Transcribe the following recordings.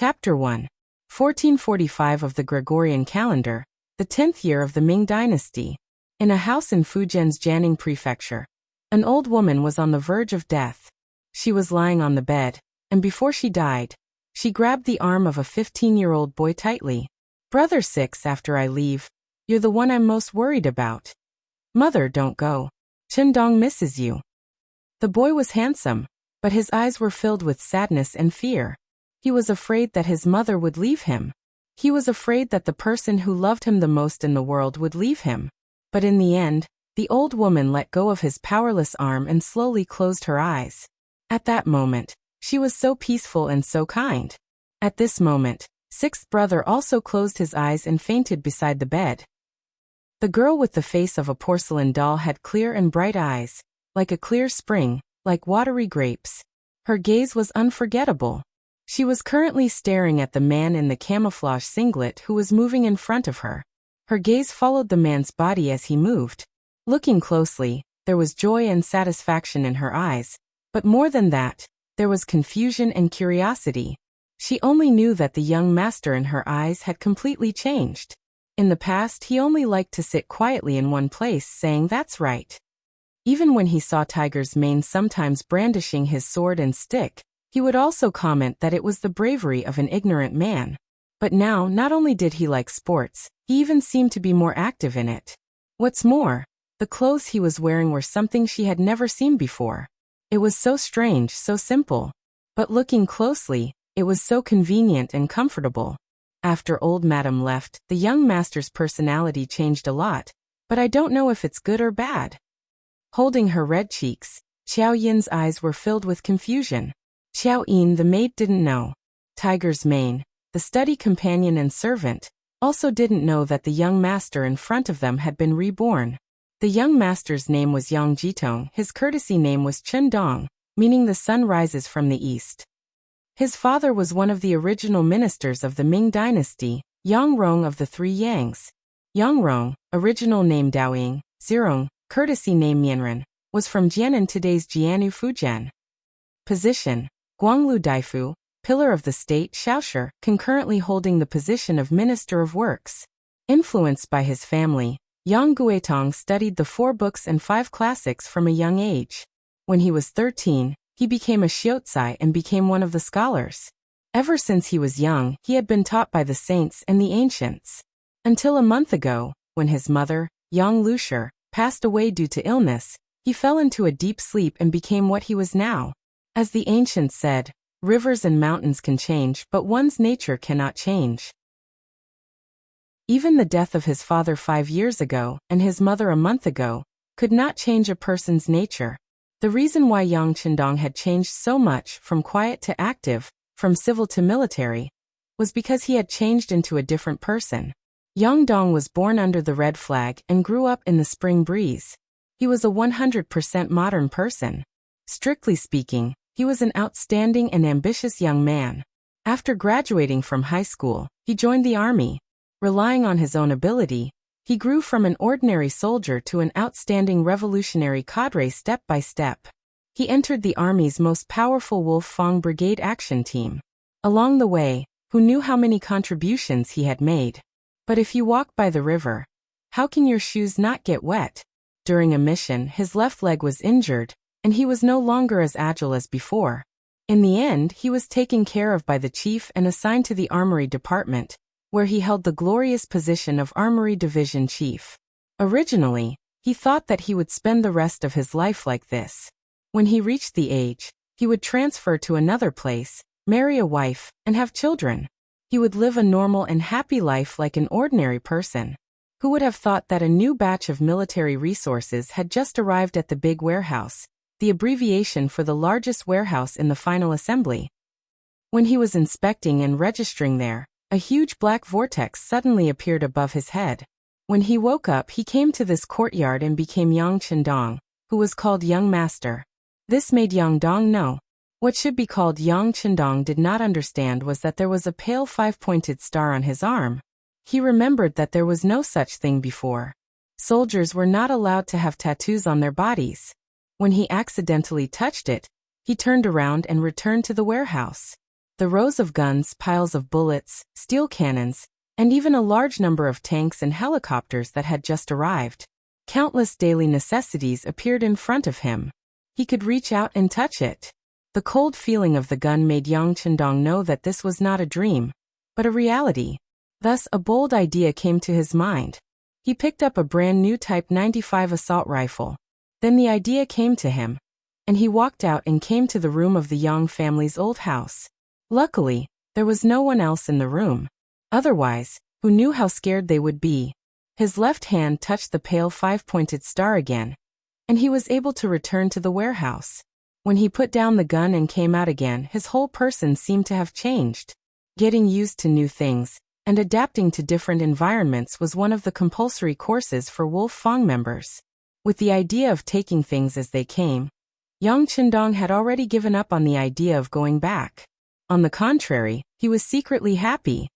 Chapter 1. 1445 of the Gregorian calendar, the 10th year of the Ming dynasty. In a house in Fujian's Jianing prefecture, an old woman was on the verge of death. She was lying on the bed, and before she died, she grabbed the arm of a 15-year-old boy tightly. "Brother 6, after I leave, you're the one I'm most worried about. Mother, don't go. Qindong misses you." The boy was handsome, but his eyes were filled with sadness and fear. He was afraid that his mother would leave him. He was afraid that the person who loved him the most in the world would leave him. But in the end, the old woman let go of his powerless arm and slowly closed her eyes. At that moment, she was so peaceful and so kind. At this moment, sixth brother also closed his eyes and fainted beside the bed. The girl with the face of a porcelain doll had clear and bright eyes, like a clear spring, like watery grapes. Her gaze was unforgettable. She was currently staring at the man in the camouflage singlet who was moving in front of her. Her gaze followed the man's body as he moved. Looking closely, there was joy and satisfaction in her eyes, but more than that, there was confusion and curiosity. She only knew that the young master in her eyes had completely changed. In the past, he only liked to sit quietly in one place saying, "That's right." Even when he saw Tiger's Mane sometimes brandishing his sword and stick, he would also comment that it was the bravery of an ignorant man. But now, not only did he like sports, he even seemed to be more active in it. What's more, the clothes he was wearing were something she had never seen before. It was so strange, so simple. But looking closely, it was so convenient and comfortable. After old Madam left, the young master's personality changed a lot, but I don't know if it's good or bad. Holding her red cheeks, Xiao Yin's eyes were filled with confusion. Xiao Yin, the maid, didn't know. Tiger's Mane, the study companion and servant, also didn't know that the young master in front of them had been reborn. The young master's name was Yang Jitong, his courtesy name was Qindong, meaning the sun rises from the east. His father was one of the original ministers of the Ming dynasty, Yang Rong of the Three Yangs. Yang Rong, original name Daoying, Zirong, courtesy name Mianren, was from Jianan, today's Jianu Fujian. Position: Guanglu Daifu, pillar of the state Shaoshi, concurrently holding the position of Minister of Works. Influenced by his family, Yang Guitong studied the 4 books and 5 classics from a young age. When he was 13, he became a Xiozai and became one of the scholars. Ever since he was young, he had been taught by the saints and the ancients. Until a month ago, when his mother, Yang Lushi, passed away due to illness, he fell into a deep sleep and became what he was now. As the ancients said, rivers and mountains can change, but one's nature cannot change. Even the death of his father 5 years ago, and his mother a month ago, could not change a person's nature. The reason why Yang Qindong had changed so much, from quiet to active, from civil to military, was because he had changed into a different person. Yang Dong was born under the red flag and grew up in the spring breeze. He was a 100% modern person. Strictly speaking, he was an outstanding and ambitious young man. After graduating from high school, he joined the army. Relying on his own ability, he grew from an ordinary soldier to an outstanding revolutionary cadre step by step. He entered the army's most powerful Wolf Fang Brigade action team. Along the way, who knew how many contributions he had made? But if you walk by the river, how can your shoes not get wet? During a mission, his left leg was injured, and he was no longer as agile as before. In the end, he was taken care of by the chief and assigned to the Armory Department, where he held the glorious position of Armory Division Chief. Originally, he thought that he would spend the rest of his life like this. When he reached the age, he would transfer to another place, marry a wife, and have children. He would live a normal and happy life like an ordinary person. Who would have thought that a new batch of military resources had just arrived at the big warehouse, the abbreviation for the largest warehouse in the final assembly? When he was inspecting and registering there, a huge black vortex suddenly appeared above his head. When he woke up, he came to this courtyard and became Yang Qindong, who was called Young Master. This made Yang Dong know. What should be called Yang Qindong did not understand was that there was a pale 5-pointed star on his arm. He remembered that there was no such thing before. Soldiers were not allowed to have tattoos on their bodies. When he accidentally touched it, he turned around and returned to the warehouse. The rows of guns, piles of bullets, steel cannons, and even a large number of tanks and helicopters that had just arrived. Countless daily necessities appeared in front of him. He could reach out and touch it. The cold feeling of the gun made Yang Chendong know that this was not a dream, but a reality. Thus, a bold idea came to his mind. He picked up a brand new Type 95 assault rifle. Then the idea came to him, and he walked out and came to the room of the Yang family's old house. Luckily, there was no one else in the room. Otherwise, who knew how scared they would be? His left hand touched the pale five-pointed star again, and he was able to return to the warehouse. When he put down the gun and came out again, his whole person seemed to have changed. Getting used to new things and adapting to different environments was one of the compulsory courses for Wolf Fong members. With the idea of taking things as they came, Yang Chendong had already given up on the idea of going back. On the contrary, he was secretly happy.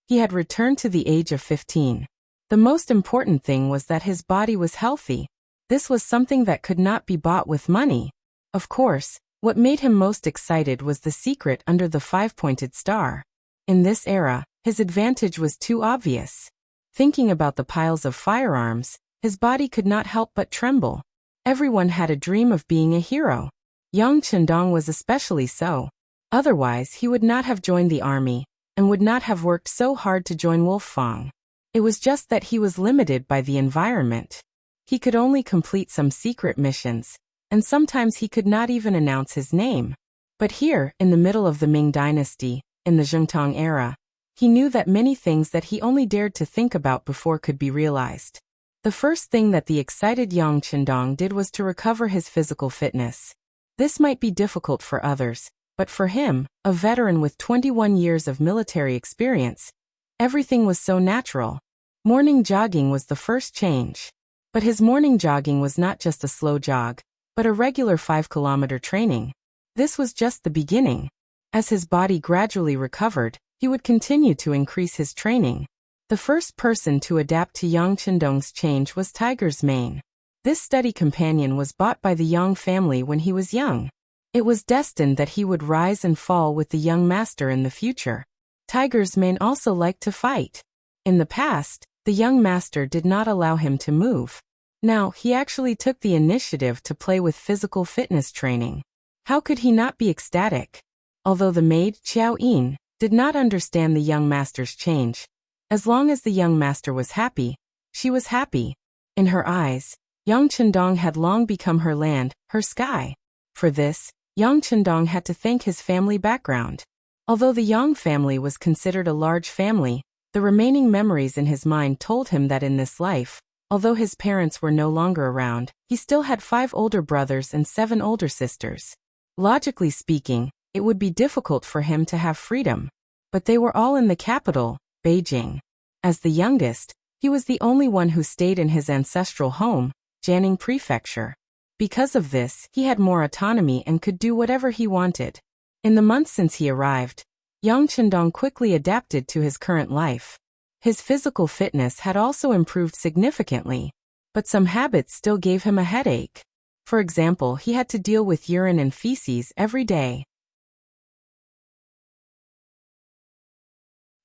He had returned to the age of 15. The most important thing was that his body was healthy. This was something that could not be bought with money. Of course, what made him most excited was the secret under the five-pointed star. In this era, his advantage was too obvious. Thinking about the piles of firearms, his body could not help but tremble. Everyone had a dream of being a hero. Yang Chendong was especially so. Otherwise, he would not have joined the army, and would not have worked so hard to join Wolf Fong. It was just that he was limited by the environment. He could only complete some secret missions, and sometimes he could not even announce his name. But here, in the middle of the Ming Dynasty, in the Zhengtong era, he knew that many things that he only dared to think about before could be realized. The first thing that the excited Yang Chendong did was to recover his physical fitness. This might be difficult for others, but for him, a veteran with 21 years of military experience, everything was so natural. Morning jogging was the first change. But his morning jogging was not just a slow jog, but a regular 5-kilometer training. This was just the beginning. As his body gradually recovered, he would continue to increase his training. The first person to adapt to Yang Chendong's change was Tiger's Mane. This study companion was bought by the Yang family when he was young. It was destined that he would rise and fall with the young master in the future. Tiger's Mane also liked to fight. In the past, the young master did not allow him to move. Now, he actually took the initiative to play with physical fitness training. How could he not be ecstatic? Although the maid, Xiao Yin, did not understand the young master's change, as long as the young master was happy, she was happy. In her eyes, Yang Chendong had long become her land, her sky. For this, Yang Chendong had to thank his family background. Although the Yang family was considered a large family, the remaining memories in his mind told him that in this life, although his parents were no longer around, he still had 5 older brothers and 7 older sisters. Logically speaking, it would be difficult for him to have freedom. But they were all in the capital, Beijing. As the youngest, he was the only one who stayed in his ancestral home, Jianing Prefecture. Because of this, he had more autonomy and could do whatever he wanted. In the months since he arrived, Yang Chendong quickly adapted to his current life. His physical fitness had also improved significantly, but some habits still gave him a headache. For example, he had to deal with urine and feces every day.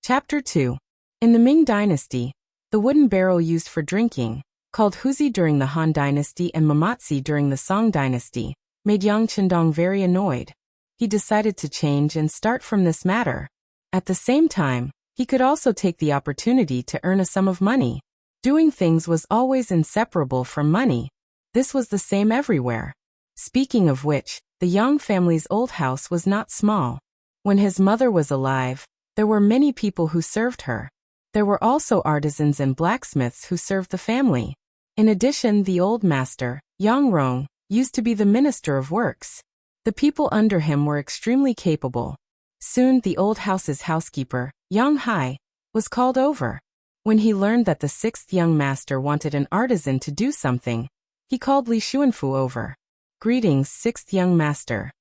Chapter 2. In the Ming Dynasty, the wooden barrel used for drinking, called huzi during the Han Dynasty and mamatsi during the Song Dynasty, made Yang Chendong very annoyed. He decided to change and start from this matter. At the same time, he could also take the opportunity to earn a sum of money. Doing things was always inseparable from money. This was the same everywhere. Speaking of which, the Yang family's old house was not small. When his mother was alive, there were many people who served her. There were also artisans and blacksmiths who served the family. In addition, the old master, Yang Rong, used to be the minister of works. The people under him were extremely capable. Soon the old house's housekeeper, Yang Hai, was called over. When he learned that the 6th young master wanted an artisan to do something, he called Li Xuanfu over. Greetings, 6th young master.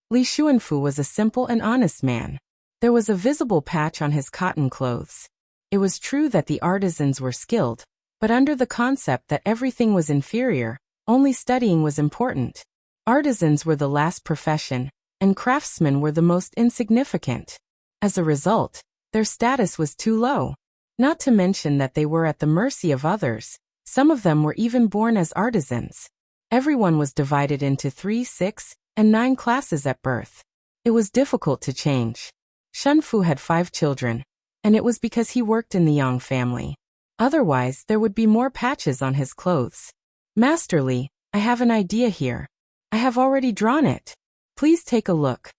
Li Xuanfu was a simple and honest man. There was a visible patch on his cotton clothes. It was true that the artisans were skilled, but under the concept that everything was inferior, only studying was important. Artisans were the last profession, and craftsmen were the most insignificant. As a result, their status was too low. Not to mention that they were at the mercy of others. Some of them were even born as artisans. Everyone was divided into 3, 6, and 9 classes at birth. It was difficult to change. Shunfu had 5 children, and it was because he worked in the Yang family. Otherwise, there would be more patches on his clothes. Master Li, I have an idea here. I have already drawn it. Please take a look.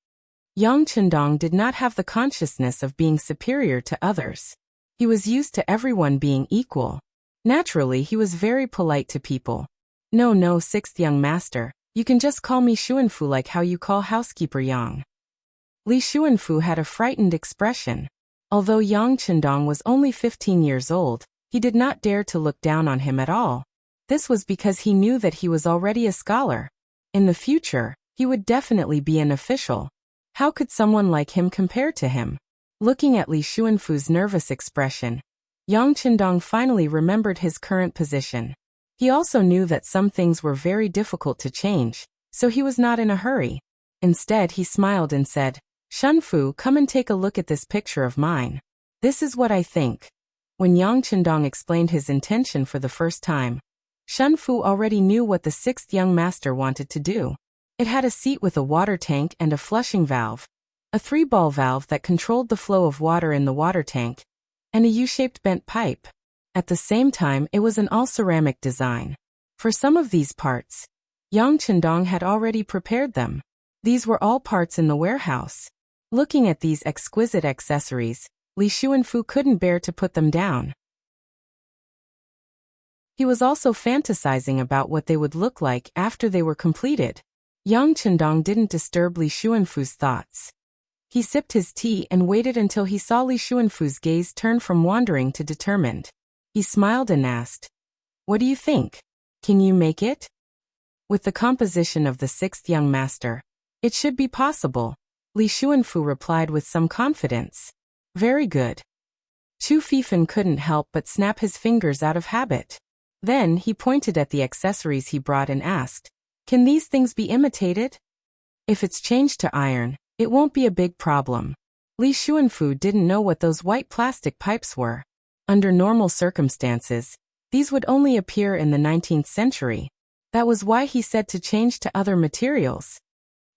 Yang Chendong did not have the consciousness of being superior to others. He was used to everyone being equal. Naturally, he was very polite to people. No, sixth young master, you can just call me Xuanfu like how you call housekeeper Yang. Li Xuanfu had a frightened expression. Although Yang Chendong was only 15 years old, he did not dare to look down on him at all. This was because he knew that he was already a scholar. In the future, he would definitely be an official. How could someone like him compare to him? Looking at Li Xuanfu's nervous expression, Yang Chendong finally remembered his current position. He also knew that some things were very difficult to change, so he was not in a hurry. Instead, he smiled and said, Shunfu, come and take a look at this picture of mine. This is what I think. When Yang Chendong explained his intention for the first time, Shunfu already knew what the sixth young master wanted to do. It had a seat with a water tank and a flushing valve, a 3-ball valve that controlled the flow of water in the water tank, and a U-shaped bent pipe. At the same time, it was an all-ceramic design. For some of these parts, Yang Chendong had already prepared them. These were all parts in the warehouse. Looking at these exquisite accessories, Li Xuanfu couldn't bear to put them down. He was also fantasizing about what they would look like after they were completed. Yang Chendong didn't disturb Li Xuanfu's thoughts. He sipped his tea and waited until he saw Li Xuanfu's gaze turn from wandering to determined. He smiled and asked, What do you think? Can you make it? With the composition of the sixth young master, it should be possible, Li Xuanfu replied with some confidence. Very good. Chu Fifan couldn't help but snap his fingers out of habit. Then he pointed at the accessories he brought and asked, Can these things be imitated? If it's changed to iron, it won't be a big problem. Li Xuanfu didn't know what those white plastic pipes were. Under normal circumstances, these would only appear in the 19th century. That was why he said to change to other materials.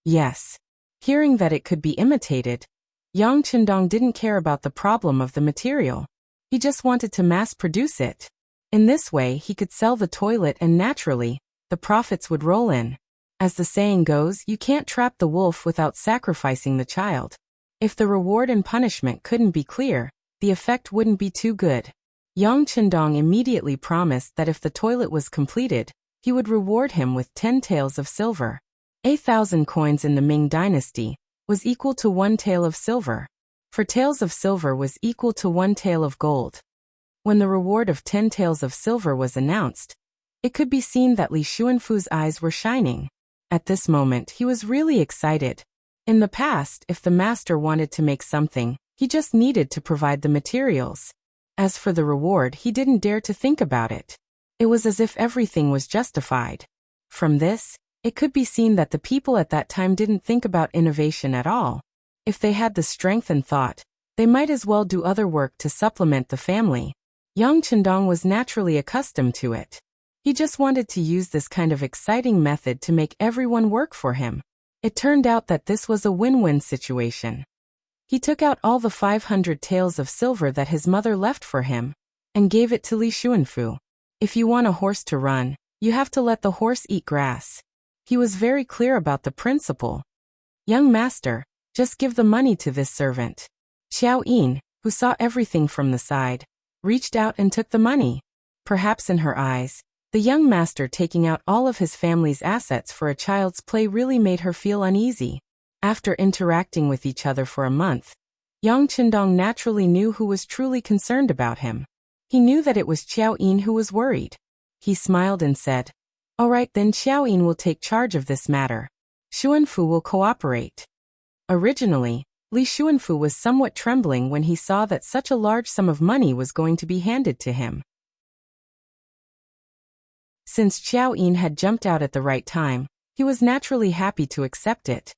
Yes. Hearing that it could be imitated, Yang Chendong didn't care about the problem of the material. He just wanted to mass-produce it. In this way, he could sell the toilet and naturally, the profits would roll in. As the saying goes, you can't trap the wolf without sacrificing the child. If the reward and punishment couldn't be clear, the effect wouldn't be too good. Yang Chendong immediately promised that if the toilet was completed, he would reward him with 10 taels of silver. 1,000 coins in the Ming dynasty was equal to 1 tael of silver. 4 taels of silver was equal to 1 tael of gold. When the reward of 10 taels of silver was announced, it could be seen that Li Xuanfu's eyes were shining. At this moment, he was really excited. In the past, if the master wanted to make something, he just needed to provide the materials. As for the reward, he didn't dare to think about it. It was as if everything was justified. From this, it could be seen that the people at that time didn't think about innovation at all. If they had the strength and thought, they might as well do other work to supplement the family. Yang Chendong was naturally accustomed to it. He just wanted to use this kind of exciting method to make everyone work for him. It turned out that this was a win-win situation. He took out all the 500 taels of silver that his mother left for him and gave it to Li Xuanfu. If you want a horse to run, you have to let the horse eat grass. He was very clear about the principle. Young master, just give the money to this servant. Xiao Yin, who saw everything from the side, reached out and took the money. Perhaps in her eyes, the young master taking out all of his family's assets for a child's play really made her feel uneasy. After interacting with each other for a month, Yang Chendong naturally knew who was truly concerned about him. He knew that it was Xiao Yin who was worried. He smiled and said, All right, then Xiao Yin will take charge of this matter. Xuanfu will cooperate. Originally, Li Xuanfu was somewhat trembling when he saw that such a large sum of money was going to be handed to him. Since Xiao Yin had jumped out at the right time, he was naturally happy to accept it.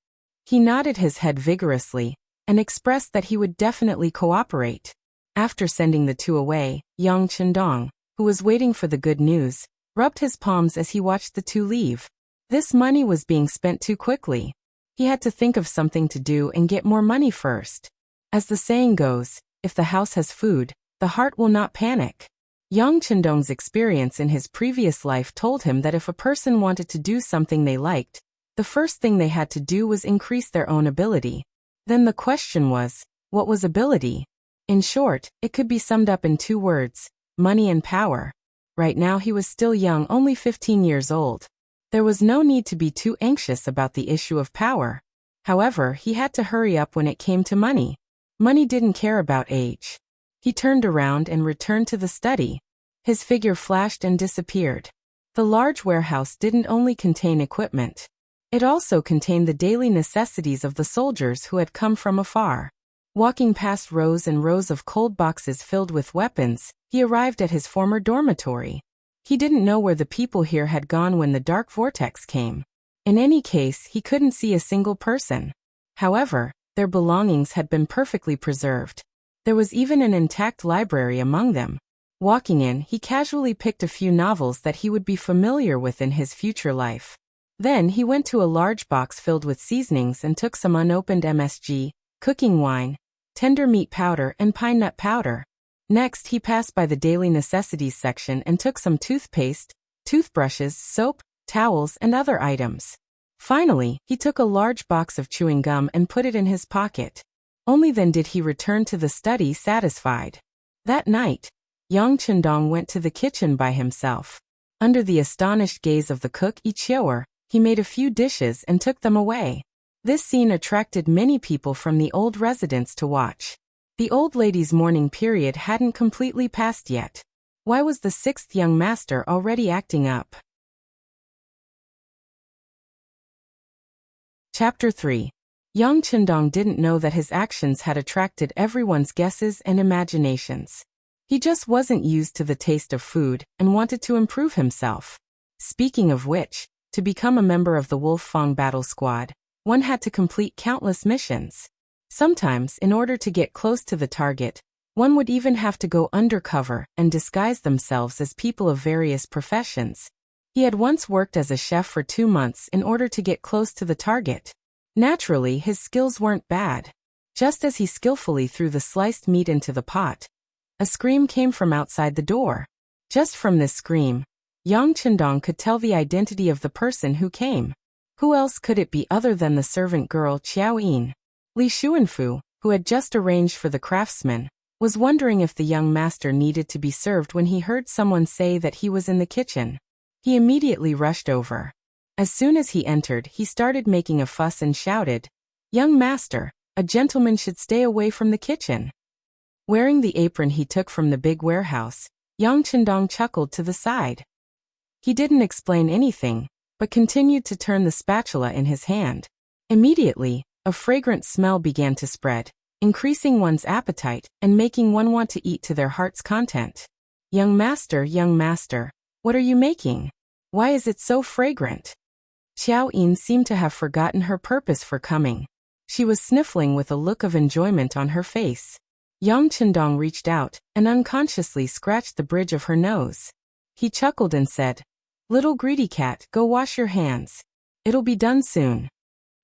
He nodded his head vigorously and expressed that he would definitely cooperate. After sending the two away, Yang Chendong, who was waiting for the good news, rubbed his palms as he watched the two leave. This money was being spent too quickly. He had to think of something to do and get more money first. As the saying goes, if the house has food, the heart will not panic. Yang Chendong's experience in his previous life told him that if a person wanted to do something they liked, the first thing they had to do was increase their own ability. Then the question was, what was ability? In short, it could be summed up in two words: money and power. Right now he was still young, only 15 years old. There was no need to be too anxious about the issue of power. However, he had to hurry up when it came to money. Money didn't care about age. He turned around and returned to the study. His figure flashed and disappeared. The large warehouse didn't only contain equipment. It also contained the daily necessities of the soldiers who had come from afar. Walking past rows and rows of cold boxes filled with weapons, he arrived at his former dormitory. He didn't know where the people here had gone when the dark vortex came. In any case, he couldn't see a single person. However, their belongings had been perfectly preserved. There was even an intact library among them. Walking in, he casually picked a few novels that he would be familiar with in his future life. Then he went to a large box filled with seasonings and took some unopened MSG, cooking wine, tender meat powder and pine nut powder. Next, he passed by the daily necessities section and took some toothpaste, toothbrushes, soap, towels, and other items. Finally, he took a large box of chewing gum and put it in his pocket. Only then did he return to the study satisfied. That night, Yang Chendong went to the kitchen by himself. Under the astonished gaze of the cook Ichioer, he made a few dishes and took them away. This scene attracted many people from the old residence to watch. The old lady's mourning period hadn't completely passed yet. Why was the sixth young master already acting up? Chapter 3. Yang Chendong didn't know that his actions had attracted everyone's guesses and imaginations. He just wasn't used to the taste of food and wanted to improve himself. Speaking of which, to become a member of the Wolf Fang battle squad, one had to complete countless missions. Sometimes, in order to get close to the target, one would even have to go undercover and disguise themselves as people of various professions. He had once worked as a chef for 2 months in order to get close to the target. Naturally, his skills weren't bad. Just as he skillfully threw the sliced meat into the pot, a scream came from outside the door. Just from this scream, Yang Chendong could tell the identity of the person who came. Who else could it be other than the servant girl Qiao Yin? Li Xuanfu, who had just arranged for the craftsman, was wondering if the young master needed to be served when he heard someone say that he was in the kitchen. He immediately rushed over. As soon as he entered, he started making a fuss and shouted, "Young master, a gentleman should stay away from the kitchen." Wearing the apron he took from the big warehouse, Yang Chendong chuckled to the side. He didn't explain anything, but continued to turn the spatula in his hand. Immediately, a fragrant smell began to spread, increasing one's appetite and making one want to eat to their heart's content. Young master, what are you making? Why is it so fragrant?" Qiao Yin seemed to have forgotten her purpose for coming. She was sniffling with a look of enjoyment on her face. Yang Chendong reached out and unconsciously scratched the bridge of her nose. He chuckled and said, "Little greedy cat, go wash your hands. It'll be done soon."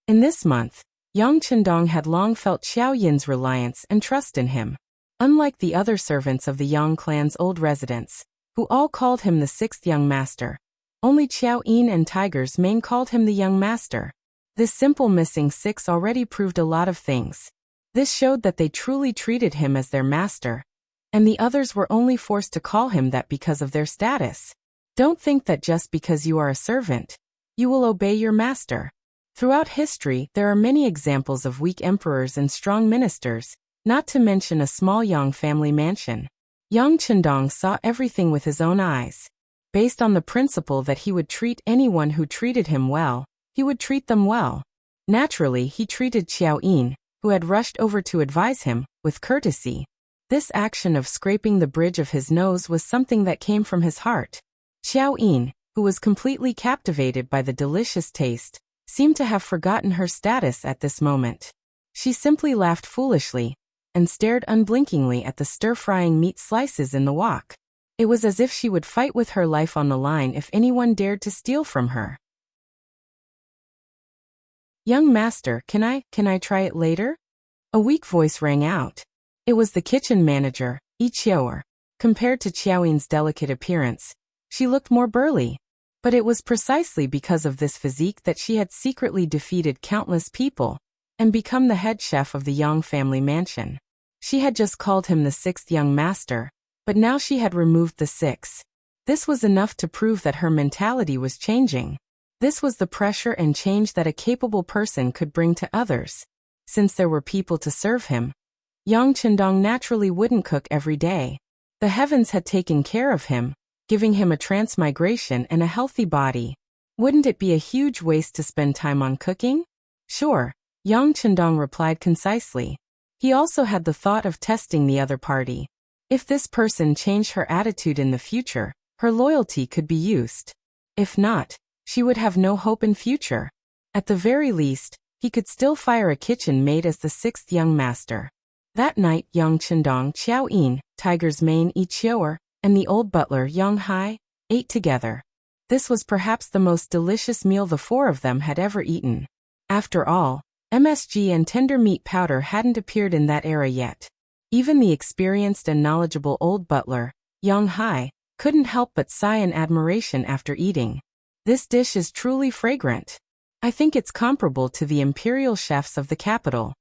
In this month, Yang Chendong had long felt Qiao Yin's reliance and trust in him. Unlike the other servants of the Yang clan's old residence, who all called him the sixth young master, only Qiao Yin and Tiger's Mane called him the young master. This simple missing six already proved a lot of things. This showed that they truly treated him as their master, and the others were only forced to call him that because of their status. Don't think that just because you are a servant, you will obey your master. Throughout history, there are many examples of weak emperors and strong ministers, not to mention a small Yang family mansion. Yang Chendong saw everything with his own eyes. Based on the principle that he would treat anyone who treated him well, he would treat them well. Naturally, he treated Qiao Yin, who had rushed over to advise him, with courtesy. This action of scraping the bridge of his nose was something that came from his heart. Qiao Yin, who was completely captivated by the delicious taste, seemed to have forgotten her status at this moment. She simply laughed foolishly and stared unblinkingly at the stir-frying meat slices in the wok. It was as if she would fight with her life on the line if anyone dared to steal from her. "Young master, can I try it later?" A weak voice rang out. It was the kitchen manager, Qiuer. Compared to Qiaoyin's delicate appearance, she looked more burly. But it was precisely because of this physique that she had secretly defeated countless people and become the head chef of the Yang family mansion. She had just called him the sixth young master, but now she had removed the six. This was enough to prove that her mentality was changing. This was the pressure and change that a capable person could bring to others. Since there were people to serve him, Yang Chendong naturally wouldn't cook every day. The heavens had taken care of him, giving him a transmigration and a healthy body. Wouldn't it be a huge waste to spend time on cooking? Sure, Yang Chendong replied concisely. He also had the thought of testing the other party. If this person changed her attitude in the future, her loyalty could be used. If not, she would have no hope in future. At the very least, he could still fire a kitchen maid as the sixth young master. That night Yang Chendong, Qiao Yin, Tiger's mane Qiuer, and the old butler Yang Hai ate together. This was perhaps the most delicious meal the four of them had ever eaten. After all, MSG and tender meat powder hadn't appeared in that era yet. Even the experienced and knowledgeable old butler, Yang Hai, couldn't help but sigh in admiration after eating. This dish is truly fragrant. I think it's comparable to the imperial chefs of the capital.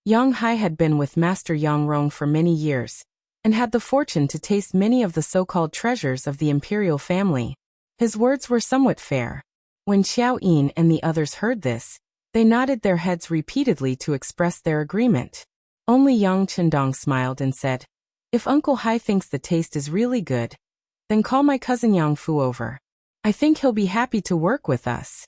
Yang Hai had been with Master Yang Rong for many years, and had the fortune to taste many of the so-called treasures of the imperial family. His words were somewhat fair. When Xiao Yin and the others heard this, they nodded their heads repeatedly to express their agreement. Only Yang Chendong smiled and said, "If Uncle Hai thinks the taste is really good, then call my cousin Yang Fu over. I think he'll be happy to work with us."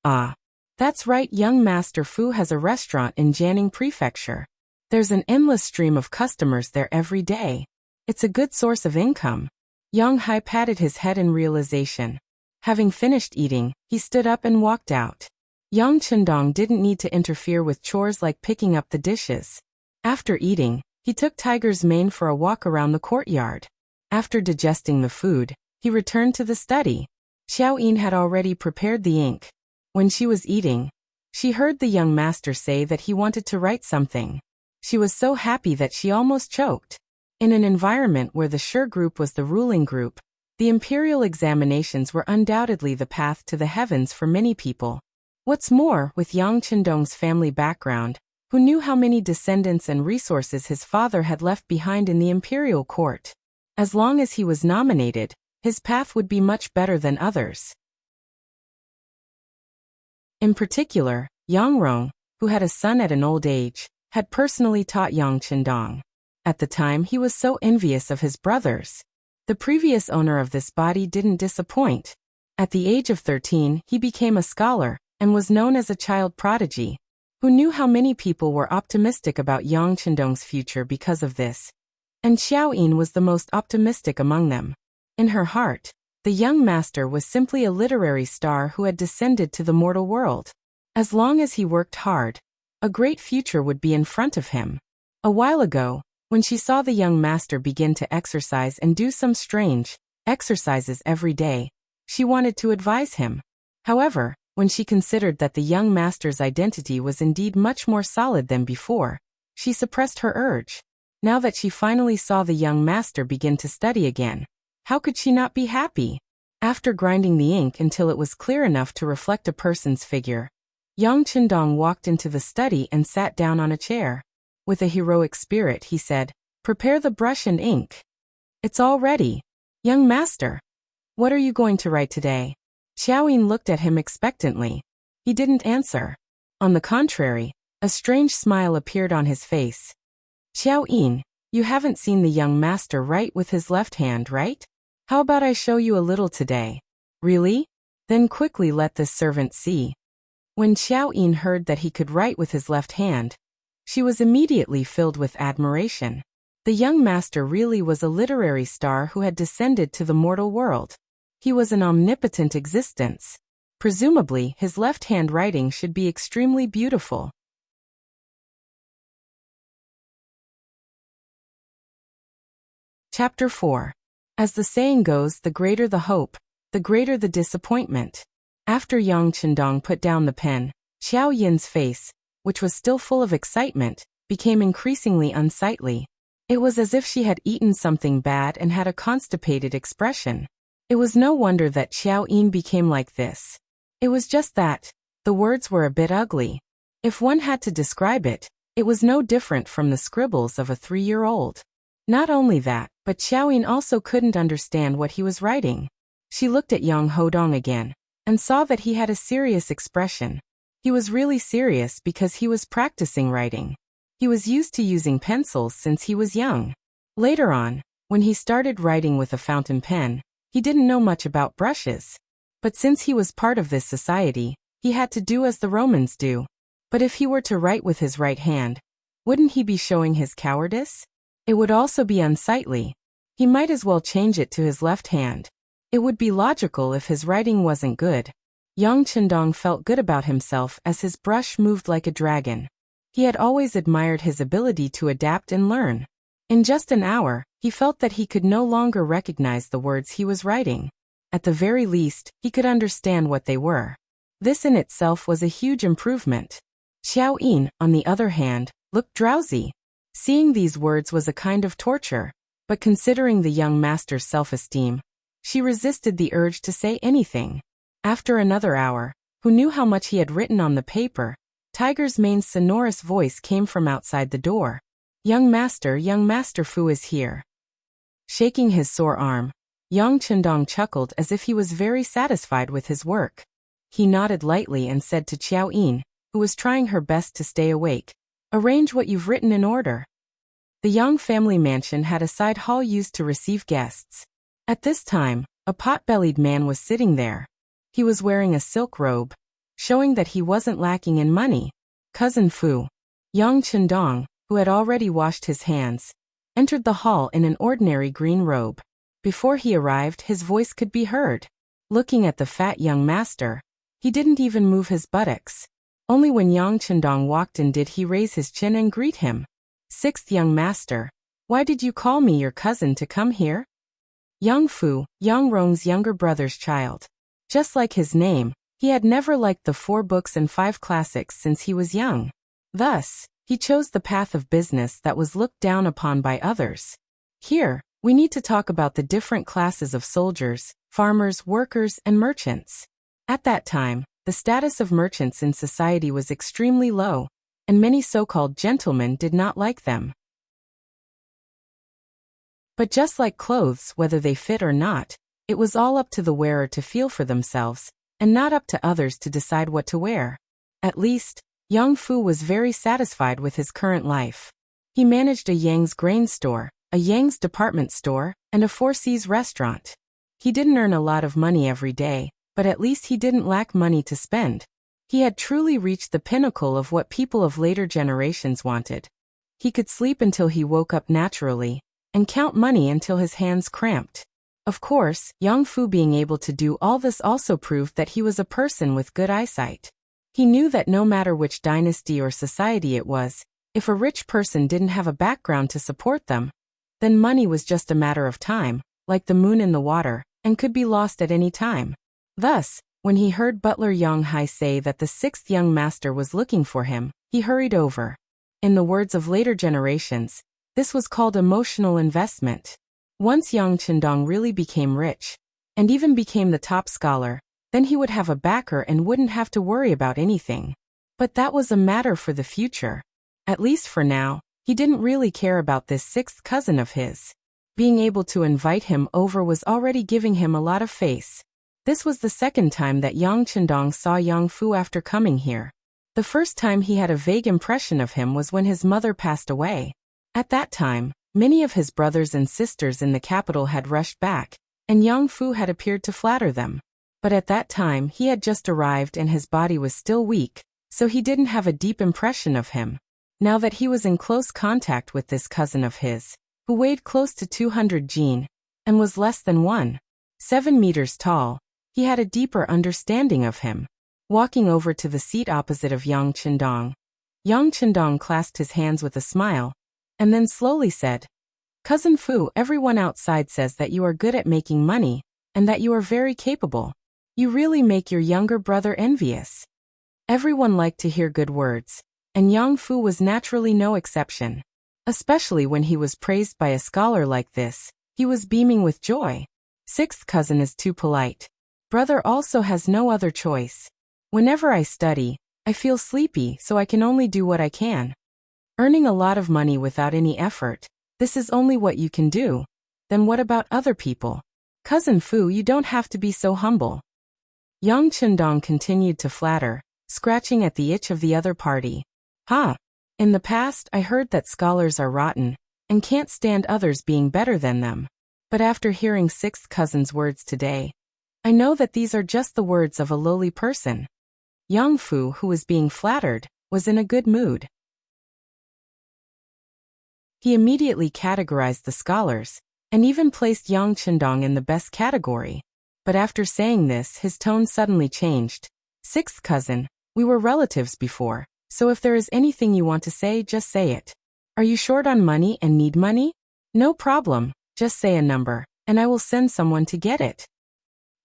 "Ah, that's right, young Master Fu has a restaurant in Jianing Prefecture. There's an endless stream of customers there every day. It's a good source of income." Yang Hai patted his head in realization. Having finished eating, he stood up and walked out. Yang Chendong didn't need to interfere with chores like picking up the dishes. After eating, he took Tiger's mane for a walk around the courtyard. After digesting the food, he returned to the study. Xiao Yin had already prepared the ink. When she was eating, she heard the young master say that he wanted to write something. She was so happy that she almost choked. In an environment where the Sure group was the ruling group, the imperial examinations were undoubtedly the path to the heavens for many people. What's more, with Yang Chendong's family background, who knew how many descendants and resources his father had left behind in the imperial court, as long as he was nominated, his path would be much better than others. In particular, Yang Rong, who had a son at an old age, had personally taught Yang Chendong. At the time he was so envious of his brothers. The previous owner of this body didn't disappoint. At the age of 13 he became a scholar, and was known as a child prodigy, who knew how many people were optimistic about Yang Chendong's future because of this. And Xiao Yin was the most optimistic among them. In her heart, the young master was simply a literary star who had descended to the mortal world. As long as he worked hard, a great future would be in front of him. A while ago, when she saw the young master begin to exercise and do some strange exercises every day, she wanted to advise him. However, when she considered that the young master's identity was indeed much more solid than before, she suppressed her urge. Now that she finally saw the young master begin to study again, how could she not be happy? After grinding the ink until it was clear enough to reflect a person's figure, Yang Chendong walked into the study and sat down on a chair. With a heroic spirit he said, "Prepare the brush and ink." "It's all ready. Young master, what are you going to write today?" Xiao Yin looked at him expectantly. He didn't answer. On the contrary, a strange smile appeared on his face. "Xiao Yin, you haven't seen the young master write with his left hand, right? How about I show you a little today?" "Really? Then quickly let this servant see." When Xiao Yin heard that he could write with his left hand, she was immediately filled with admiration. The young master really was a literary star who had descended to the mortal world. He was an omnipotent existence. Presumably, his left-hand writing should be extremely beautiful. Chapter 4. As the saying goes, the greater the hope, the greater the disappointment. After Yang Chendong put down the pen, Xiao Yin's face, which was still full of excitement, became increasingly unsightly. It was as if she had eaten something bad and had a constipated expression. It was no wonder that Xiao Yin became like this. It was just that the words were a bit ugly. If one had to describe it, it was no different from the scribbles of a 3-year-old. Not only that, but Xiao Yin also couldn't understand what he was writing. She looked at Yang Hodong again, and saw that he had a serious expression. He was really serious because he was practicing writing. He was used to using pencils since he was young. Later on, when he started writing with a fountain pen, he didn't know much about brushes. But since he was part of this society, he had to do as the Romans do. But if he were to write with his right hand, wouldn't he be showing his cowardice? It would also be unsightly. He might as well change it to his left hand. It would be logical if his writing wasn't good. Yang Chendong felt good about himself as his brush moved like a dragon. He had always admired his ability to adapt and learn. In just an hour, he felt that he could no longer recognize the words he was writing. At the very least, he could understand what they were. This in itself was a huge improvement. Xiao Yin, on the other hand, looked drowsy. Seeing these words was a kind of torture, but considering the young master's self-esteem, she resisted the urge to say anything. After another hour, who knew how much he had written on the paper, Tiger's Mane's sonorous voice came from outside the door. Young Master Fu is here." Shaking his sore arm, Yang Chendong chuckled as if he was very satisfied with his work. He nodded lightly and said to Xiao Yin, who was trying her best to stay awake, "Arrange what you've written in order." The Yang family mansion had a side hall used to receive guests. At this time, a pot-bellied man was sitting there. He was wearing a silk robe, showing that he wasn't lacking in money. Cousin Fu, Yang Chendong, who had already washed his hands, entered the hall in an ordinary green robe. Before he arrived, his voice could be heard. Looking at the fat young master, he didn't even move his buttocks. Only when Yang Chendong walked in did he raise his chin and greet him. "Sixth young master, why did you call me your cousin to come here?" Yang Fu, Yang Rong's younger brother's child. Just like his name, he had never liked the 4 books and 5 classics since he was young. Thus, he chose the path of business that was looked down upon by others. Here, we need to talk about the different classes of soldiers, farmers, workers, and merchants. At that time, the status of merchants in society was extremely low, and many so-called gentlemen did not like them. But just like clothes, whether they fit or not, it was all up to the wearer to feel for themselves, and not up to others to decide what to wear. At least, Yang Fu was very satisfied with his current life. He managed a Yang's grain store, a Yang's department store, and a Four Seas restaurant. He didn't earn a lot of money every day, but at least he didn't lack money to spend. He had truly reached the pinnacle of what people of later generations wanted. He could sleep until he woke up naturally, and count money until his hands cramped. Of course, Yang Fu being able to do all this also proved that he was a person with good eyesight. He knew that no matter which dynasty or society it was, if a rich person didn't have a background to support them, then money was just a matter of time, like the moon in the water, and could be lost at any time. Thus, when he heard butler Yang Hai say that the 6th young master was looking for him, he hurried over. In the words of later generations, this was called emotional investment. Once Yang Chendong really became rich, and even became the top scholar, then he would have a backer and wouldn't have to worry about anything. But that was a matter for the future. At least for now, he didn't really care about this 6th cousin of his. Being able to invite him over was already giving him a lot of face. This was the second time that Yang Chendong saw Yang Fu after coming here. The first time he had a vague impression of him was when his mother passed away. At that time, many of his brothers and sisters in the capital had rushed back, and Yang Fu had appeared to flatter them. But at that time he had just arrived and his body was still weak, so he didn't have a deep impression of him. Now that he was in close contact with this cousin of his, who weighed close to 200 jin, and was less than 1.7 meters tall, He had a deeper understanding of him. Walking over to the seat opposite of Yang Chendong clasped his hands with a smile, and then slowly said, "Cousin Fu, everyone outside says that you are good at making money, and that you are very capable. You really make your younger brother envious." Everyone liked to hear good words, and Yang Fu was naturally no exception. Especially when he was praised by a scholar like this, he was beaming with joy. Sixth cousin is too polite. Brother also has no other choice. Whenever I study, I feel sleepy, so I can only do what I can. Earning a lot of money without any effort, this is only what you can do. Then what about other people? Cousin Fu, you don't have to be so humble. Yang Chendong continued to flatter, scratching at the itch of the other party. In the past, I heard that scholars are rotten, and can't stand others being better than them. But after hearing sixth cousin's words today, I know that these are just the words of a lowly person. Yang Fu, who was being flattered, was in a good mood. He immediately categorized the scholars, and even placed Yang Chendong in the best category. But after saying this, his tone suddenly changed. "Sixth cousin, we were relatives before, so if there is anything you want to say, just say it. Are you short on money and need money? No problem, just say a number, and I will send someone to get it."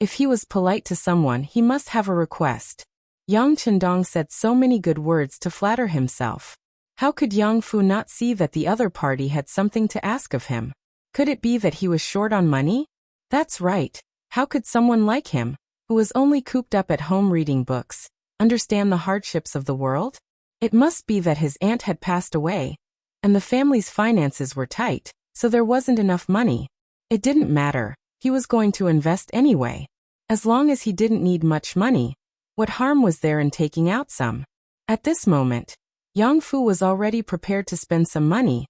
If he was polite to someone, he must have a request. Yang Chendong said so many good words to flatter himself. How could Yang Fu not see that the other party had something to ask of him? Could it be that he was short on money? That's right. How could someone like him, who was only cooped up at home reading books, understand the hardships of the world? It must be that his aunt had passed away, and the family's finances were tight, so there wasn't enough money. It didn't matter. He was going to invest anyway. As long as he didn't need much money, what harm was there in taking out some? At this moment, Yang Fu was already prepared to spend some money,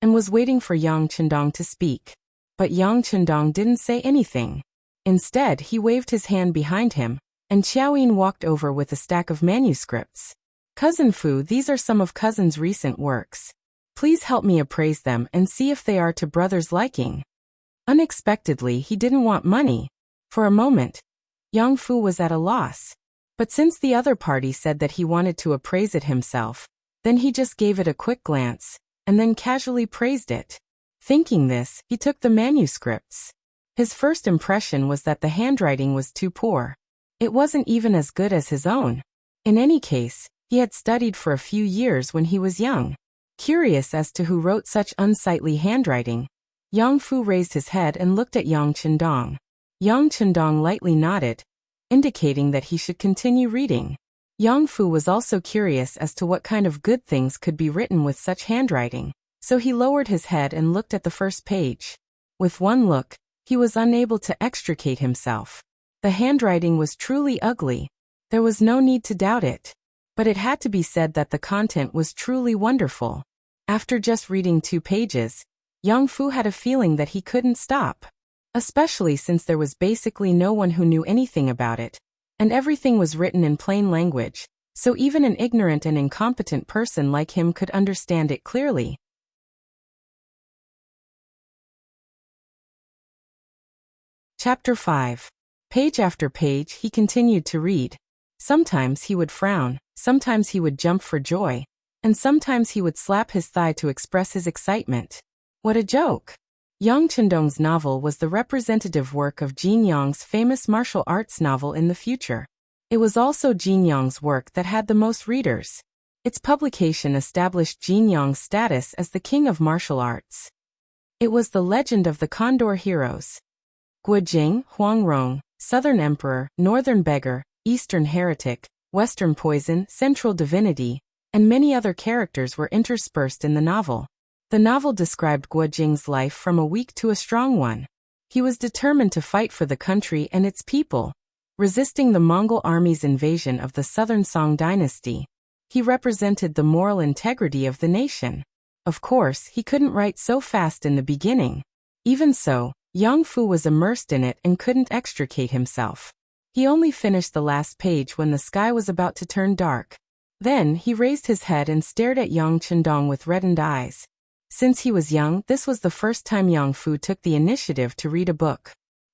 and was waiting for Yang Chendong to speak. But Yang Chendong didn't say anything. Instead, he waved his hand behind him, and Xiaoyin walked over with a stack of manuscripts. "Cousin Fu, these are some of cousin's recent works. Please help me appraise them and see if they are to brother's liking." Unexpectedly, he didn't want money. For a moment, Yang Fu was at a loss. But since the other party said that he wanted to appraise it himself, then he just gave it a quick glance, and then casually praised it. Thinking this, he took the manuscripts. His first impression was that the handwriting was too poor. It wasn't even as good as his own. In any case, he had studied for a few years when he was young. Curious as to who wrote such unsightly handwriting, Yang Fu raised his head and looked at Yang Chendong. Yang Chendong lightly nodded, indicating that he should continue reading. Yang Fu was also curious as to what kind of good things could be written with such handwriting, so he lowered his head and looked at the first page. With one look, he was unable to extricate himself. The handwriting was truly ugly. There was no need to doubt it. But it had to be said that the content was truly wonderful. After just reading 2 pages, Yang Fu had a feeling that he couldn't stop. Especially since there was basically no one who knew anything about it, and everything was written in plain language, so even an ignorant and incompetent person like him could understand it clearly. Chapter 5. Page after page he continued to read. Sometimes he would frown, sometimes he would jump for joy, and sometimes he would slap his thigh to express his excitement. What a joke! Yang Chendong's novel was the representative work of Jin Yang's famous martial arts novel in the future. It was also Jin Yang's work that had the most readers. Its publication established Jin Yang's status as the king of martial arts. It was the legend of the Condor heroes. Guojing, Huangrong, Southern Emperor, Northern Beggar, Eastern Heretic, Western Poison, Central Divinity, and many other characters were interspersed in the novel. The novel described Guojing's life from a weak to a strong one. He was determined to fight for the country and its people, resisting the Mongol army's invasion of the southern Song dynasty. He represented the moral integrity of the nation. Of course, he couldn't write so fast in the beginning. Even so, Yang Fu was immersed in it and couldn't extricate himself. He only finished the last page when the sky was about to turn dark. Then he raised his head and stared at Yang Chendong with reddened eyes. Since he was young, this was the first time Yang Fu took the initiative to read a book.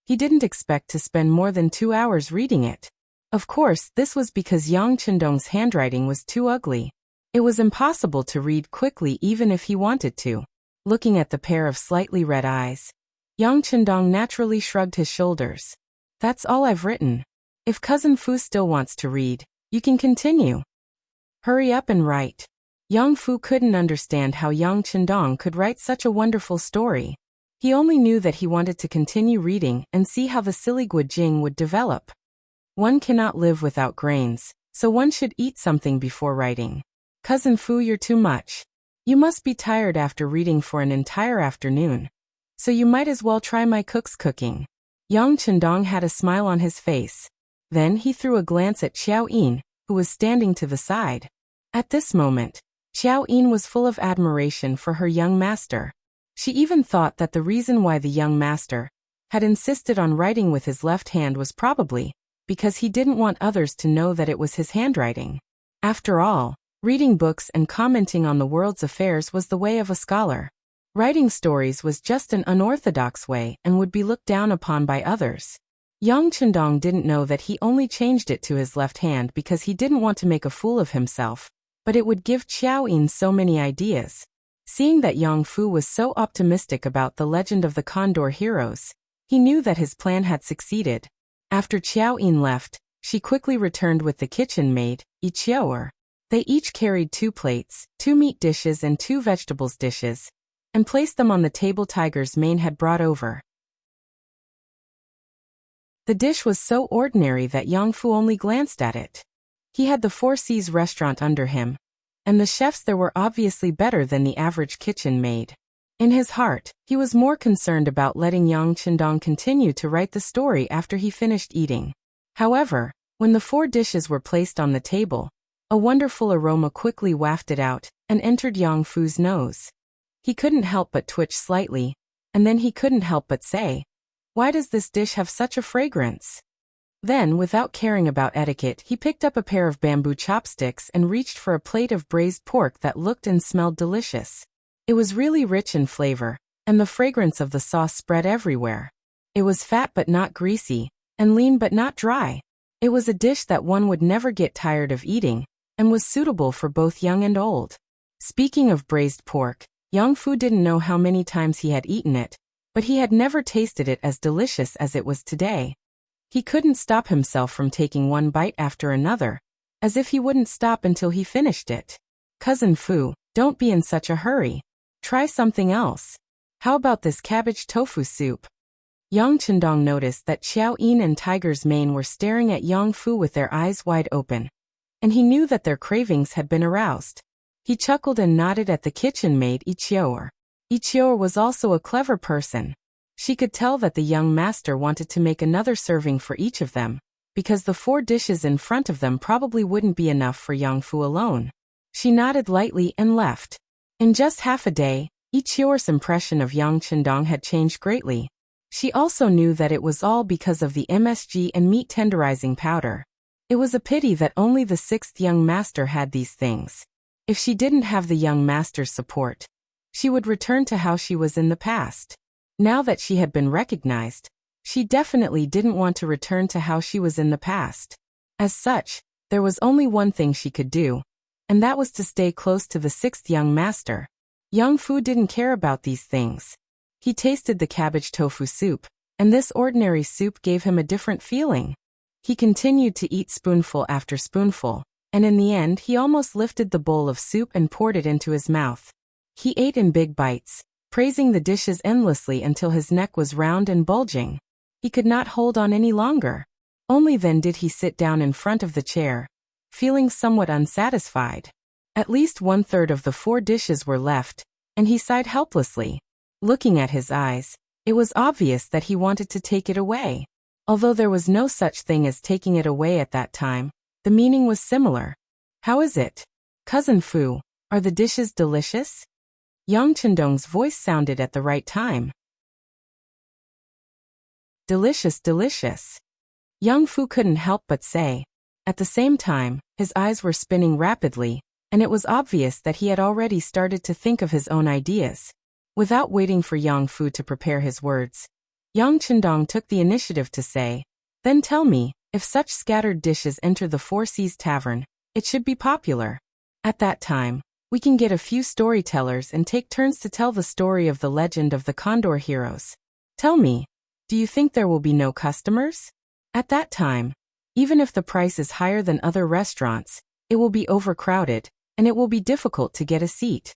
He didn't expect to spend more than 2 hours reading it. Of course, this was because Yang Chendong's handwriting was too ugly. It was impossible to read quickly even if he wanted to. Looking at the pair of slightly red eyes, Yang Chendong naturally shrugged his shoulders. That's all I've written. If Cousin Fu still wants to read, you can continue. Hurry up and write. Yang Fu couldn't understand how Yang Chendong could write such a wonderful story. He only knew that he wanted to continue reading and see how the silly Guojing would develop. One cannot live without grains, so one should eat something before writing. Cousin Fu, you're too much. You must be tired after reading for an entire afternoon. So you might as well try my cook's cooking. Yang Chendong had a smile on his face. Then he threw a glance at Xiao Yin, who was standing to the side. At this moment, Xiao Yin was full of admiration for her young master. She even thought that the reason why the young master had insisted on writing with his left hand was probably because he didn't want others to know that it was his handwriting. After all, reading books and commenting on the world's affairs was the way of a scholar. Writing stories was just an unorthodox way and would be looked down upon by others. Yang Chendong didn't know that he only changed it to his left hand because he didn't want to make a fool of himself, but it would give Xiao Yin so many ideas. Seeing that Yang Fu was so optimistic about the legend of the Condor heroes, he knew that his plan had succeeded. After Xiao Yin left, she quickly returned with the kitchen maid, Yi Qiu'er. They each carried 2 plates, 2 meat dishes and 2 vegetables dishes, and placed them on the table Tiger's mane had brought over. The dish was so ordinary that Yang Fu only glanced at it. He had the Four Seas restaurant under him, and the chefs there were obviously better than the average kitchen maid. In his heart, he was more concerned about letting Yang Chendong continue to write the story after he finished eating. However, when the 4 dishes were placed on the table, a wonderful aroma quickly wafted out and entered Yang Fu's nose. He couldn't help but twitch slightly, and then he couldn't help but say, "Why does this dish have such a fragrance?" Then, without caring about etiquette, he picked up a pair of bamboo chopsticks and reached for a plate of braised pork that looked and smelled delicious. It was really rich in flavor, and the fragrance of the sauce spread everywhere. It was fat but not greasy, and lean but not dry. It was a dish that one would never get tired of eating, and was suitable for both young and old. Speaking of braised pork, Yang Fu didn't know how many times he had eaten it, but he had never tasted it as delicious as it was today. He couldn't stop himself from taking one bite after another, as if he wouldn't stop until he finished it. Cousin Fu, don't be in such a hurry. Try something else. How about this cabbage tofu soup? Yang Chendong noticed that Xiao Yin and Tiger's mane were staring at Yang Fu with their eyes wide open, and he knew that their cravings had been aroused. He chuckled and nodded at the kitchen maid Yi Qiu'er. Yi Qiu'er was also a clever person. She could tell that the young master wanted to make another serving for each of them, because the 4 dishes in front of them probably wouldn't be enough for Yang Fu alone. She nodded lightly and left. In just half a day, Yi Qiu'er's impression of Yang Chendong had changed greatly. She also knew that it was all because of the MSG and meat tenderizing powder. It was a pity that only the 6th young master had these things. If she didn't have the young master's support, she would return to how she was in the past. Now that she had been recognized, she definitely didn't want to return to how she was in the past. As such, there was only one thing she could do, and that was to stay close to the 6th young master. Yang Fu didn't care about these things. He tasted the cabbage tofu soup, and this ordinary soup gave him a different feeling. He continued to eat spoonful after spoonful, and in the end he almost lifted the bowl of soup and poured it into his mouth. He ate in big bites, praising the dishes endlessly until his neck was round and bulging. He could not hold on any longer. Only then did he sit down in front of the chair, feeling somewhat unsatisfied. At least 1/3 of the 4 dishes were left, and he sighed helplessly. Looking at his eyes, it was obvious that he wanted to take it away. Although there was no such thing as taking it away at that time, the meaning was similar. "How is it? Cousin Fu, are the dishes delicious?" Yang Chendong's voice sounded at the right time. "Delicious, delicious." Yang Fu couldn't help but say. At the same time, his eyes were spinning rapidly, and it was obvious that he had already started to think of his own ideas. Without waiting for Yang Fu to prepare his words, Yang Chendong took the initiative to say, "Then tell me, if such scattered dishes enter the Four Seas Tavern, it should be popular. At that time, we can get a few storytellers and take turns to tell the story of the legend of the Condor heroes. Tell me, do you think there will be no customers? At that time, even if the price is higher than other restaurants, it will be overcrowded, and it will be difficult to get a seat."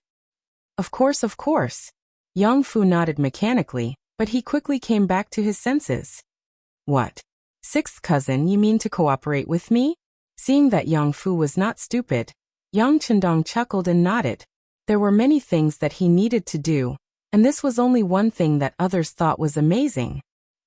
Of course, of course. Yang Fu nodded mechanically, but he quickly came back to his senses. "What? Sixth cousin, you mean to cooperate with me?" Seeing that Yang Fu was not stupid, Yang Chendong chuckled and nodded. There were many things that he needed to do, and this was only one thing that others thought was amazing.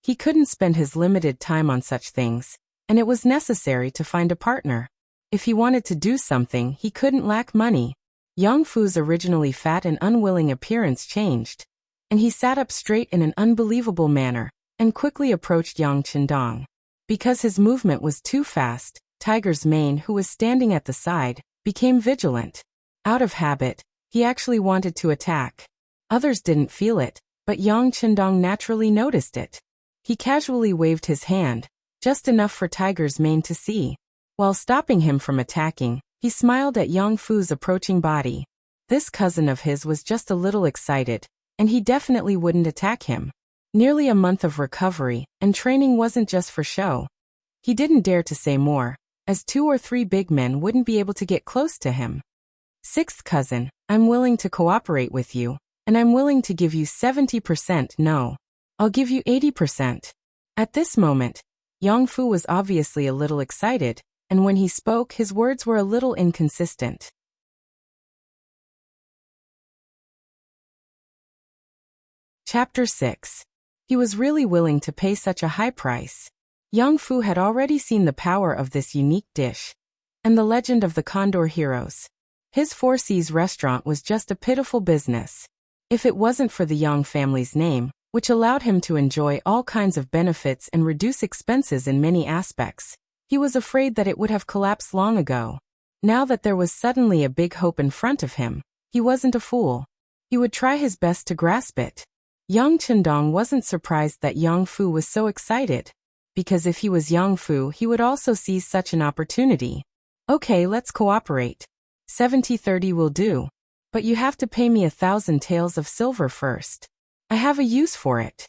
He couldn't spend his limited time on such things, and it was necessary to find a partner. If he wanted to do something, he couldn't lack money. Yang Fu's originally fat and unwilling appearance changed, and he sat up straight in an unbelievable manner, and quickly approached Yang Chendong. Because his movement was too fast, Tiger's mane, who was standing at the side, became vigilant. Out of habit, he actually wanted to attack. Others didn't feel it, but Yang Chendong naturally noticed it. He casually waved his hand, just enough for Tiger's mane to see. While stopping him from attacking, he smiled at Yang Fu's approaching body. This cousin of his was just a little excited, and he definitely wouldn't attack him. Nearly a month of recovery, and training wasn't just for show. He didn't dare to say more, as 2 or 3 big men wouldn't be able to get close to him. "Sixth cousin, I'm willing to cooperate with you, and I'm willing to give you 70%. No, I'll give you 80%. At this moment, Yang Fu was obviously a little excited, and when he spoke, his words were a little inconsistent. Chapter 6. He was really willing to pay such a high price. Yang Fu had already seen the power of this unique dish, and the legend of the Condor heroes. His Four Seas restaurant was just a pitiful business. If it wasn't for the Yang family's name, which allowed him to enjoy all kinds of benefits and reduce expenses in many aspects, he was afraid that it would have collapsed long ago. Now that there was suddenly a big hope in front of him, he wasn't a fool. He would try his best to grasp it. Yang Chendong wasn't surprised that Yang Fu was so excited, because if he was Yang Fu, he would also seize such an opportunity. "Okay, let's cooperate. 70-30 will do. But you have to pay me 1,000 taels of silver first. I have a use for it."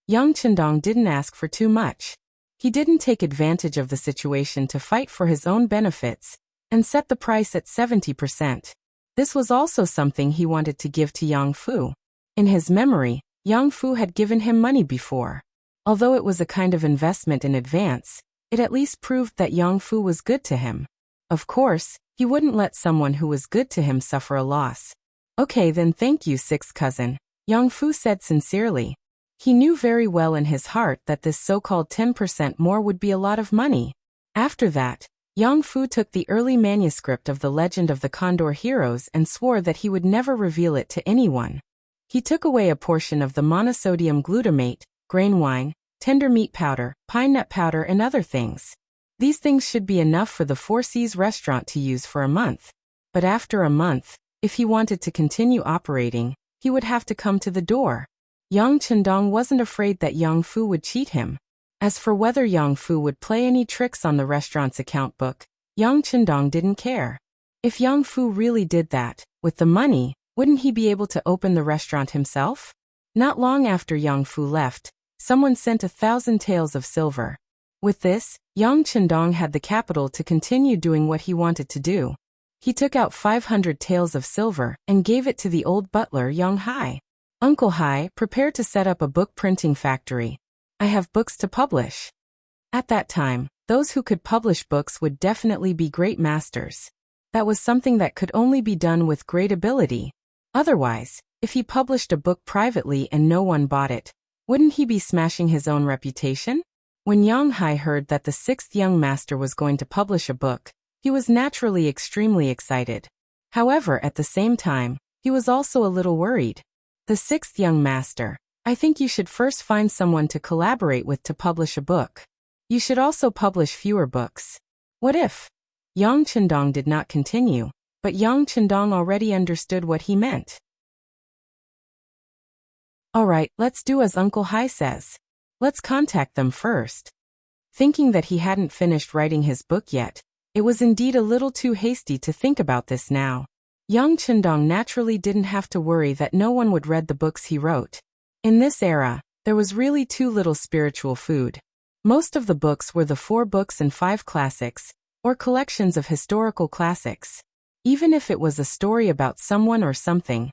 Yang Chendong didn't ask for too much. He didn't take advantage of the situation to fight for his own benefits, and set the price at 70%. This was also something he wanted to give to Yang Fu. In his memory, Yang Fu had given him money before. Although it was a kind of investment in advance, it at least proved that Yang Fu was good to him. Of course, he wouldn't let someone who was good to him suffer a loss. "Okay then, thank you, sixth cousin," Yang Fu said sincerely. He knew very well in his heart that this so-called 10% more would be a lot of money. After that, Yang Fu took the early manuscript of the legend of the Condor heroes and swore that he would never reveal it to anyone. He took away a portion of the monosodium glutamate, grain wine, tender meat powder, pine nut powder and other things. These things should be enough for the Four Seas restaurant to use for a month. But after a month, if he wanted to continue operating, he would have to come to the door. Yang Chendong wasn't afraid that Yang Fu would cheat him. As for whether Yang Fu would play any tricks on the restaurant's account book, Yang Chendong didn't care. If Yang Fu really did that, with the money, wouldn't he be able to open the restaurant himself? Not long after Yang Fu left, someone sent 1,000 taels of silver. With this, Yang Chendong had the capital to continue doing what he wanted to do. He took out 500 taels of silver and gave it to the old butler Yang Hai. "Uncle Hai, prepare to set up a book printing factory. I have books to publish." At that time, those who could publish books would definitely be great masters. That was something that could only be done with great ability. Otherwise, if he published a book privately and no one bought it, wouldn't he be smashing his own reputation? When Yang Hai heard that the sixth young master was going to publish a book, he was naturally extremely excited. However, at the same time, he was also a little worried. "The sixth young master, I think you should first find someone to collaborate with to publish a book. You should also publish fewer books. What if?" Yang Chendong did not continue, but Yang Chendong already understood what he meant. "All right, let's do as Uncle Hai says. Let's contact them first. Thinking that he hadn't finished writing his book yet, it was indeed a little too hasty to think about this now. Young Chendong naturally didn't have to worry that no one would read the books he wrote. In this era, there was really too little spiritual food. Most of the books were the 4 books and 5 classics, or collections of historical classics. Even if it was a story about someone or something,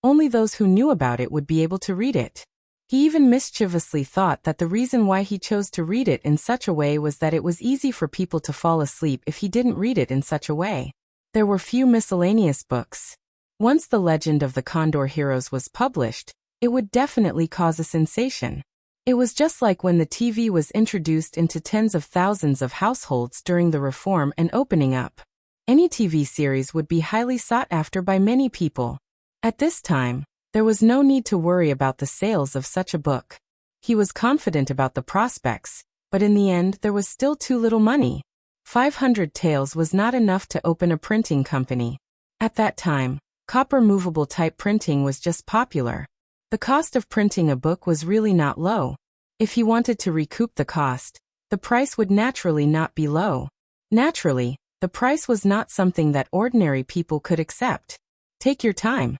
only those who knew about it would be able to read it. He even mischievously thought that the reason why he chose to read it in such a way was that it was easy for people to fall asleep if he didn't read it in such a way. There were few miscellaneous books. Once the legend of the Condor Heroes was published, it would definitely cause a sensation. It was just like when the TV was introduced into tens of thousands of households during the reform and opening up. Any TV series would be highly sought after by many people. At this time, there was no need to worry about the sales of such a book. He was confident about the prospects, but in the end there was still too little money. 500 taels was not enough to open a printing company. At that time, copper movable type printing was just popular. The cost of printing a book was really not low. If he wanted to recoup the cost, the price would naturally not be low. Naturally, the price was not something that ordinary people could accept. Take your time.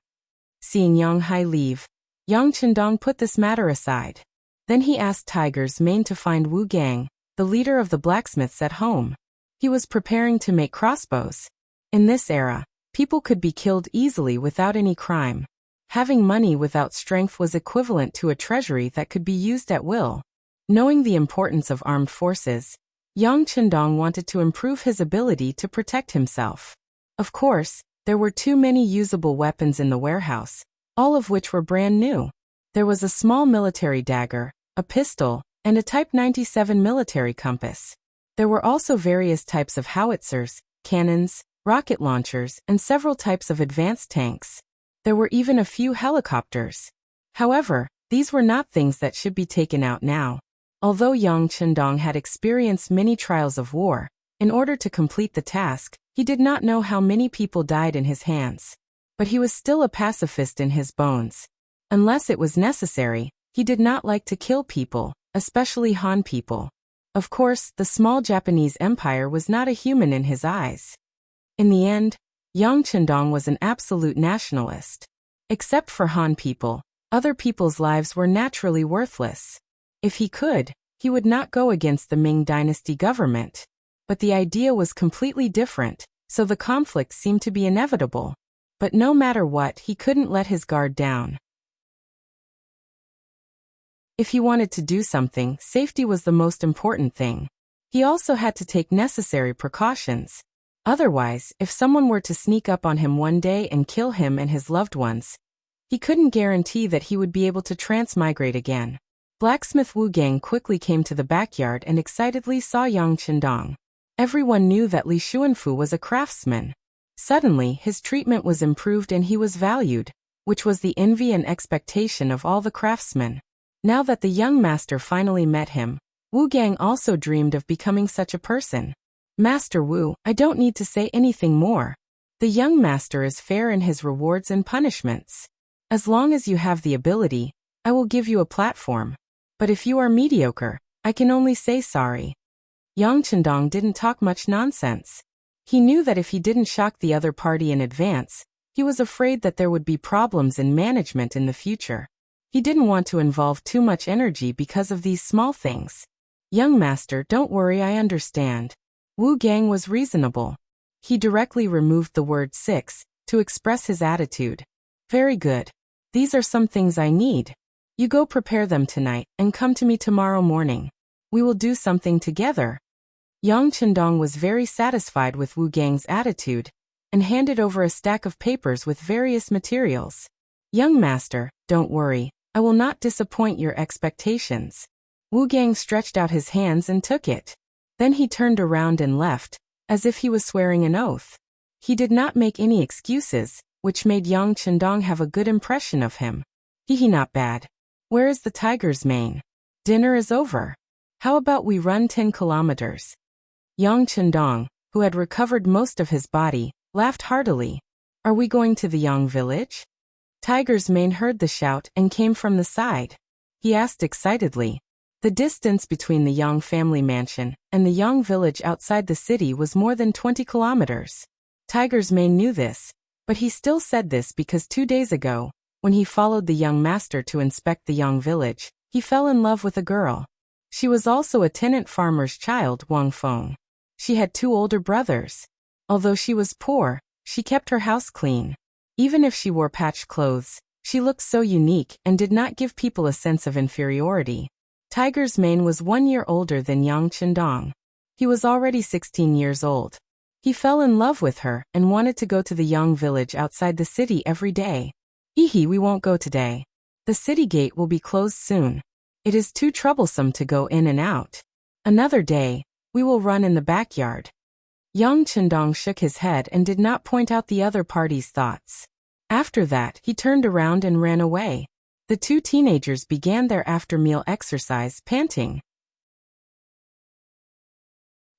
Seeing Yang Hai leave, Yang Chendong put this matter aside. Then he asked Tiger's Mane to find Wu Gang, the leader of the blacksmiths at home. He was preparing to make crossbows. In this era, people could be killed easily without any crime. Having money without strength was equivalent to a treasury that could be used at will. Knowing the importance of armed forces, Yang Chendong wanted to improve his ability to protect himself. Of course, there were too many usable weapons in the warehouse, all of which were brand new. There was a small military dagger, a pistol, and a Type 97 military compass. There were also various types of howitzers, cannons, rocket launchers, and several types of advanced tanks. There were even a few helicopters. However, these were not things that should be taken out now. Although Yang Chendong had experienced many trials of war, in order to complete the task, he did not know how many people died in his hands. But he was still a pacifist in his bones. Unless it was necessary, he did not like to kill people, especially Han people. Of course, the small Japanese empire was not a human in his eyes. In the end, Yang Chendong was an absolute nationalist. Except for Han people, other people's lives were naturally worthless. If he could, he would not go against the Ming Dynasty government. But the idea was completely different, so the conflict seemed to be inevitable. But no matter what, he couldn't let his guard down. If he wanted to do something, safety was the most important thing. He also had to take necessary precautions. Otherwise, if someone were to sneak up on him one day and kill him and his loved ones, he couldn't guarantee that he would be able to transmigrate again. Blacksmith Wu Gang quickly came to the backyard and excitedly saw Yang Chendong. Everyone knew that Li Xuanfu was a craftsman. Suddenly, his treatment was improved and he was valued, which was the envy and expectation of all the craftsmen. Now that the young master finally met him, Wu Gang also dreamed of becoming such a person. Master Wu, I don't need to say anything more. The young master is fair in his rewards and punishments. As long as you have the ability, I will give you a platform. But if you are mediocre, I can only say sorry. Yang Chendong didn't talk much nonsense. He knew that if he didn't shock the other party in advance, he was afraid that there would be problems in management in the future. He didn't want to involve too much energy because of these small things. Young master, don't worry, I understand. Wu Gang was reasonable. He directly removed the word 6 to express his attitude. Very good. These are some things I need. You go prepare them tonight and come to me tomorrow morning. We will do something together. Yang Chendong was very satisfied with Wu Gang's attitude and handed over a stack of papers with various materials. Young master, don't worry. I will not disappoint your expectations. Wu Gang stretched out his hands and took it. Then he turned around and left, as if he was swearing an oath. He did not make any excuses, which made Yang Chendong have a good impression of him. He not bad. Where is the tiger's mane? Dinner is over. How about we run 10 kilometers? Yang Chendong, who had recovered most of his body, laughed heartily. Are we going to the Yang village? Tiger's Mane heard the shout and came from the side. He asked excitedly. The distance between the Yang family mansion and the Yang village outside the city was more than 20 kilometers. Tiger's Mane knew this, but he still said this because 2 days ago, when he followed the young master to inspect the Yang village, he fell in love with a girl. She was also a tenant farmer's child, Wang Feng. She had 2 older brothers. Although she was poor, she kept her house clean. Even if she wore patched clothes, she looked so unique and did not give people a sense of inferiority. Tiger's Mane was 1 year older than Yang Chendong. He was already 16 years old. He fell in love with her and wanted to go to the Yang village outside the city every day. We won't go today. The city gate will be closed soon. It is too troublesome to go in and out. Another day, we will run in the backyard. Yang Chendong shook his head and did not point out the other party's thoughts. After that, he turned around and ran away. The 2 teenagers began their after-meal exercise, panting.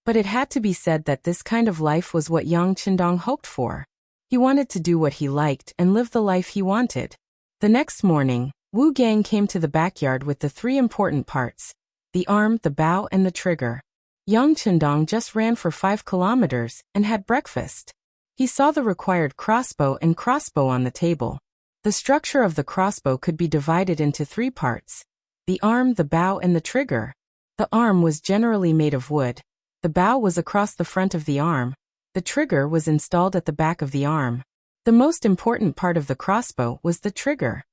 But it had to be said that this kind of life was what Yang Chendong hoped for. He wanted to do what he liked and live the life he wanted. The next morning, Wu Gang came to the backyard with the 3 important parts: the arm, the bow, and the trigger. Yang Chendong just ran for 5 kilometers and had breakfast. He saw the required crossbow and crossbow on the table. The structure of the crossbow could be divided into 3 parts: the arm, the bow, and the trigger. The arm was generally made of wood. The bow was across the front of the arm. The trigger was installed at the back of the arm. The most important part of the crossbow was the trigger.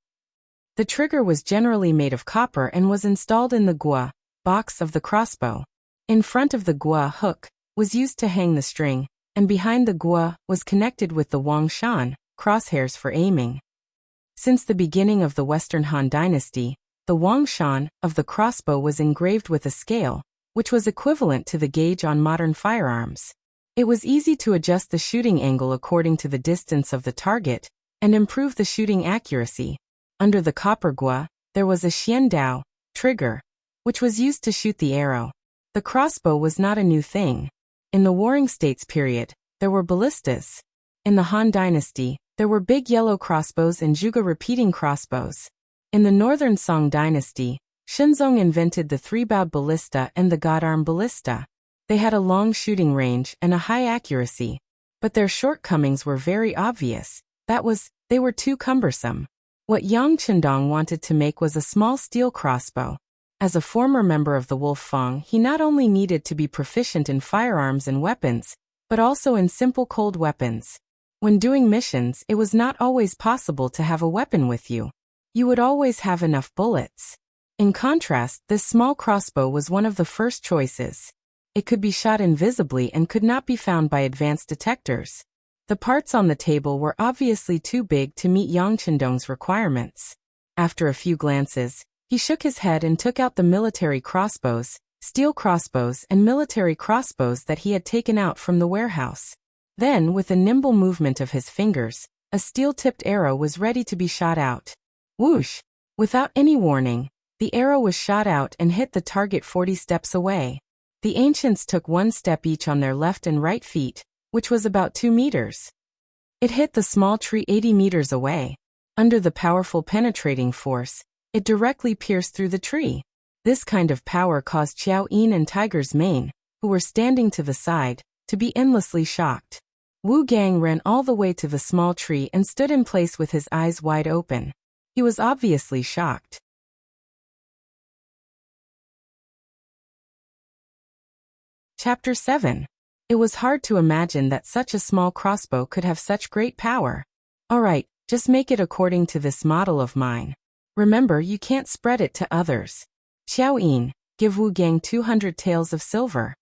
The trigger was generally made of copper and was installed in the gua box of the crossbow. In front of the gua hook was used to hang the string, and behind the gua was connected with the Wang Shan crosshairs for aiming. Since the beginning of the Western Han Dynasty, the Wang Shan of the crossbow was engraved with a scale, which was equivalent to the gauge on modern firearms. It was easy to adjust the shooting angle according to the distance of the target and improve the shooting accuracy. Under the copper gua, there was a xian dao trigger, which was used to shoot the arrow. The crossbow was not a new thing. In the Warring States period, there were ballistas. In the Han Dynasty, there were big yellow crossbows and Zhuge repeating crossbows. In the Northern Song Dynasty, Shenzong invented the 3-bowed ballista and the godarm ballista. They had a long shooting range and a high accuracy, but their shortcomings were very obvious. That was, they were too cumbersome. What Yang Chendong wanted to make was a small steel crossbow. As a former member of the Wolf Fang, he not only needed to be proficient in firearms and weapons, but also in simple cold weapons. When doing missions, it was not always possible to have a weapon with you. You would always have enough bullets. In contrast, this small crossbow was one of the first choices. It could be shot invisibly and could not be found by advanced detectors. The parts on the table were obviously too big to meet Yang Chendong's requirements. After a few glances, he shook his head and took out the military crossbows, steel crossbows, and military crossbows that he had taken out from the warehouse. Then, with a nimble movement of his fingers, a steel-tipped arrow was ready to be shot out. Whoosh! Without any warning, the arrow was shot out and hit the target 40 steps away. The ancients took 1 step each on their left and right feet, which was about 2 meters. It hit the small tree 80 meters away. Under the powerful penetrating force, it directly pierced through the tree. This kind of power caused Xiao Yin and Tiger's Mane, who were standing to the side, to be endlessly shocked. Wu Gang ran all the way to the small tree and stood in place with his eyes wide open. He was obviously shocked. Chapter 7. It was hard to imagine that such a small crossbow could have such great power. Alright, just make it according to this model of mine. Remember, you can't spread it to others. Xiao Yin, give Wu Gang 200 taels of silver.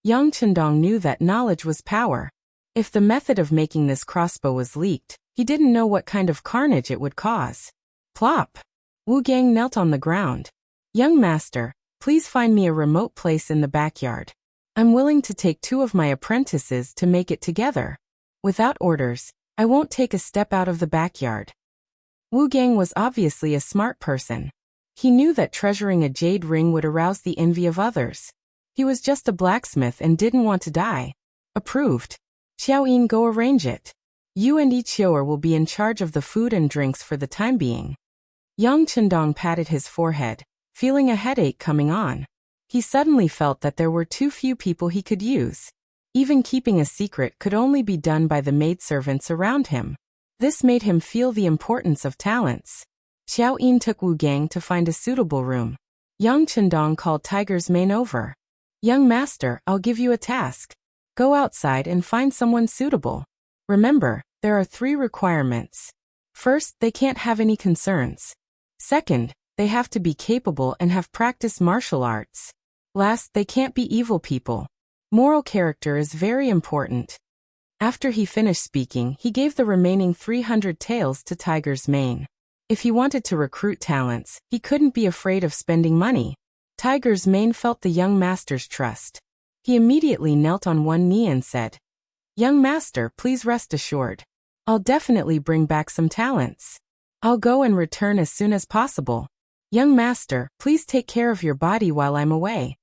Yang Chendong knew that knowledge was power. If the method of making this crossbow was leaked, he didn't know what kind of carnage it would cause. Plop! Wu Gang knelt on the ground. Young master, please find me a remote place in the backyard. I'm willing to take 2 of my apprentices to make it together. Without orders, I won't take a step out of the backyard. Wu Gang was obviously a smart person. He knew that treasuring a jade ring would arouse the envy of others. He was just a blacksmith and didn't want to die. Approved. Xiao Yin, go arrange it. You and Ichioer will be in charge of the food and drinks for the time being. Yang Chendong patted his forehead, feeling a headache coming on. He suddenly felt that there were too few people he could use. Even keeping a secret could only be done by the maidservants around him. This made him feel the importance of talents. Xiao Yin took Wu Gang to find a suitable room. Yang Chendong called Tiger's mane over. Young master, I'll give you a task. Go outside and find someone suitable. Remember, there are 3 requirements. First, they can't have any concerns. Second, they have to be capable and have practiced martial arts. Last, they can't be evil people. Moral character is very important. After he finished speaking, he gave the remaining 300 taels to Tiger's mane. If he wanted to recruit talents, he couldn't be afraid of spending money. Tiger's mane felt the young master's trust. He immediately knelt on one knee and said, "Young master, please rest assured. I'll definitely bring back some talents. I'll go and return as soon as possible. Young master, please take care of your body while I'm away."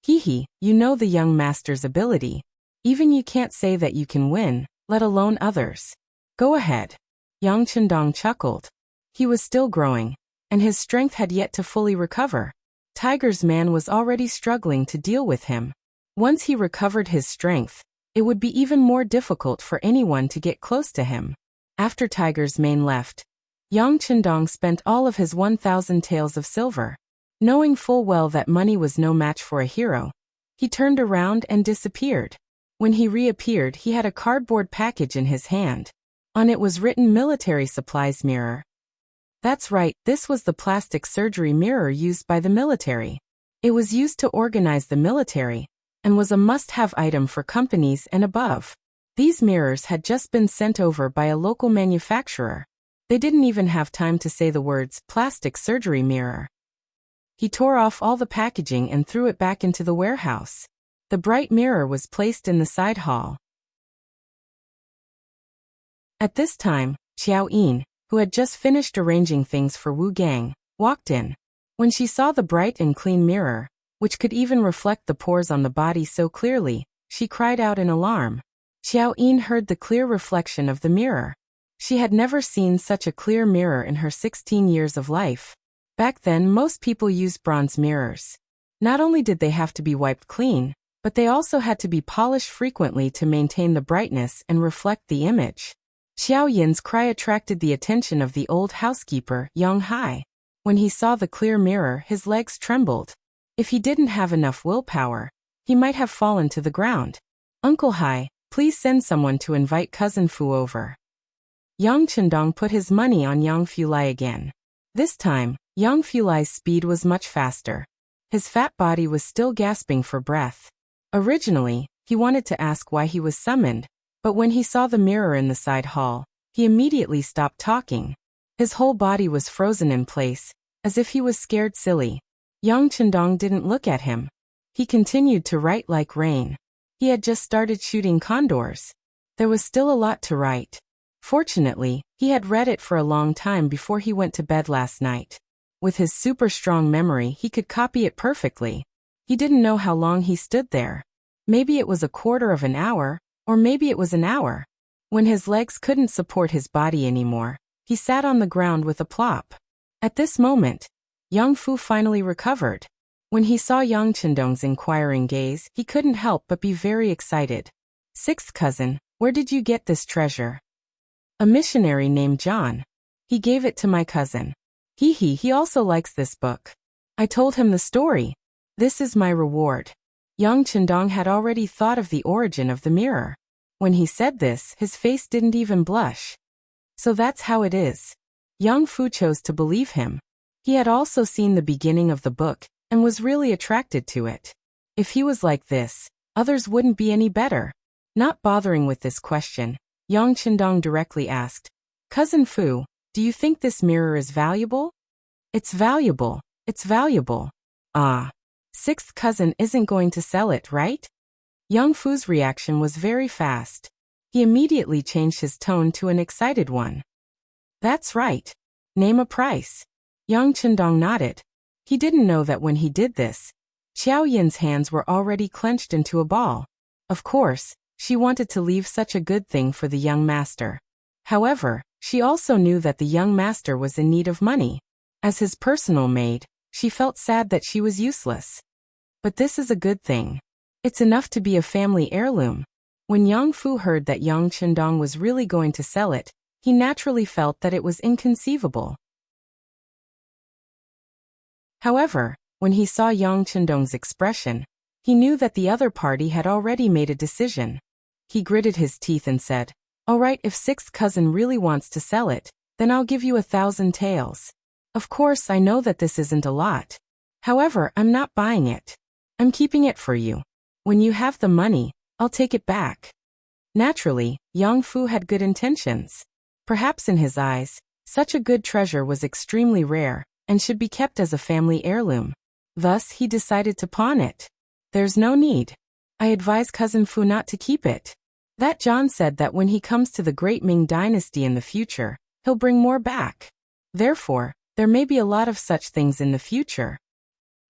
Hee, you know the young master's ability. Even you can't say that you can win, let alone others. Go ahead. Yang Chendong chuckled. He was still growing, and his strength had yet to fully recover. Tiger's man was already struggling to deal with him. Once he recovered his strength, it would be even more difficult for anyone to get close to him. After Tiger's mane left, Yang Chendong spent all of his 1,000 taels of silver. Knowing full well that money was no match for a hero, he turned around and disappeared. When he reappeared, he had a cardboard package in his hand. On it was written military supplies mirror. That's right, this was the plastic surgery mirror used by the military. It was used to organize the military, and was a must-have item for companies and above. These mirrors had just been sent over by a local manufacturer. They didn't even have time to say the words, plastic surgery mirror. He tore off all the packaging and threw it back into the warehouse. The bright mirror was placed in the side hall. At this time, Xiao Yin, who had just finished arranging things for Wu Gang, walked in. When she saw the bright and clean mirror, which could even reflect the pores on the body so clearly, she cried out in alarm. Xiao Yin heard the clear reflection of the mirror. She had never seen such a clear mirror in her 16 years of life. Back then, most people used bronze mirrors. Not only did they have to be wiped clean, but they also had to be polished frequently to maintain the brightness and reflect the image. Xiao Yin's cry attracted the attention of the old housekeeper, Yang Hai. When he saw the clear mirror, his legs trembled. If he didn't have enough willpower, he might have fallen to the ground. "Uncle Hai, please send someone to invite Cousin Fu over." Yang Chendong put his money on Yang Fulai again. This time, Yang Fulai's speed was much faster. His fat body was still gasping for breath. Originally, he wanted to ask why he was summoned, but when he saw the mirror in the side hall, he immediately stopped talking. His whole body was frozen in place, as if he was scared silly. Yang Chendong didn't look at him. He continued to write like rain. He had just started shooting condors. There was still a lot to write. Fortunately, he had read it for a long time before he went to bed last night. With his super strong memory, he could copy it perfectly. He didn't know how long he stood there. Maybe it was a quarter of an hour, or maybe it was an hour. When his legs couldn't support his body anymore, he sat on the ground with a plop. At this moment, Yang Fu finally recovered. When he saw Yang Chendong's inquiring gaze, he couldn't help but be very excited. "Sixth cousin, where did you get this treasure?" "A missionary named John. He gave it to my cousin. He also likes this book. I told him the story. This is my reward." Yang Chendong had already thought of the origin of the mirror. When he said this, his face didn't even blush. So that's how it is. Yang Fu chose to believe him. He had also seen the beginning of the book, and was really attracted to it. If he was like this, others wouldn't be any better. Not bothering with this question, Yang Chendong directly asked, "Cousin Fu, do you think this mirror is valuable?" "It's valuable, it's valuable." "Ah. Sixth cousin isn't going to sell it, right?" Yang Fu's reaction was very fast. He immediately changed his tone to an excited one. "That's right. Name a price." Yang Chendong nodded. He didn't know that when he did this, Xiao Yin's hands were already clenched into a ball. Of course, she wanted to leave such a good thing for the young master. However, she also knew that the young master was in need of money. As his personal maid, She felt sad that she was useless. But this is a good thing. It's enough to be a family heirloom. When Yang Fu heard that Yang Chendong was really going to sell it, he naturally felt that it was inconceivable. However, when he saw Yang Chendong's expression, he knew that the other party had already made a decision. He gritted his teeth and said, "All right, if sixth cousin really wants to sell it, then I'll give you 1,000 taels. Of course, I know that this isn't a lot. However, I'm not buying it. I'm keeping it for you. When you have the money, I'll take it back." Naturally, Yang Fu had good intentions. Perhaps in his eyes, such a good treasure was extremely rare and should be kept as a family heirloom. Thus, he decided to pawn it. "There's no need. I advise Cousin Fu not to keep it. That John said that when he comes to the great Ming dynasty in the future, he'll bring more back. Therefore, there may be a lot of such things in the future."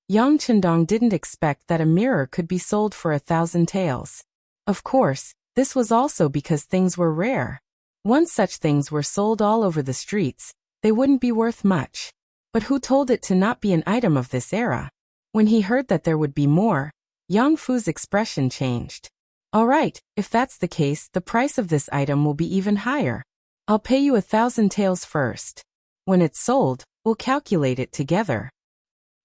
Yang Chendong didn't expect that a mirror could be sold for 1,000 taels. Of course, this was also because things were rare. Once such things were sold all over the streets, they wouldn't be worth much. But who told it to not be an item of this era? When he heard that there would be more, Yang Fu's expression changed. "All right, if that's the case, the price of this item will be even higher. I'll pay you 1,000 taels first. When it's sold, we'll calculate it together."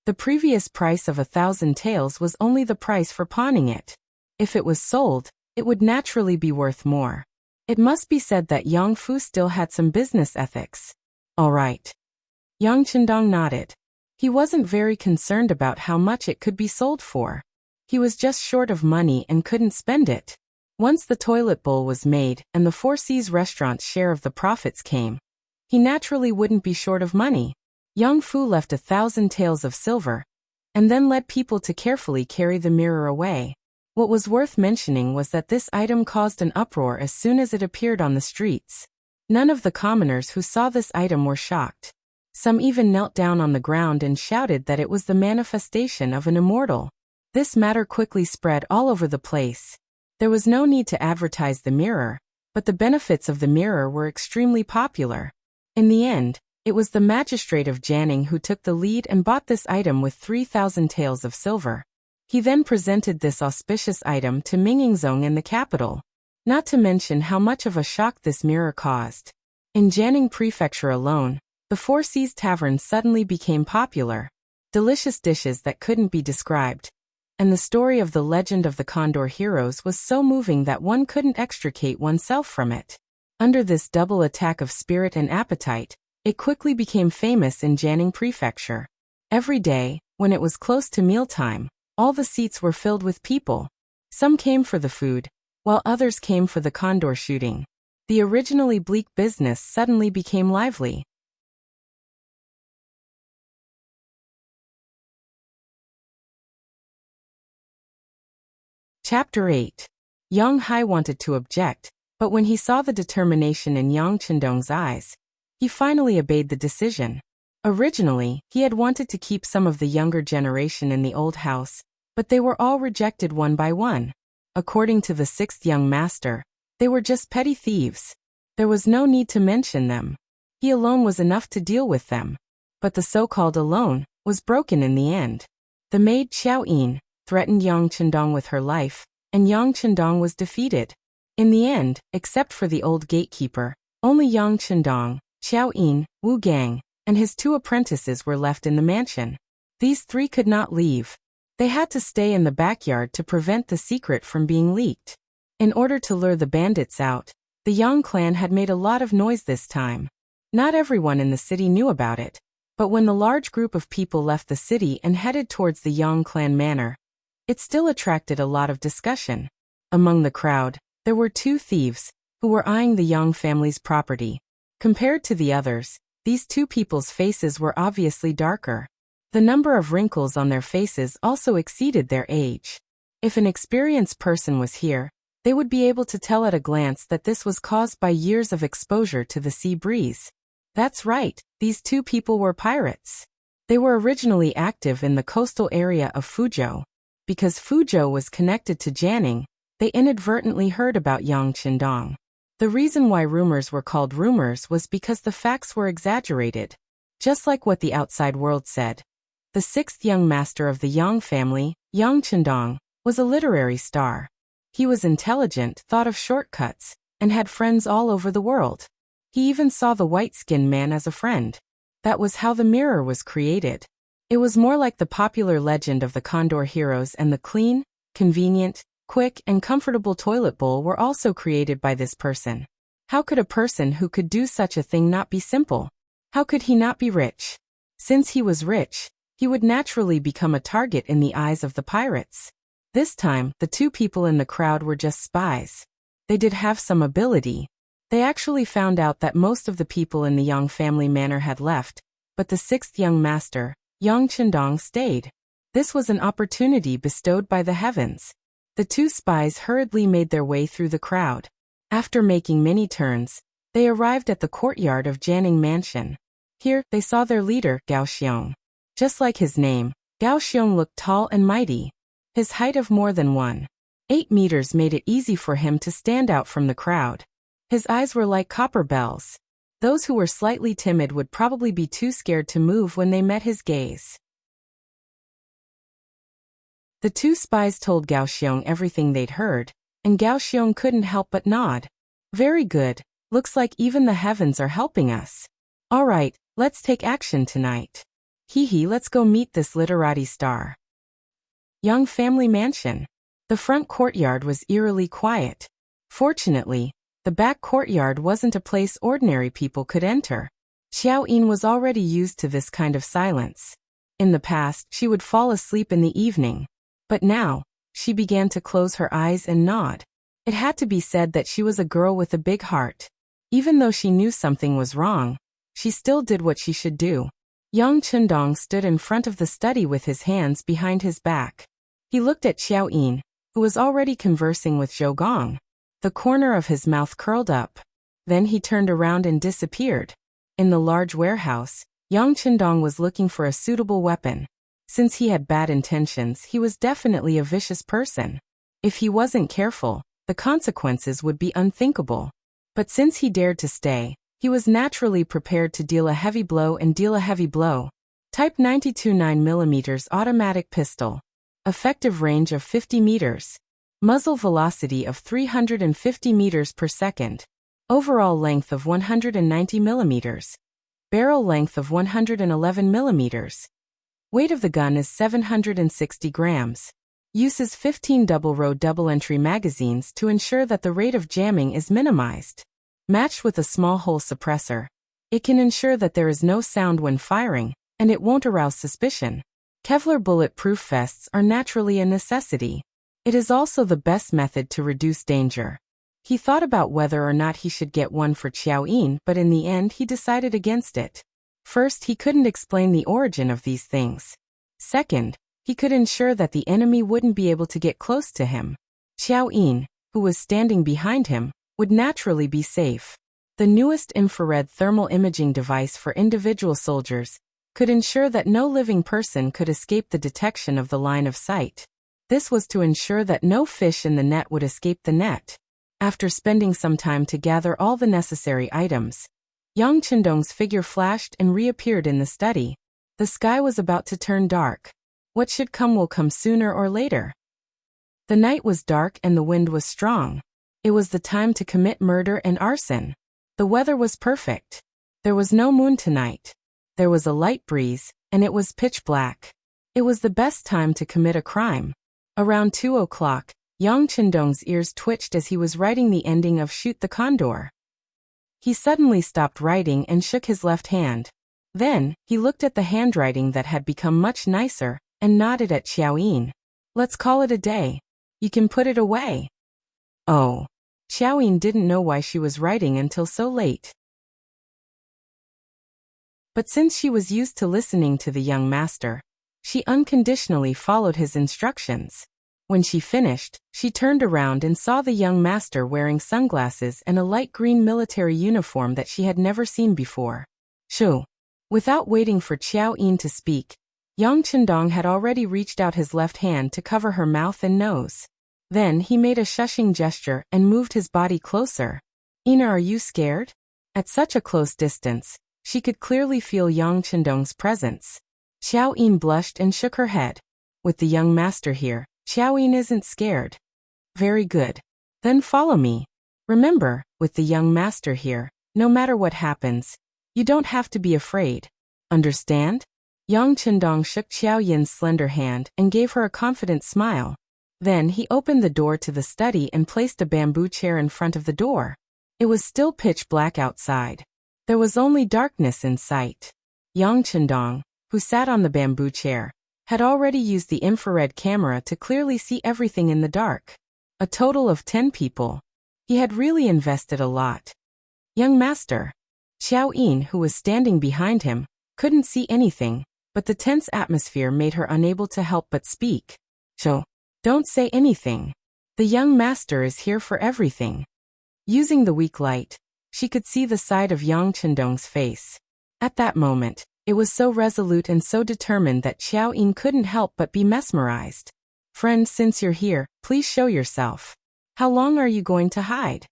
The previous price of 1,000 taels was only the price for pawning it. If it was sold, it would naturally be worth more. It must be said that Yang Fu still had some business ethics. "All right." Yang Chendong nodded. He wasn't very concerned about how much it could be sold for. He was just short of money and couldn't spend it. Once the toilet bowl was made and the Four Seas restaurant's share of the profits came, he naturally wouldn't be short of money. Yang Fu left 1,000 taels of silver, and then led people to carefully carry the mirror away. What was worth mentioning was that this item caused an uproar as soon as it appeared on the streets. None of the commoners who saw this item were shocked. Some even knelt down on the ground and shouted that it was the manifestation of an immortal. This matter quickly spread all over the place. There was no need to advertise the mirror, but the benefits of the mirror were extremely popular. In the end, it was the magistrate of Jianing who took the lead and bought this item with 3,000 taels of silver. He then presented this auspicious item to Mingingzong in the capital. Not to mention how much of a shock this mirror caused. In Jianing Prefecture alone, the Four Seas Tavern suddenly became popular. Delicious dishes that couldn't be described. And the story of the legend of the Condor heroes was so moving that one couldn't extricate oneself from it. Under this double attack of spirit and appetite, it quickly became famous in Jianing Prefecture. Every day, when it was close to mealtime, all the seats were filled with people. Some came for the food, while others came for the condor shooting. The originally bleak business suddenly became lively. Chapter 8. Yang Hai wanted to object, but when he saw the determination in Yang Chendong's eyes, he finally obeyed the decision. Originally, he had wanted to keep some of the younger generation in the old house, but they were all rejected one by one. According to the sixth young master, they were just petty thieves. There was no need to mention them. He alone was enough to deal with them. But the so-called alone was broken in the end. The maid Xiao Yin threatened Yang Chendong with her life, and Yang Chendong was defeated. In the end, except for the old gatekeeper, only Yang Chendong, Xiao Yin, Wu Gang, and his 2 apprentices were left in the mansion. These 3 could not leave. They had to stay in the backyard to prevent the secret from being leaked. In order to lure the bandits out, the Yang clan had made a lot of noise this time. Not everyone in the city knew about it, but when the large group of people left the city and headed towards the Yang clan manor, it still attracted a lot of discussion. Among the crowd, there were 2 thieves, who were eyeing the Yang family's property. Compared to the others, these 2 people's faces were obviously darker. The number of wrinkles on their faces also exceeded their age. If an experienced person was here, they would be able to tell at a glance that this was caused by years of exposure to the sea breeze. That's right, these 2 people were pirates. They were originally active in the coastal area of Fuzhou. Because Fuzhou was connected to Jianing, they inadvertently heard about Yang Chendong. The reason why rumors were called rumors was because the facts were exaggerated. Just like what the outside world said. The sixth young master of the Yang family, Yang Chendong, was a literary star. He was intelligent, thought of shortcuts, and had friends all over the world. He even saw the white-skinned man as a friend. That was how the mirror was created. It was more like the popular legend of the Condor heroes, and the clean, convenient, quick, and comfortable toilet bowl were also created by this person. How could a person who could do such a thing not be simple? How could he not be rich? Since he was rich, he would naturally become a target in the eyes of the pirates. This time, the two people in the crowd were just spies. They did have some ability. They actually found out that most of the people in the Yang family manor had left, but the sixth young master, Yang Chendong, stayed. This was an opportunity bestowed by the heavens. The two spies hurriedly made their way through the crowd. After making many turns, they arrived at the courtyard of Jianing Mansion. Here, they saw their leader, Gao Xiong. Just like his name, Gao Xiong looked tall and mighty. His height of more than 1.8 meters made it easy for him to stand out from the crowd. His eyes were like copper bells. Those who were slightly timid would probably be too scared to move when they met his gaze. The two spies told Gao Xiong everything they'd heard, and Gao Xiong couldn't help but nod. Very good, looks like even the heavens are helping us. Alright, let's take action tonight. Hee, let's go meet this literati star. Yang family mansion. The front courtyard was eerily quiet. Fortunately, the back courtyard wasn't a place ordinary people could enter. Xiao Yin was already used to this kind of silence. In the past, she would fall asleep in the evening. But now, she began to close her eyes and nod. It had to be said that she was a girl with a big heart. Even though she knew something was wrong, she still did what she should do. Yang Chendong stood in front of the study with his hands behind his back. He looked at Xiao Yin, who was already conversing with Zhou Gong. The corner of his mouth curled up. Then he turned around and disappeared. In the large warehouse, Yang Chendong was looking for a suitable weapon. Since he had bad intentions, he was definitely a vicious person. If he wasn't careful, the consequences would be unthinkable. But since he dared to stay, he was naturally prepared to deal a heavy blow and deal a heavy blow. Type 92 9mm automatic pistol. Effective range of 50 meters. Muzzle velocity of 350 meters per second. Overall length of 190 millimeters. Barrel length of 111 millimeters. Weight of the gun is 760 grams. Uses 15 double-row double-entry magazines to ensure that the rate of jamming is minimized. Matched with a small hole suppressor, it can ensure that there is no sound when firing, and it won't arouse suspicion. Kevlar bulletproof vests are naturally a necessity. It is also the best method to reduce danger. He thought about whether or not he should get one for Xiao Yin, but in the end he decided against it. First, he couldn't explain the origin of these things. Second, he could ensure that the enemy wouldn't be able to get close to him. Xiao Yin, who was standing behind him, would naturally be safe. The newest infrared thermal imaging device for individual soldiers could ensure that no living person could escape the detection of the line of sight. This was to ensure that no fish in the net would escape the net. After spending some time to gather all the necessary items, Yang Chendong's figure flashed and reappeared in the study. The sky was about to turn dark. What should come will come sooner or later. The night was dark and the wind was strong. It was the time to commit murder and arson. The weather was perfect. There was no moon tonight. There was a light breeze, and it was pitch black. It was the best time to commit a crime. Around 2 o'clock, Yang Chendong's ears twitched as he was writing the ending of Shoot the Condor. He suddenly stopped writing and shook his left hand. Then, he looked at the handwriting that had become much nicer, and nodded at Xiao Yin. Let's call it a day. You can put it away. Oh. Xiao Yin didn't know why she was writing until so late. But since she was used to listening to the young master, she unconditionally followed his instructions. When she finished, she turned around and saw the young master wearing sunglasses and a light green military uniform that she had never seen before. Shoo! Without waiting for Xiao Yin to speak, Yang Chendong had already reached out his left hand to cover her mouth and nose. Then he made a shushing gesture and moved his body closer. Ina, are you scared? At such a close distance, she could clearly feel Yang Chendong's presence. Xiao Yin blushed and shook her head. With the young master here, Xiao Yin isn't scared. Very good. Then follow me. Remember, with the young master here, no matter what happens, you don't have to be afraid. Understand? Yang Chendong shook Xiao Yin's slender hand and gave her a confident smile. Then he opened the door to the study and placed a bamboo chair in front of the door. It was still pitch black outside. There was only darkness in sight. Yang Chendong, who sat on the bamboo chair, had already used the infrared camera to clearly see everything in the dark. A total of 10 people. He had really invested a lot. Young master. Xiao Yin, who was standing behind him, couldn't see anything, but the tense atmosphere made her unable to help but speak. So, don't say anything. The young master is here for everything. Using the weak light, she could see the side of Yang Chendong's face. At that moment, it was so resolute and so determined that Xiao Yin couldn't help but be mesmerized. Friend, since you're here, please show yourself. How long are you going to hide?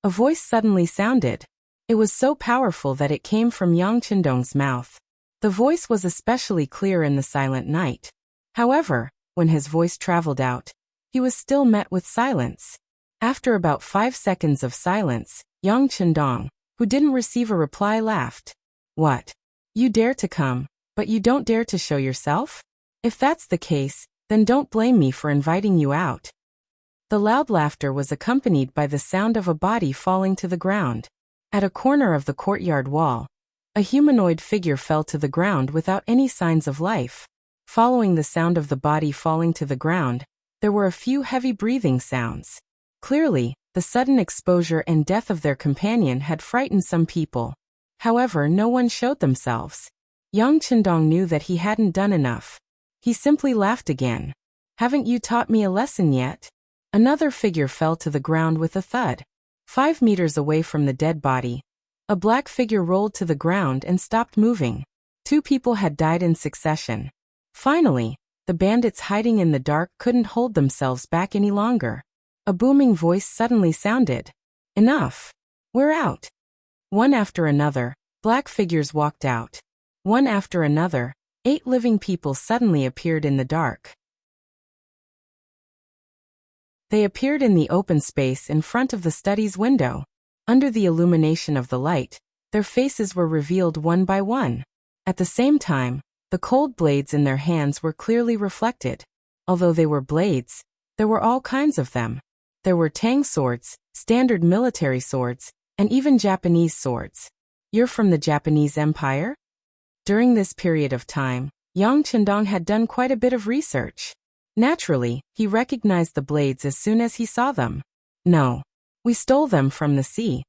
A voice suddenly sounded. It was so powerful that it came from Yang Chendong's mouth. The voice was especially clear in the silent night. However, when his voice traveled out, he was still met with silence. After about 5 seconds of silence, Yang Chendong, who didn't receive a reply, laughed. What? You dare to come, but you don't dare to show yourself? If that's the case, then don't blame me for inviting you out. The loud laughter was accompanied by the sound of a body falling to the ground. At a corner of the courtyard wall, a humanoid figure fell to the ground without any signs of life. Following the sound of the body falling to the ground, there were a few heavy breathing sounds. Clearly, the sudden exposure and death of their companion had frightened some people. However, no one showed themselves. Yang Chendong knew that he hadn't done enough. He simply laughed again. Haven't you taught me a lesson yet? Another figure fell to the ground with a thud. 5 meters away from the dead body, a black figure rolled to the ground and stopped moving. 2 people had died in succession. Finally, the bandits hiding in the dark couldn't hold themselves back any longer. A booming voice suddenly sounded. Enough. We're out. One after another, black figures walked out. One after another, 8 living people suddenly appeared in the dark. They appeared in the open space in front of the study's window. Under the illumination of the light, their faces were revealed one by one. At the same time, the cold blades in their hands were clearly reflected. Although they were blades, there were all kinds of them. There were tang swords, standard military swords, and even Japanese swords. You're from the Japanese Empire? During this period of time, Yang Chendong had done quite a bit of research. Naturally, he recognized the blades as soon as he saw them. No. We stole them from the sea.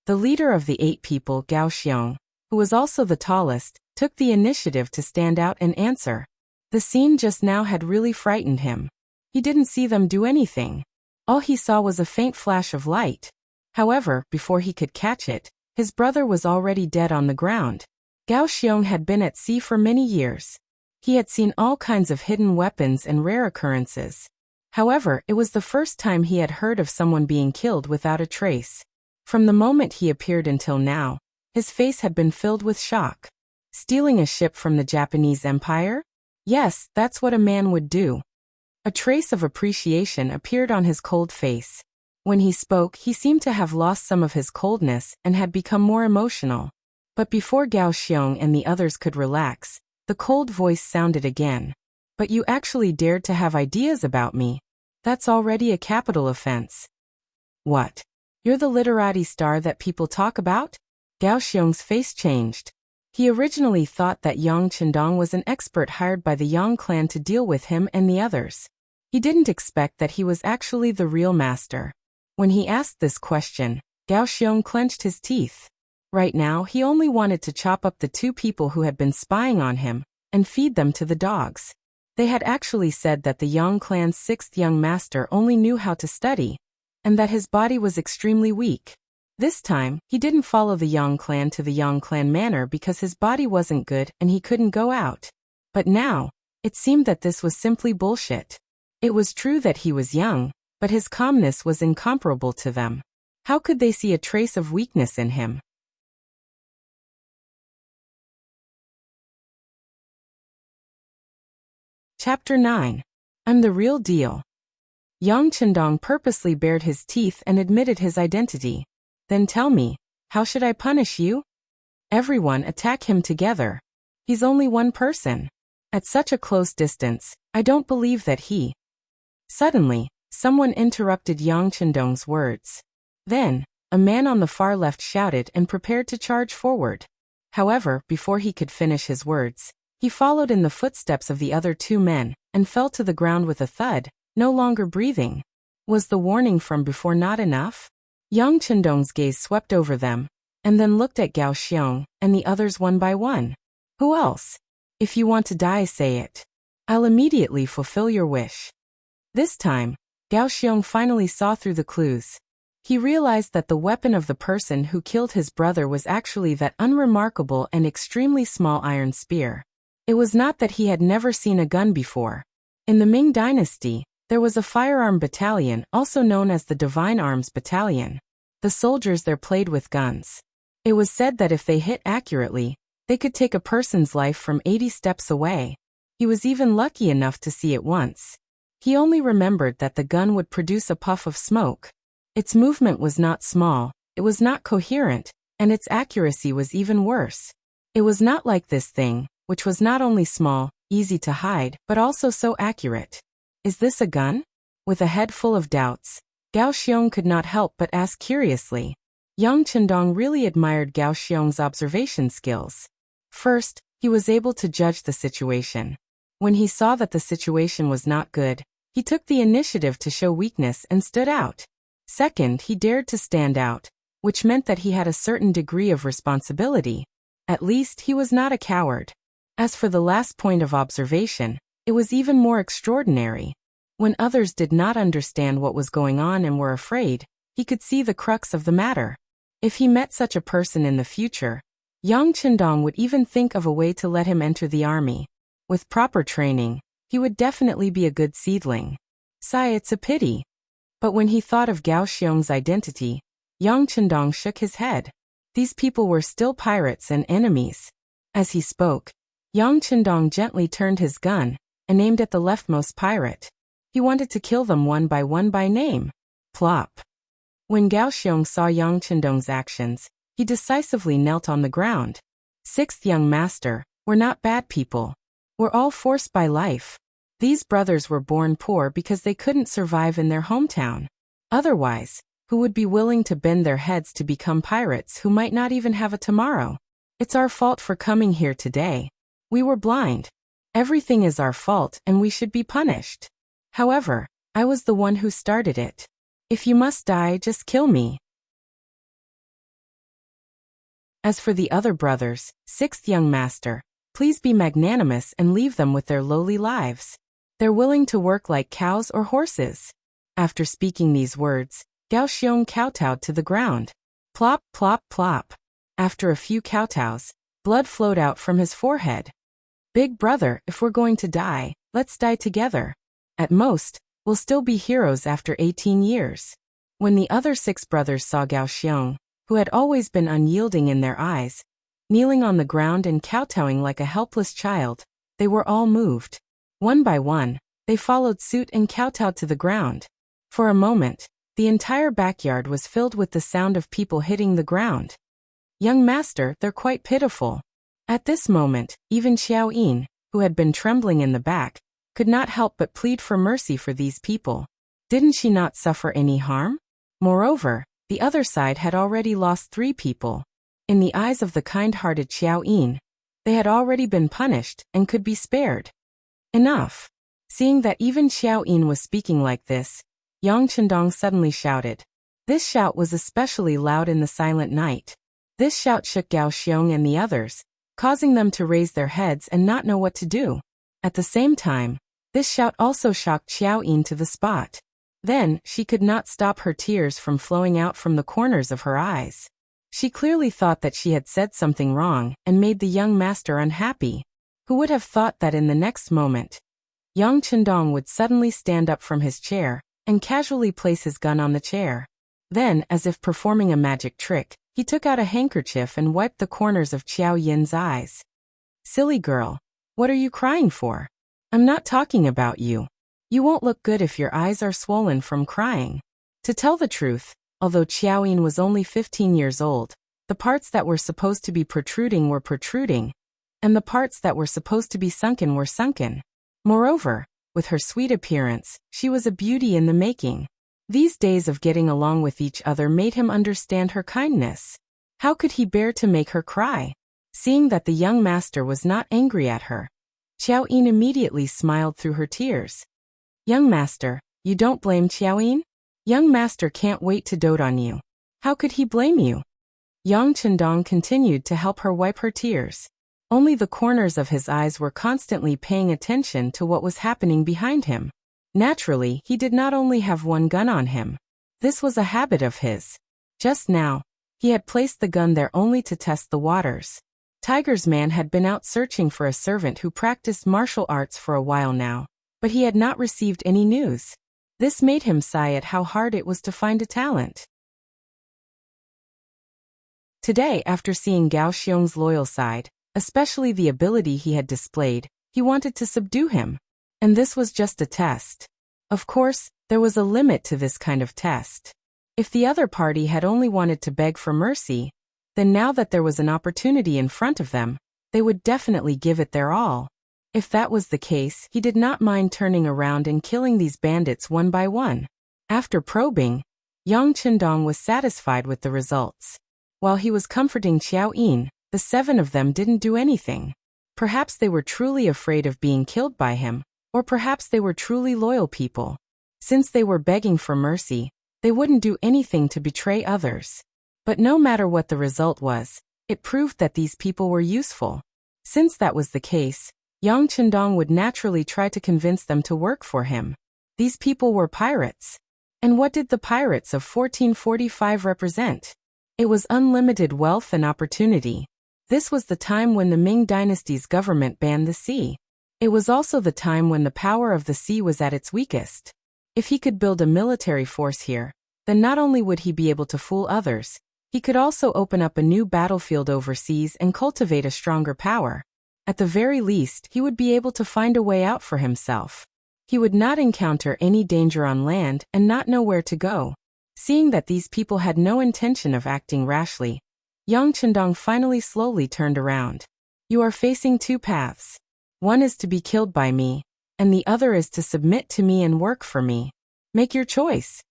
The leader of the 8 people, Gao Xiong, who was also the tallest, took the initiative to stand out and answer. The scene just now had really frightened him. He didn't see them do anything. All he saw was a faint flash of light. However, before he could catch it, his brother was already dead on the ground. Gao Xiong had been at sea for many years. He had seen all kinds of hidden weapons and rare occurrences. However, it was the first time he had heard of someone being killed without a trace. From the moment he appeared until now, his face had been filled with shock. Stealing a ship from the Japanese Empire? Yes, that's what a man would do. A trace of appreciation appeared on his cold face. When he spoke, he seemed to have lost some of his coldness and had become more emotional. But before Gao Xiong and the others could relax, the cold voice sounded again. But you actually dared to have ideas about me. That's already a capital offense. What? You're the literati star that people talk about? Gao Xiong's face changed. He originally thought that Yang Chendong was an expert hired by the Yang clan to deal with him and the others. He didn't expect that he was actually the real master. When he asked this question, Gao Xiong clenched his teeth. Right now, he only wanted to chop up the 2 people who had been spying on him and feed them to the dogs. They had actually said that the Yang clan's 6th young master only knew how to study, and that his body was extremely weak. This time, he didn't follow the Yang clan to the Yang clan manor because his body wasn't good and he couldn't go out. But now, it seemed that this was simply bullshit. It was true that he was young, but his calmness was incomparable to them. How could they see a trace of weakness in him? Chapter 9. I'm the real deal. Yang Chendong purposely bared his teeth and admitted his identity. Then tell me, how should I punish you? Everyone attack him together. He's only one person. At such a close distance, I don't believe that he... Suddenly, someone interrupted Yang Chendong's words. Then, a man on the far left shouted and prepared to charge forward. However, before he could finish his words, he followed in the footsteps of the other two men, and fell to the ground with a thud, no longer breathing. Was the warning from before not enough? Yang Chendong's gaze swept over them, and then looked at Gao Xiong, and the others one by one. Who else? If you want to die, say it. I'll immediately fulfill your wish. This time, Gao Xiong finally saw through the clues. He realized that the weapon of the person who killed his brother was actually that unremarkable and extremely small iron spear. It was not that he had never seen a gun before. In the Ming Dynasty, there was a firearm battalion also known as the Divine Arms Battalion. The soldiers there played with guns. It was said that if they hit accurately, they could take a person's life from 80 steps away. He was even lucky enough to see it once. He only remembered that the gun would produce a puff of smoke. Its movement was not small, it was not coherent, and its accuracy was even worse. It was not like this thing, which was not only small, easy to hide, but also so accurate. Is this a gun? With a head full of doubts, Gao Xiong could not help but ask curiously. Yang Chendong really admired Gao Xiong's observation skills. First, he was able to judge the situation. When he saw that the situation was not good, he took the initiative to show weakness and stood out. Second, he dared to stand out, which meant that he had a certain degree of responsibility. At least he was not a coward. As for the last point of observation, it was even more extraordinary. When others did not understand what was going on and were afraid, he could see the crux of the matter. If he met such a person in the future, Yang Chendong would even think of a way to let him enter the army. With proper training, he would definitely be a good seedling. Sigh, it's a pity. But when he thought of Gao Xiong's identity, Yang Chendong shook his head. These people were still pirates and enemies. As he spoke, Yang Chendong gently turned his gun and aimed at the leftmost pirate. He wanted to kill them one by name. Plop. When Gao Xiong saw Yang Chendong's actions, he decisively knelt on the ground. Sixth young master, we're not bad people. We're all forced by life. These brothers were born poor because they couldn't survive in their hometown. Otherwise, who would be willing to bend their heads to become pirates who might not even have a tomorrow? It's our fault for coming here today. We were blind. Everything is our fault and we should be punished. However, I was the one who started it. If you must die, just kill me. As for the other brothers, sixth young master, please be magnanimous and leave them with their lowly lives. They're willing to work like cows or horses. After speaking these words, Gao Xiong kowtowed to the ground. Plop, plop, plop. After a few kowtows, blood flowed out from his forehead. Big brother, if we're going to die, let's die together. At most, we'll still be heroes after 18 years. When the other 6 brothers saw Gao Xiong, who had always been unyielding in their eyes, kneeling on the ground and kowtowing like a helpless child, they were all moved. One by one, they followed suit and kowtowed to the ground. For a moment, the entire backyard was filled with the sound of people hitting the ground. Young master, they're quite pitiful. At this moment, even Xiao Yin, who had been trembling in the back, could not help but plead for mercy for these people. Didn't she not suffer any harm? Moreover, the other side had already lost 3 people. In the eyes of the kind-hearted Xiao Yin, they had already been punished and could be spared. Enough. Seeing that even Xiao Yin was speaking like this, Yang Chendong suddenly shouted. This shout was especially loud in the silent night. This shout shook Gao Xiong and the others, causing them to raise their heads and not know what to do. At the same time, this shout also shocked Xiao Yin to the spot. Then, she could not stop her tears from flowing out from the corners of her eyes. She clearly thought that she had said something wrong and made the young master unhappy. Who would have thought that in the next moment, Yang Chendong would suddenly stand up from his chair and casually place his gun on the chair. Then, as if performing a magic trick, he took out a handkerchief and wiped the corners of Xiao Yin's eyes. Silly girl, what are you crying for? I'm not talking about you. You won't look good if your eyes are swollen from crying. To tell the truth, although Qiaoyin was only 15 years old, the parts that were supposed to be protruding were protruding, and the parts that were supposed to be sunken were sunken. Moreover, with her sweet appearance, she was a beauty in the making. These days of getting along with each other made him understand her kindness. How could he bear to make her cry? Seeing that the young master was not angry at her, Qiaoyin immediately smiled through her tears. Young master, you don't blame Qiaoyin? Young master can't wait to dote on you. How could he blame you? Yang Chendong continued to help her wipe her tears. Only the corners of his eyes were constantly paying attention to what was happening behind him. Naturally, he did not only have one gun on him. This was a habit of his. Just now, he had placed the gun there only to test the waters. Tiger's man had been out searching for a servant who practiced martial arts for a while now, but he had not received any news. This made him sigh at how hard it was to find a talent. Today, after seeing Gao Xiong's loyal side, especially the ability he had displayed, he wanted to subdue him. And this was just a test. Of course, there was a limit to this kind of test. If the other party had only wanted to beg for mercy, then now that there was an opportunity in front of them, they would definitely give it their all. If that was the case, he did not mind turning around and killing these bandits one by one. After probing, Yang Chendong was satisfied with the results. While he was comforting Qiaoyin, the 7 of them didn't do anything. Perhaps they were truly afraid of being killed by him, or perhaps they were truly loyal people. Since they were begging for mercy, they wouldn't do anything to betray others. But no matter what the result was, it proved that these people were useful. Since that was the case, Yang Chendong would naturally try to convince them to work for him. These people were pirates. And what did the pirates of 1445 represent? It was unlimited wealth and opportunity. This was the time when the Ming dynasty's government banned the sea. It was also the time when the power of the sea was at its weakest. If he could build a military force here, then not only would he be able to fool others, he could also open up a new battlefield overseas and cultivate a stronger power. At the very least, he would be able to find a way out for himself. He would not encounter any danger on land and not know where to go. Seeing that these people had no intention of acting rashly, Yang Chendong finally slowly turned around. You are facing 2 paths. One is to be killed by me, and the other is to submit to me and work for me. Make your choice.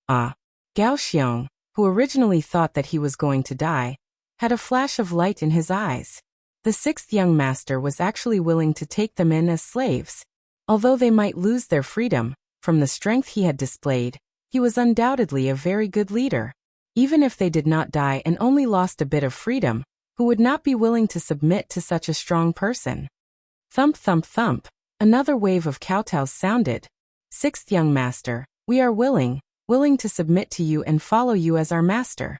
Gao Xiong, who originally thought that he was going to die, had a flash of light in his eyes. The 6th young master was actually willing to take them in as slaves. Although they might lose their freedom, from the strength he had displayed, he was undoubtedly a very good leader. Even if they did not die and only lost a bit of freedom, who would not be willing to submit to such a strong person? Thump thump thump, another wave of kowtows sounded. 6th young master, we are willing to submit to you and follow you as our master.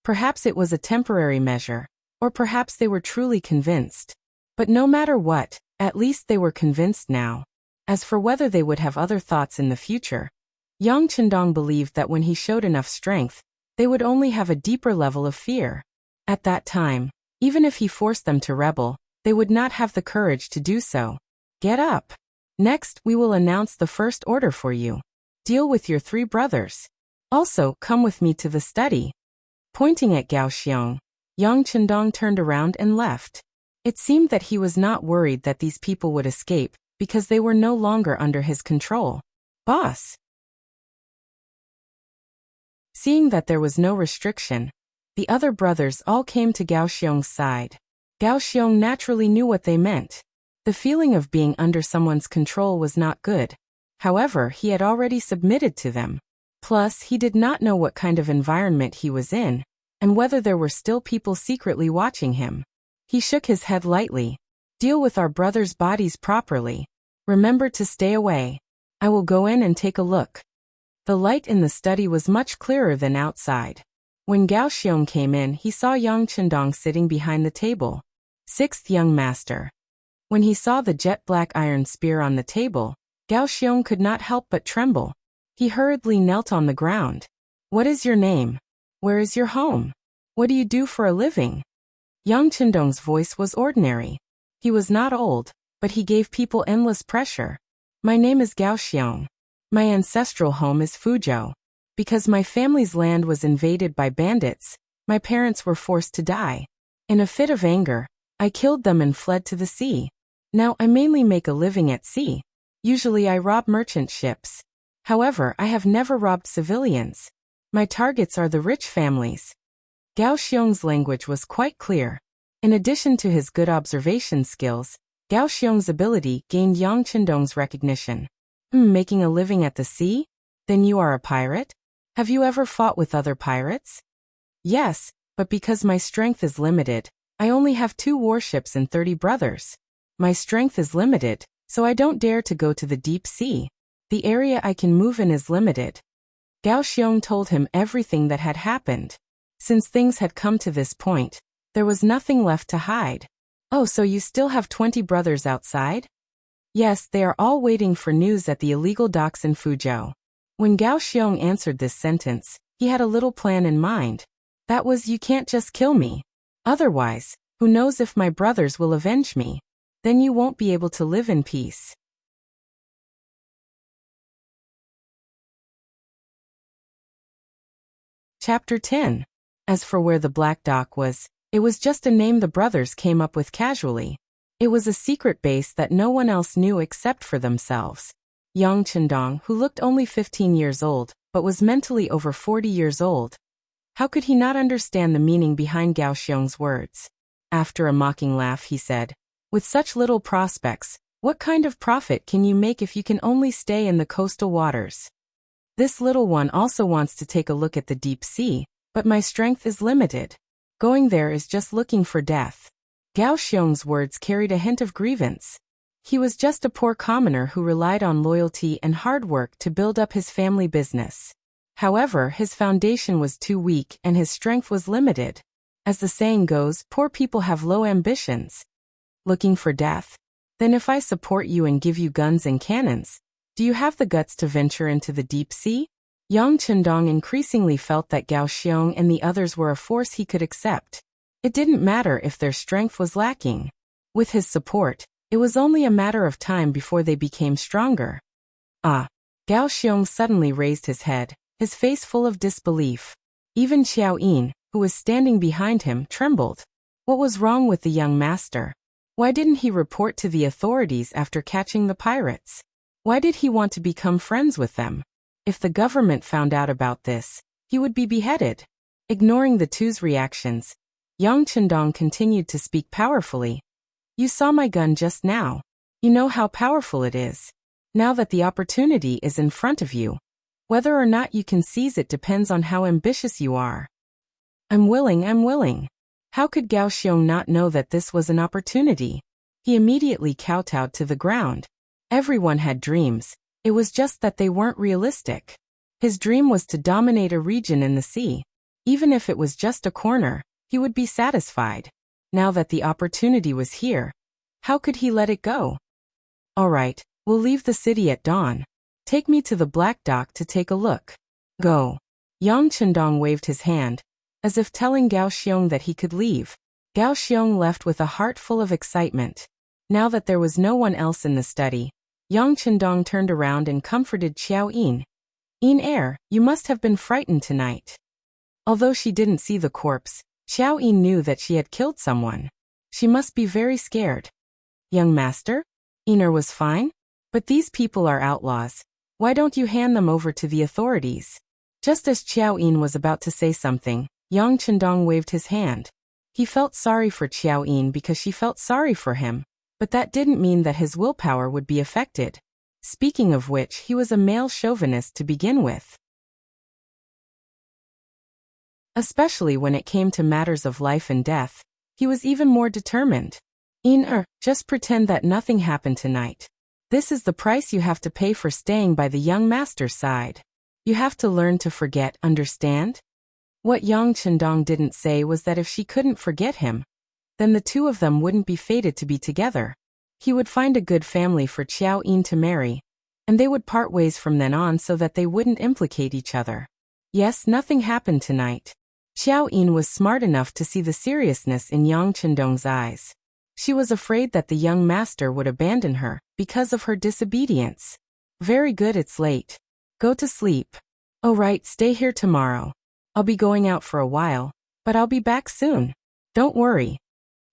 Perhaps it was a temporary measure, or perhaps they were truly convinced. But no matter what, at least they were convinced now. As for whether they would have other thoughts in the future, Yang Chendong believed that when he showed enough strength, they would only have a deeper level of fear. At that time, even if he forced them to rebel, they would not have the courage to do so. Get up. Next, we will announce the first order for you. Deal with your 3 brothers. Also, come with me to the study. Pointing at Gao Xiong, Yang Chendong turned around and left. It seemed that he was not worried that these people would escape, because they were no longer under his control. Boss. Seeing that there was no restriction, the other brothers all came to Gao Xiong's side. Gao Xiong naturally knew what they meant. The feeling of being under someone's control was not good. However, he had already submitted to them. Plus, he did not know what kind of environment he was in, and whether there were still people secretly watching him. He shook his head lightly. Deal with our brothers' bodies properly. Remember to stay away. I will go in and take a look. The light in the study was much clearer than outside. When Gao Xiong came in, he saw Yang Chendong sitting behind the table. 6th young master. When he saw the jet-black iron spear on the table, Gao Xiong could not help but tremble. He hurriedly knelt on the ground. What is your name? Where is your home? What do you do for a living? Yang Chendong's voice was ordinary. He was not old, but he gave people endless pressure. My name is Gao Xiong. My ancestral home is Fuzhou. Because my family's land was invaded by bandits, my parents were forced to die. In a fit of anger, I killed them and fled to the sea. Now I mainly make a living at sea. Usually I rob merchant ships. However, I have never robbed civilians. My targets are the rich families. Gao Xiong's language was quite clear. In addition to his good observation skills, Gao Xiong's ability gained Yang Qindong's recognition. Making a living at the sea? Then you are a pirate? Have you ever fought with other pirates? Yes, but because my strength is limited, I only have 2 warships and 30 brothers. My strength is limited, so I don't dare to go to the deep sea. The area I can move in is limited. Gao Xiong told him everything that had happened. Since things had come to this point, there was nothing left to hide. Oh, so you still have 20 brothers outside? Yes, they are all waiting for news at the illegal docks in Fuzhou. When Gao Xiong answered this sentence, he had a little plan in mind. That was, you can't just kill me. Otherwise, who knows if my brothers will avenge me? Then you won't be able to live in peace. Chapter 10. As for where the Black Dock was, it was just a name the brothers came up with casually. It was a secret base that no one else knew except for themselves. Yang Qindong, who looked only 15 years old, but was mentally over 40 years old. How could he not understand the meaning behind Gao Xiong's words? After a mocking laugh, he said, with such little prospects, what kind of profit can you make if you can only stay in the coastal waters? This little one also wants to take a look at the deep sea, but my strength is limited. Going there is just looking for death. Gao Xiong's words carried a hint of grievance. He was just a poor commoner who relied on loyalty and hard work to build up his family business. However, his foundation was too weak and his strength was limited. As the saying goes, poor people have low ambitions. Looking for death? Then if I support you and give you guns and cannons, do you have the guts to venture into the deep sea? Yang Qindong increasingly felt that Gao Xiong and the others were a force he could accept. It didn't matter if their strength was lacking. With his support, it was only a matter of time before they became stronger. Ah! Gao Xiong suddenly raised his head, his face full of disbelief. Even Xiao Yin, who was standing behind him, trembled. What was wrong with the young master? Why didn't he report to the authorities after catching the pirates? Why did he want to become friends with them? If the government found out about this, he would be beheaded. Ignoring the two's reactions, Yang Qindong continued to speak powerfully. You saw my gun just now. You know how powerful it is. Now that the opportunity is in front of you, whether or not you can seize it depends on how ambitious you are. I'm willing. How could Gao Xiong not know that this was an opportunity? He immediately kowtowed to the ground. Everyone had dreams. It was just that they weren't realistic. His dream was to dominate a region in the sea. Even if it was just a corner, he would be satisfied. Now that the opportunity was here, how could he let it go? All right, we'll leave the city at dawn. Take me to the Black Dock to take a look. Go. Yang Qindong waved his hand, as if telling Gao Xiong that he could leave. Gao Xiong left with a heart full of excitement. Now that there was no one else in the study, Yang Qindong turned around and comforted Xiao Yin. Yin, you must have been frightened tonight. Although she didn't see the corpse, Xiao Yin knew that she had killed someone. She must be very scared. Young master? Yin was fine? But these people are outlaws. Why don't you hand them over to the authorities? Just as Xiao Yin was about to say something, Yang Qindong waved his hand. He felt sorry for Xiao Yin because she felt sorry for him. But that didn't mean that his willpower would be affected. Speaking of which, he was a male chauvinist to begin with. Especially when it came to matters of life and death, he was even more determined. Just pretend that nothing happened tonight. This is the price you have to pay for staying by the young master's side. You have to learn to forget, understand? What Yang Qindong didn't say was that if she couldn't forget him, then the two of them wouldn't be fated to be together. He would find a good family for Xiao Yin to marry, and they would part ways from then on so that they wouldn't implicate each other. Yes, nothing happened tonight. Xiao Yin was smart enough to see the seriousness in Yang Qindong's eyes. She was afraid that the young master would abandon her because of her disobedience. Very good, it's late. Go to sleep. Oh right, stay here tomorrow. I'll be going out for a while, but I'll be back soon. Don't worry.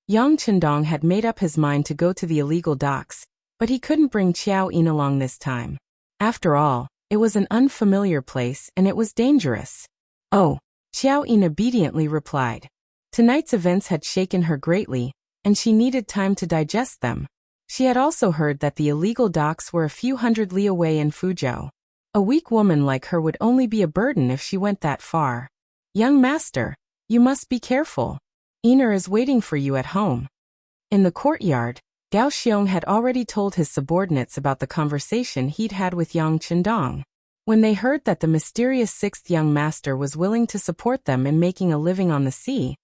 Yang Chendong had made up his mind to go to the illegal docks, but he couldn't bring Qiao Yin along this time. After all, it was an unfamiliar place and it was dangerous. Oh, Qiao Yin obediently replied. Tonight's events had shaken her greatly, and she needed time to digest them. She had also heard that the illegal docks were a few hundred li away in Fuzhou. A weak woman like her would only be a burden if she went that far. Young master, you must be careful. Iner is waiting for you at home. In the courtyard, Gao Xiong had already told his subordinates about the conversation he'd had with Yang Chendong. When they heard that the mysterious sixth young master was willing to support them in making a living on the sea,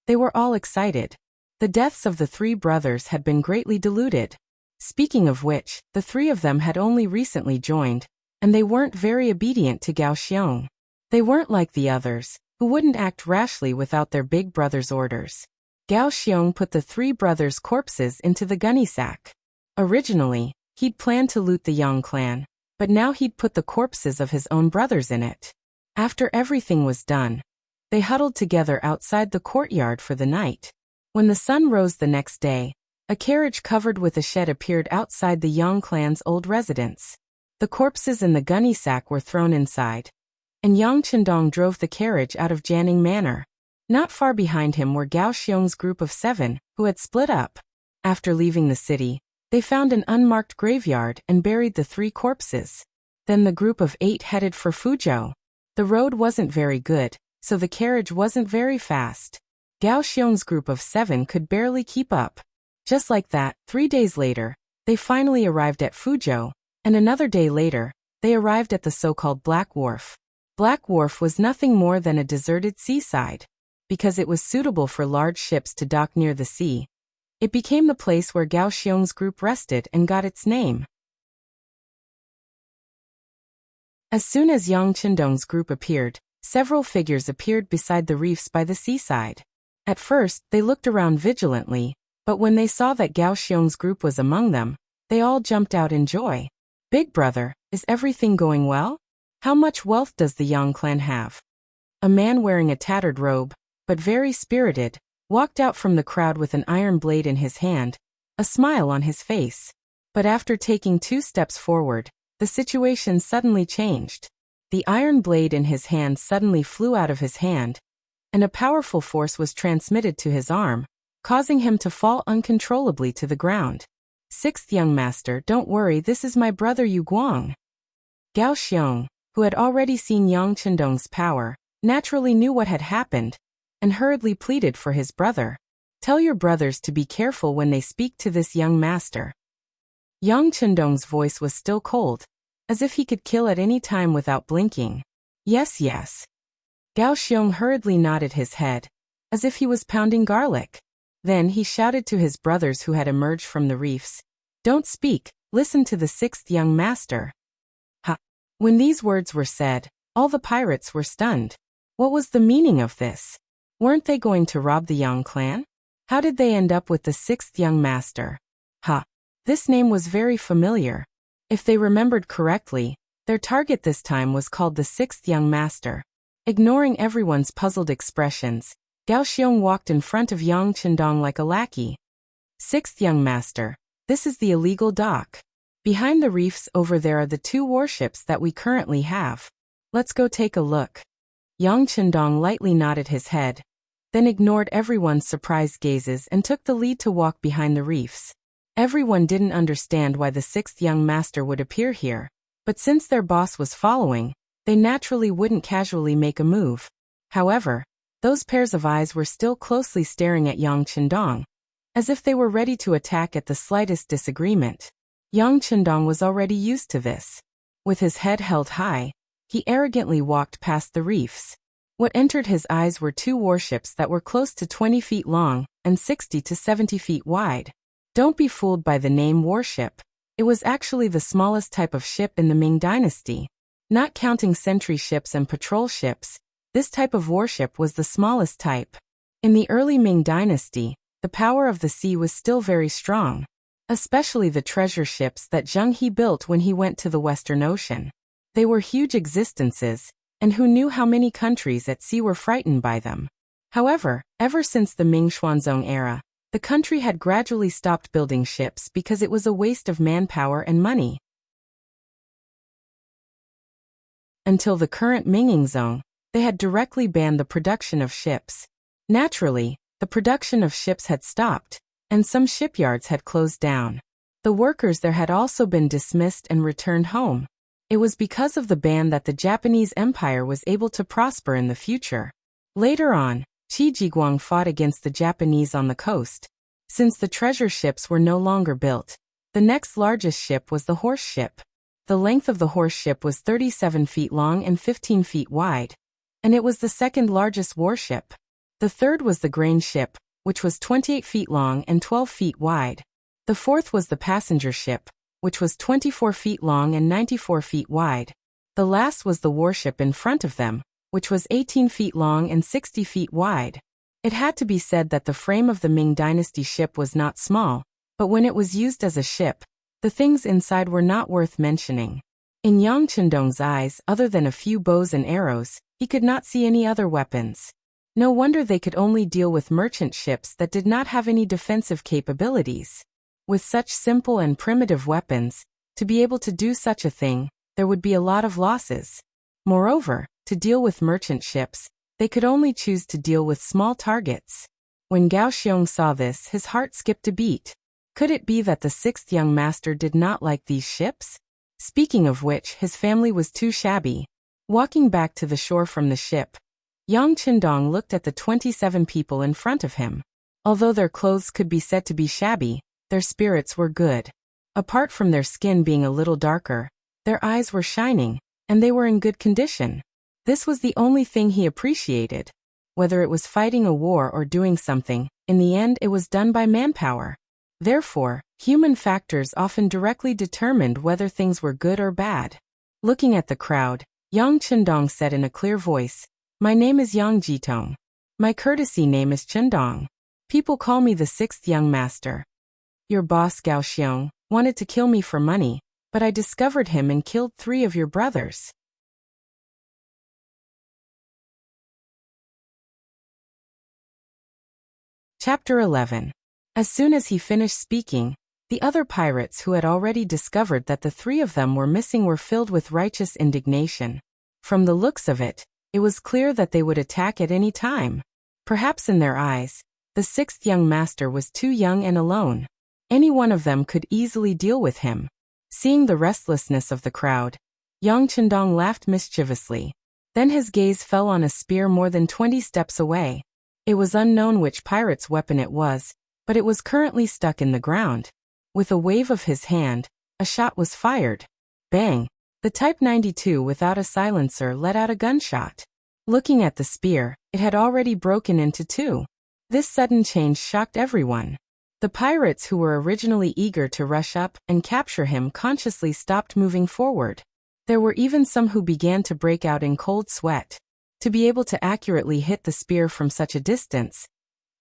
they were all excited. The deaths of the three brothers had been greatly diluted. Speaking of which, the three of them had only recently joined, and they weren't very obedient to Gao Xiong. They weren't like the others, who wouldn't act rashly without their big brother's orders. Gao Xiong put the three brothers' corpses into the gunny sack. Originally, he'd planned to loot the Yang clan, but now he'd put the corpses of his own brothers in it. After everything was done, they huddled together outside the courtyard for the night. When the sun rose the next day, a carriage covered with a shed appeared outside the Yang clan's old residence. The corpses in the gunny sack were thrown inside, and Yang Chendong drove the carriage out of Jianing Manor. Not far behind him were Gao Xiong's group of 7, who had split up. After leaving the city, they found an unmarked graveyard and buried the 3 corpses. Then the group of 8 headed for Fuzhou. The road wasn't very good, so the carriage wasn't very fast. Gao Xiong's group of 7 could barely keep up. Just like that, 3 days later, they finally arrived at Fuzhou, and another day later, they arrived at the so-called Black Wharf. Black Wharf was nothing more than a deserted seaside. Because it was suitable for large ships to dock near the sea, it became the place where Gao Xiong's group rested and got its name. As soon as Yang Chendong's group appeared, several figures appeared beside the reefs by the seaside. At first, they looked around vigilantly, but when they saw that Gao Xiong's group was among them, they all jumped out in joy. Big brother, is everything going well? How much wealth does the Yang clan have? A man wearing a tattered robe, but very spirited, walked out from the crowd with an iron blade in his hand, a smile on his face. But after taking 2 steps forward, the situation suddenly changed. The iron blade in his hand suddenly flew out of his hand, and a powerful force was transmitted to his arm, causing him to fall uncontrollably to the ground. Sixth young master, don't worry, this is my brother Yu Guang. Gao Xiong, who had already seen Yang Chendong's power, naturally knew what had happened, and hurriedly pleaded for his brother. Tell your brothers to be careful when they speak to this young master. Yang Chendong's voice was still cold, as if he could kill at any time without blinking. Yes, yes. Gao Xiong hurriedly nodded his head, as if he was pounding garlic. Then he shouted to his brothers who had emerged from the reefs. Don't speak, listen to the 6th young master. Ha! When these words were said, all the pirates were stunned. What was the meaning of this? Weren't they going to rob the Yang clan? How did they end up with the 6th young master? Ha! This name was very familiar. If they remembered correctly, their target this time was called the 6th young master. Ignoring everyone's puzzled expressions, Gao Xiong walked in front of Yang Chendong like a lackey. 6th young master, this is the illegal dock. Behind the reefs over there are the 2 warships that we currently have. Let's go take a look. Yang Chendong lightly nodded his head, then ignored everyone's surprised gazes and took the lead to walk behind the reefs. Everyone didn't understand why the 6th young master would appear here, but since their boss was following, they naturally wouldn't casually make a move. However, those pairs of eyes were still closely staring at Yang Chendong, as if they were ready to attack at the slightest disagreement. Yang Chendong was already used to this. With his head held high, he arrogantly walked past the reefs. What entered his eyes were 2 warships that were close to 20 feet long and 60 to 70 feet wide. Don't be fooled by the name warship. It was actually the smallest type of ship in the Ming Dynasty. Not counting sentry ships and patrol ships, this type of warship was the smallest type. In the early Ming Dynasty, the power of the sea was still very strong, especially the treasure ships that Zheng He built when he went to the Western Ocean. They were huge existences, and who knew how many countries at sea were frightened by them. However, ever since the Ming Xuanzong era, the country had gradually stopped building ships because it was a waste of manpower and money. Until the current Mingzong, they had directly banned the production of ships. Naturally, the production of ships had stopped, and some shipyards had closed down. The workers there had also been dismissed and returned home. It was because of the ban that the Japanese Empire was able to prosper in the future. Later on, Qi Jiguang fought against the Japanese on the coast. Since the treasure ships were no longer built, the next largest ship was the horse ship. The length of the horse ship was 37 feet long and 15 feet wide, and it was the second largest warship. The third was the grain ship, which was 28 feet long and 12 feet wide. The fourth was the passenger ship, which was 24 feet long and 94 feet wide. The last was the warship in front of them, which was 18 feet long and 60 feet wide. It had to be said that the frame of the Ming Dynasty ship was not small, but when it was used as a ship, the things inside were not worth mentioning. In Yang Chendong's eyes, other than a few bows and arrows, he could not see any other weapons. No wonder they could only deal with merchant ships that did not have any defensive capabilities. With such simple and primitive weapons, to be able to do such a thing, there would be a lot of losses. Moreover, to deal with merchant ships, they could only choose to deal with small targets. When Gao Xiong saw this, his heart skipped a beat. Could it be that the sixth young master did not like these ships? Speaking of which, his family was too shabby. Walking back to the shore from the ship, Yang Chendong looked at the 27 people in front of him. Although their clothes could be said to be shabby, their spirits were good. Apart from their skin being a little darker, their eyes were shining, and they were in good condition. This was the only thing he appreciated. Whether it was fighting a war or doing something, in the end it was done by manpower. Therefore, human factors often directly determined whether things were good or bad. Looking at the crowd, Yang Chendong said in a clear voice, "My name is Yang Jitong. My courtesy name is Chendong. People call me the sixth young master. Your boss Gao Xiong wanted to kill me for money, but I discovered him and killed 3 of your brothers." Chapter 11. As soon as he finished speaking, the other pirates who had already discovered that the 3 of them were missing were filled with righteous indignation. From the looks of it, it was clear that they would attack at any time. Perhaps in their eyes, the 6th young master was too young and alone. Any one of them could easily deal with him. Seeing the restlessness of the crowd, Yang Chendong laughed mischievously. Then his gaze fell on a spear more than 20 steps away. It was unknown which pirate's weapon it was, but it was currently stuck in the ground. With a wave of his hand, a shot was fired. Bang! The Type 92 without a silencer let out a gunshot. Looking at the spear, it had already broken into 2. This sudden change shocked everyone. The pirates who were originally eager to rush up and capture him consciously stopped moving forward. There were even some who began to break out in cold sweat. To be able to accurately hit the spear from such a distance,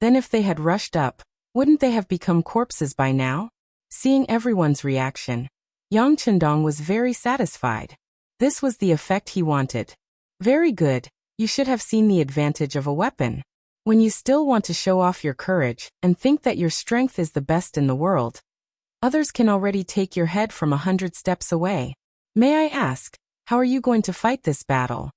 then if they had rushed up, wouldn't they have become corpses by now? Seeing everyone's reaction, Yang Chendong was very satisfied. This was the effect he wanted. Very good, you should have seen the advantage of a weapon. When you still want to show off your courage and think that your strength is the best in the world, others can already take your head from 100 steps away. May I ask, how are you going to fight this battle?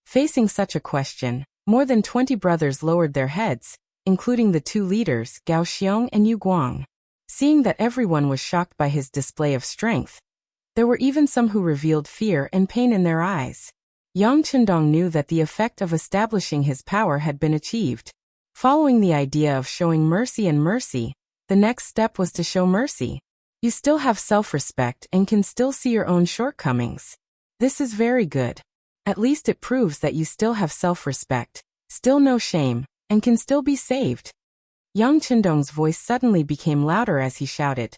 Facing such a question, more than 20 brothers lowered their heads, including the 2 leaders, Gao Xiong and Yu Guang. Seeing that everyone was shocked by his display of strength, there were even some who revealed fear and pain in their eyes. Yang Chendong knew that the effect of establishing his power had been achieved. Following the idea of showing mercy and mercy, the next step was to show mercy. You still have self-respect and can still see your own shortcomings. This is very good. At least it proves that you still have self-respect, still no shame, and can still be saved. Yang Chendong's voice suddenly became louder as he shouted,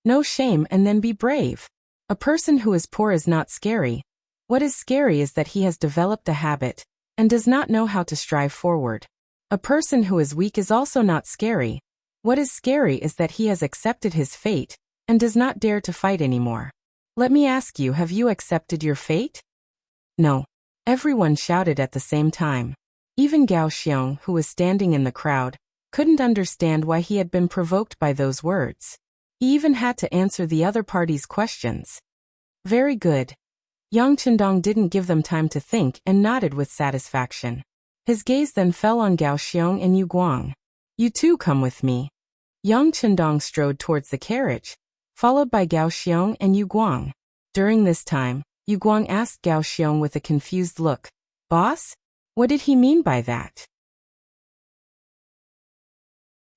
"No shame and then be brave. A person who is poor is not scary. What is scary is that he has developed a habit and does not know how to strive forward. A person who is weak is also not scary, What is scary is that he has accepted his fate and does not dare to fight anymore. Let me ask you, have you accepted your fate? No. Everyone shouted at the same time. Even Gao Xiong, who was standing in the crowd, couldn't understand why he had been provoked by those words. He even had to answer the other party's questions. Very good. Yang Chendong didn't give them time to think and nodded with satisfaction. His gaze then fell on Gao Xiong and Yu Guang. You too come with me. Yang Chendong strode towards the carriage, followed by Gao Xiong and Yu Guang. During this time, Yu Guang asked Gao Xiong with a confused look, Boss? What did he mean by that?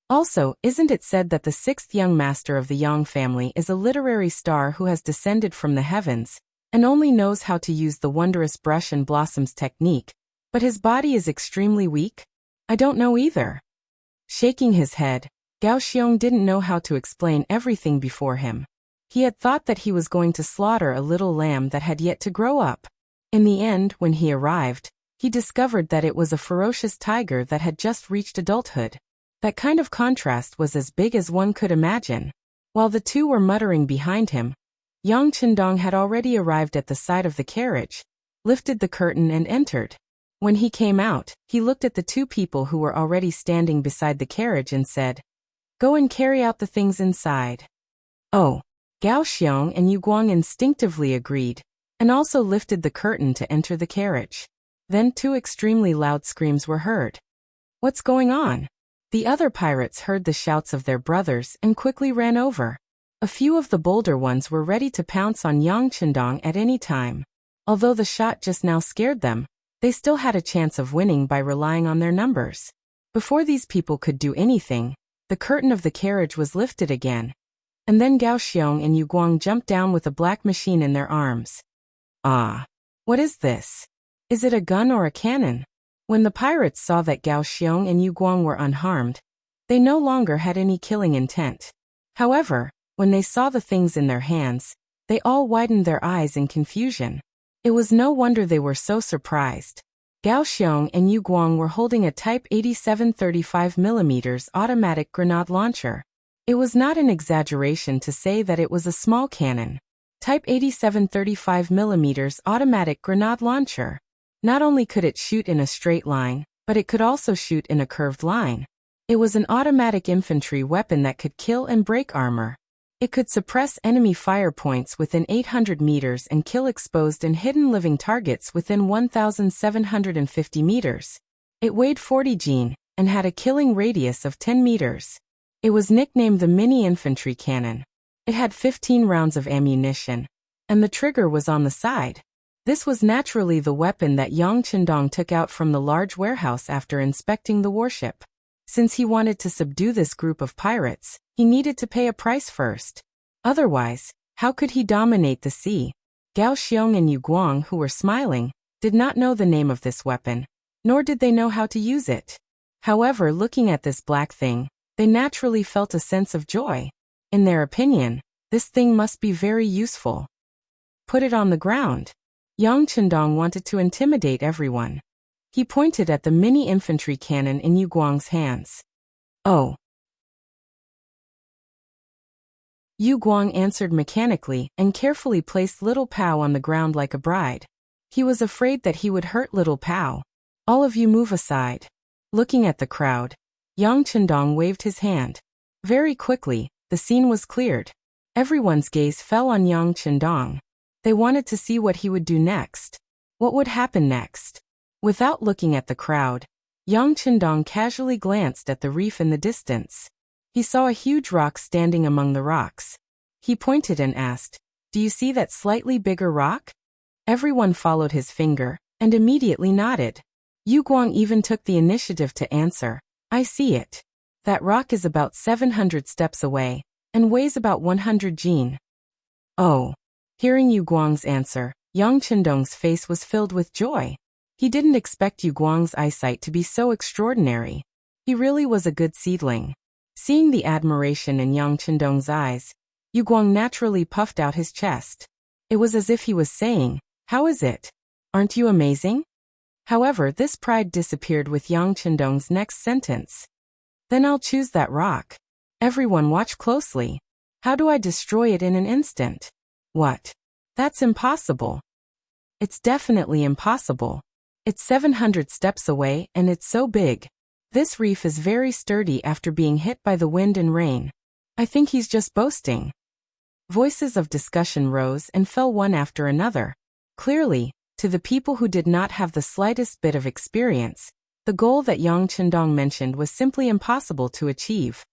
Also, isn't it said that the sixth young master of the Yang family is a literary star who has descended from the heavens, and only knows how to use the wondrous brush and blossoms technique, but his body is extremely weak? I don't know either. Shaking his head, Gao Xiong didn't know how to explain everything before him. He had thought that he was going to slaughter a little lamb that had yet to grow up. In the end, when he arrived, he discovered that it was a ferocious tiger that had just reached adulthood. That kind of contrast was as big as one could imagine. While the two were muttering behind him, Yang Chendong had already arrived at the side of the carriage, lifted the curtain and entered. When he came out, he looked at the two people who were already standing beside the carriage and said, Go and carry out the things inside. Oh. Gao Xiong and Yu Guang instinctively agreed, and also lifted the curtain to enter the carriage. Then two extremely loud screams were heard. What's going on? The other pirates heard the shouts of their brothers and quickly ran over. A few of the bolder ones were ready to pounce on Yang Chendong at any time. Although the shot just now scared them, they still had a chance of winning by relying on their numbers. Before these people could do anything, the curtain of the carriage was lifted again. And then Gao Xiong and Yu Guang jumped down with a black machine in their arms. Ah! What is this? Is it a gun or a cannon? When the pirates saw that Gao Xiong and Yu Guang were unharmed, they no longer had any killing intent. However, when they saw the things in their hands, they all widened their eyes in confusion. It was no wonder they were so surprised. Gao Xiong and Yu Guang were holding a Type 87 35mm automatic grenade launcher. It was not an exaggeration to say that it was a small cannon. Type 87 35mm automatic grenade launcher. Not only could it shoot in a straight line, but it could also shoot in a curved line. It was an automatic infantry weapon that could kill and break armor. It could suppress enemy fire points within 800 meters and kill exposed and hidden living targets within 1,750 meters. It weighed 40 jin and had a killing radius of 10 meters. It was nicknamed the mini infantry cannon. It had 15 rounds of ammunition, and the trigger was on the side. This was naturally the weapon that Yang Chendong took out from the large warehouse after inspecting the warship. Since he wanted to subdue this group of pirates, he needed to pay a price first. Otherwise, how could he dominate the sea? Gao Xiong and Yu Guang, who were smiling, did not know the name of this weapon, nor did they know how to use it. However, looking at this black thing, they naturally felt a sense of joy. In their opinion, this thing must be very useful. Put it on the ground. Yang Chendong wanted to intimidate everyone. He pointed at the mini infantry cannon in Yu Guang's hands. Oh. Yu Guang answered mechanically and carefully placed Little Pao on the ground like a bride. He was afraid that he would hurt Little Pao. All of you move aside. Looking at the crowd, Yang Chendong waved his hand. Very quickly, the scene was cleared. Everyone's gaze fell on Yang Chendong. They wanted to see what he would do next. What would happen next? Without looking at the crowd, Yang Chendong casually glanced at the reef in the distance. He saw a huge rock standing among the rocks. He pointed and asked, "Do you see that slightly bigger rock?" Everyone followed his finger and immediately nodded. Yu Guang even took the initiative to answer, "I see it. That rock is about 700 steps away and weighs about 100 jin." Oh. Hearing Yu Guang's answer, Yang Chendong's face was filled with joy. He didn't expect Yu Guang's eyesight to be so extraordinary. He really was a good seedling. Seeing the admiration in Yang Chendong's eyes, Yu Guang naturally puffed out his chest. It was as if he was saying, "How is it? Aren't you amazing?" However, this pride disappeared with Yang Chendong's next sentence. "Then I'll choose that rock." Everyone watch closely. How do I destroy it in an instant? What? That's impossible. It's definitely impossible. It's 700 steps away and it's so big. This reef is very sturdy after being hit by the wind and rain. I think he's just boasting. Voices of discussion rose and fell one after another. Clearly, to the people who did not have the slightest bit of experience, the goal that Yang Chendong mentioned was simply impossible to achieve.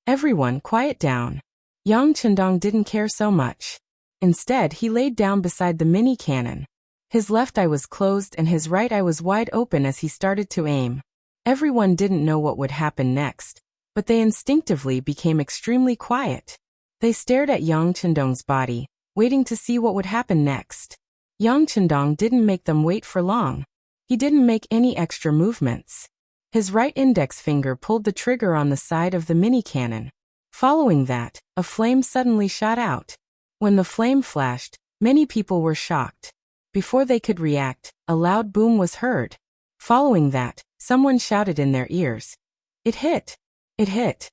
Everyone quiet down. Yang Chendong didn't care so much. Instead, he laid down beside the mini cannon. His left eye was closed and his right eye was wide open as he started to aim. Everyone didn't know what would happen next, but they instinctively became extremely quiet. They stared at Yang Chendong's body, waiting to see what would happen next. Yang Chendong didn't make them wait for long. He didn't make any extra movements. His right index finger pulled the trigger on the side of the mini cannon. Following that, a flame suddenly shot out. When the flame flashed, many people were shocked. Before they could react, a loud boom was heard. Following that, someone shouted in their ears. It hit! It hit!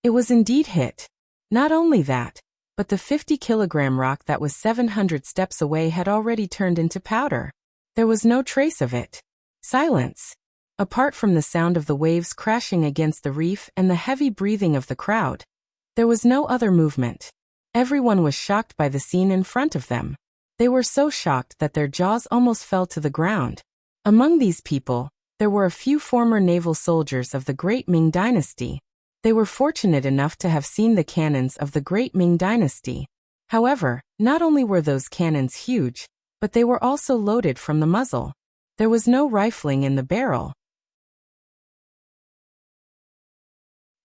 It was indeed hit. Not only that, but the 50-kilogram rock that was 700 steps away had already turned into powder. There was no trace of it. Silence. Apart from the sound of the waves crashing against the reef and the heavy breathing of the crowd, there was no other movement. Everyone was shocked by the scene in front of them. They were so shocked that their jaws almost fell to the ground. Among these people, there were a few former naval soldiers of the Great Ming Dynasty. They were fortunate enough to have seen the cannons of the Great Ming Dynasty. However, not only were those cannons huge, but they were also loaded from the muzzle. There was no rifling in the barrel.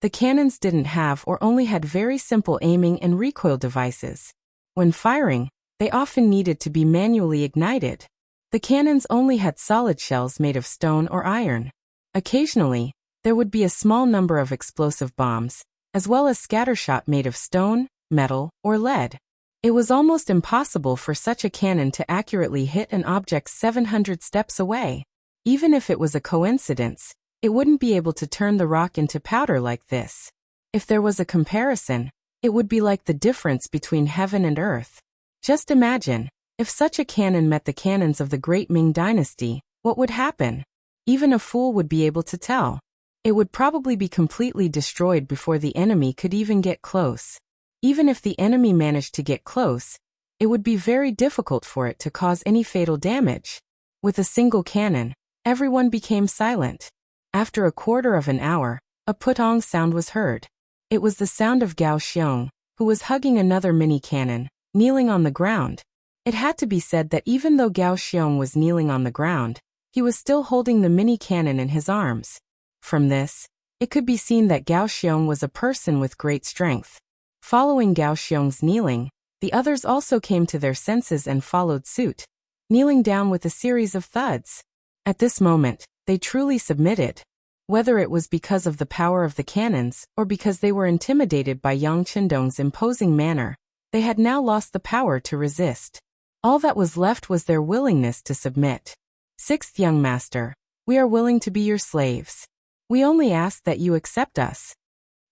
The cannons didn't have or only had very simple aiming and recoil devices. When firing, they often needed to be manually ignited. The cannons only had solid shells made of stone or iron. Occasionally, there would be a small number of explosive bombs, as well as scattershot made of stone, metal, or lead. It was almost impossible for such a cannon to accurately hit an object 700 steps away. Even if it was a coincidence, it wouldn't be able to turn the rock into powder like this. If there was a comparison, it would be like the difference between heaven and earth. Just imagine, if such a cannon met the cannons of the Great Ming Dynasty, what would happen? Even a fool would be able to tell. It would probably be completely destroyed before the enemy could even get close. Even if the enemy managed to get close, it would be very difficult for it to cause any fatal damage. With a single cannon, everyone became silent. After a quarter of an hour, a putong sound was heard. It was the sound of Gao Xiong, who was hugging another mini cannon, kneeling on the ground. It had to be said that even though Gao Xiong was kneeling on the ground, he was still holding the mini cannon in his arms. From this, it could be seen that Gao Xiong was a person with great strength. Following Gao Xiong's kneeling, the others also came to their senses and followed suit, kneeling down with a series of thuds. At this moment, they truly submitted. Whether it was because of the power of the cannons or because they were intimidated by Yang Chendong's imposing manner, they had now lost the power to resist. All that was left was their willingness to submit. Sixth young master, we are willing to be your slaves. We only ask that you accept us.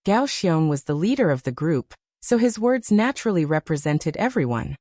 Gao Xiong was the leader of the group, so his words naturally represented everyone.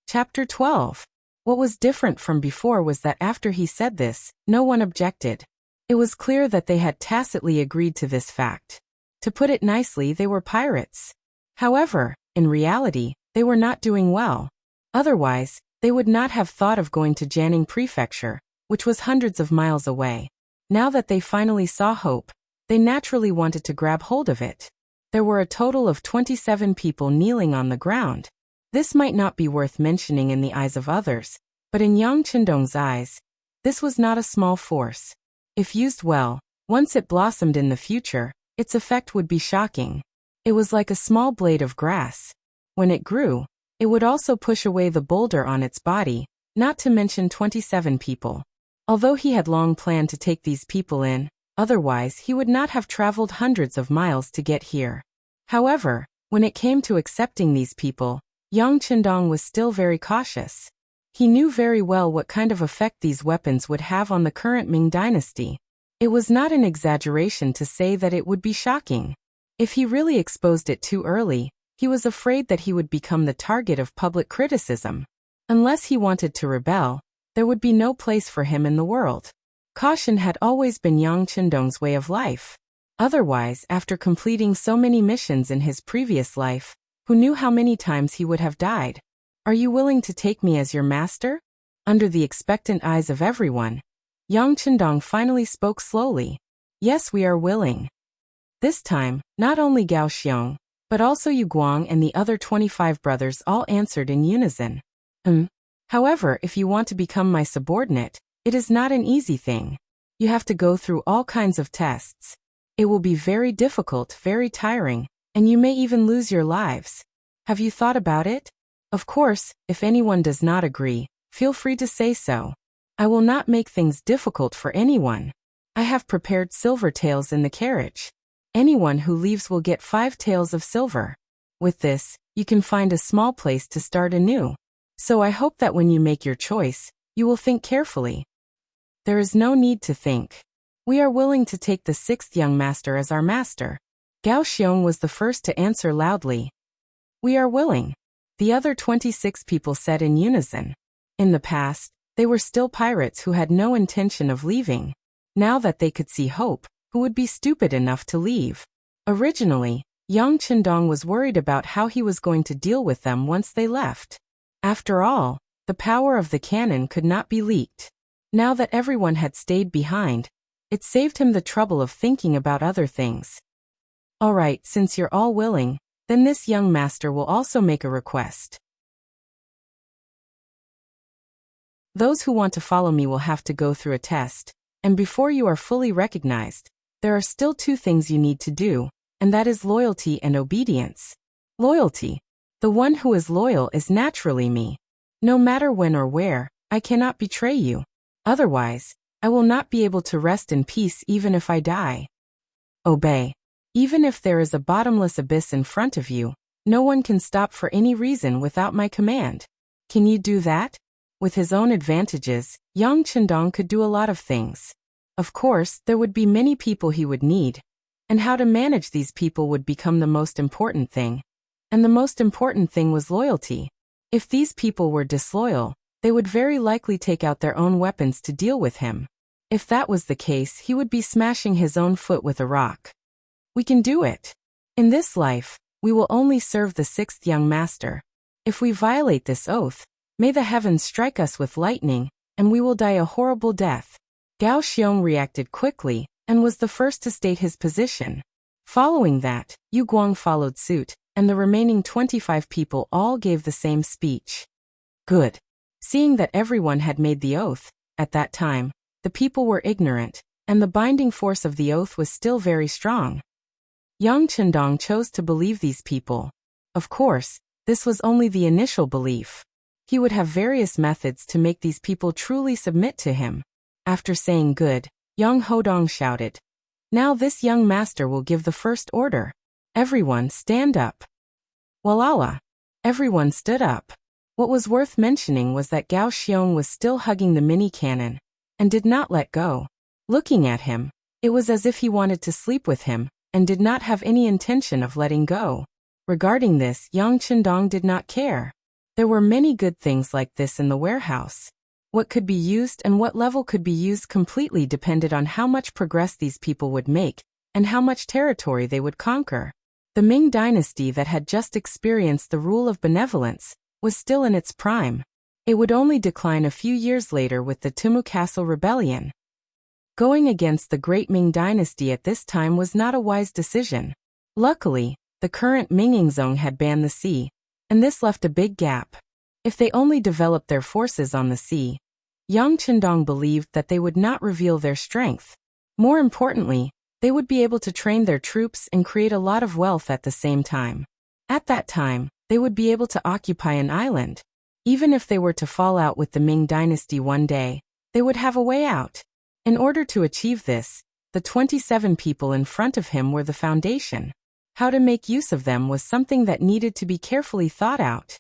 Chapter 12. What was different from before was that after he said this, no one objected. It was clear that they had tacitly agreed to this fact. To put it nicely, they were pirates. However, in reality, they were not doing well. Otherwise, they would not have thought of going to Jiangning Prefecture, which was hundreds of miles away. Now that they finally saw hope, they naturally wanted to grab hold of it. There were a total of 27 people kneeling on the ground. This might not be worth mentioning in the eyes of others, but in Yang Chendong's eyes, this was not a small force. If used well, once it blossomed in the future, its effect would be shocking. It was like a small blade of grass. When it grew, it would also push away the boulder on its body, not to mention 27 people. Although he had long planned to take these people in, otherwise he would not have traveled hundreds of miles to get here. However, when it came to accepting these people, Yang Chendong was still very cautious. He knew very well what kind of effect these weapons would have on the current Ming dynasty. It was not an exaggeration to say that it would be shocking. If he really exposed it too early, he was afraid that he would become the target of public criticism. Unless he wanted to rebel, there would be no place for him in the world. Caution had always been Yang Qindong's way of life. Otherwise, after completing so many missions in his previous life, who knew how many times he would have died? Are you willing to take me as your master? Under the expectant eyes of everyone, Yang Qindong finally spoke slowly. Yes, we are willing. This time, not only Gao Xiong, but also Yu Guang and the other 25 brothers all answered in unison. However, if you want to become my subordinate, it is not an easy thing. You have to go through all kinds of tests. It will be very difficult, very tiring, and you may even lose your lives. Have you thought about it? Of course, if anyone does not agree, feel free to say so. I will not make things difficult for anyone. I have prepared silver taels in the carriage. Anyone who leaves will get 5 taels of silver. With this, you can find a small place to start anew. So I hope that when you make your choice, you will think carefully. There is no need to think. We are willing to take the 6th young master as our master. Gao Xiong was the first to answer loudly. We are willing. The other 26 people said in unison. In the past, they were still pirates who had no intention of leaving. Now that they could see hope, who would be stupid enough to leave? Originally, Yang Qindong was worried about how he was going to deal with them once they left. After all, the power of the cannon could not be leaked. Now that everyone had stayed behind, it saved him the trouble of thinking about other things. All right, since you're all willing, then this young master will also make a request. Those who want to follow me will have to go through a test, and before you are fully recognized, there are still 2 things you need to do, and that is loyalty and obedience. Loyalty. The one who is loyal is naturally me. No matter when or where, I cannot betray you. Otherwise, I will not be able to rest in peace even if I die. Obey. Even if there is a bottomless abyss in front of you, no one can stop for any reason without my command. Can you do that? With his own advantages, Yang Qindong could do a lot of things. Of course, there would be many people he would need, and how to manage these people would become the most important thing. And the most important thing was loyalty. If these people were disloyal, they would very likely take out their own weapons to deal with him. If that was the case, he would be smashing his own foot with a rock. We can do it. In this life, we will only serve the 6th young master. If we violate this oath, may the heavens strike us with lightning, and we will die a horrible death. Gao Xiong reacted quickly, and was the first to state his position. Following that, Yu Guang followed suit, and the remaining 25 people all gave the same speech. Good. Seeing that everyone had made the oath, at that time, the people were ignorant, and the binding force of the oath was still very strong. Yang Qindong chose to believe these people. Of course, this was only the initial belief. He would have various methods to make these people truly submit to him. After saying good, Yang Hodong shouted, "Now this young master will give the first order. Everyone stand up." Walala! Everyone stood up. What was worth mentioning was that Gao Xiong was still hugging the mini cannon, and did not let go. Looking at him, it was as if he wanted to sleep with him, and did not have any intention of letting go. Regarding this, Yang Qindong did not care. There were many good things like this in the warehouse. What could be used and what level could be used completely depended on how much progress these people would make, and how much territory they would conquer. The Ming dynasty that had just experienced the rule of benevolence was still in its prime. It would only decline a few years later with the Tumu Castle Rebellion. Going against the great Ming dynasty at this time was not a wise decision. Luckily, the current Mingzong had banned the sea, and this left a big gap. If they only developed their forces on the sea, Yang Qindong believed that they would not reveal their strength. More importantly, they would be able to train their troops and create a lot of wealth at the same time. At that time, they would be able to occupy an island. Even if they were to fall out with the Ming dynasty one day, they would have a way out. In order to achieve this, the 27 people in front of him were the foundation. How to make use of them was something that needed to be carefully thought out.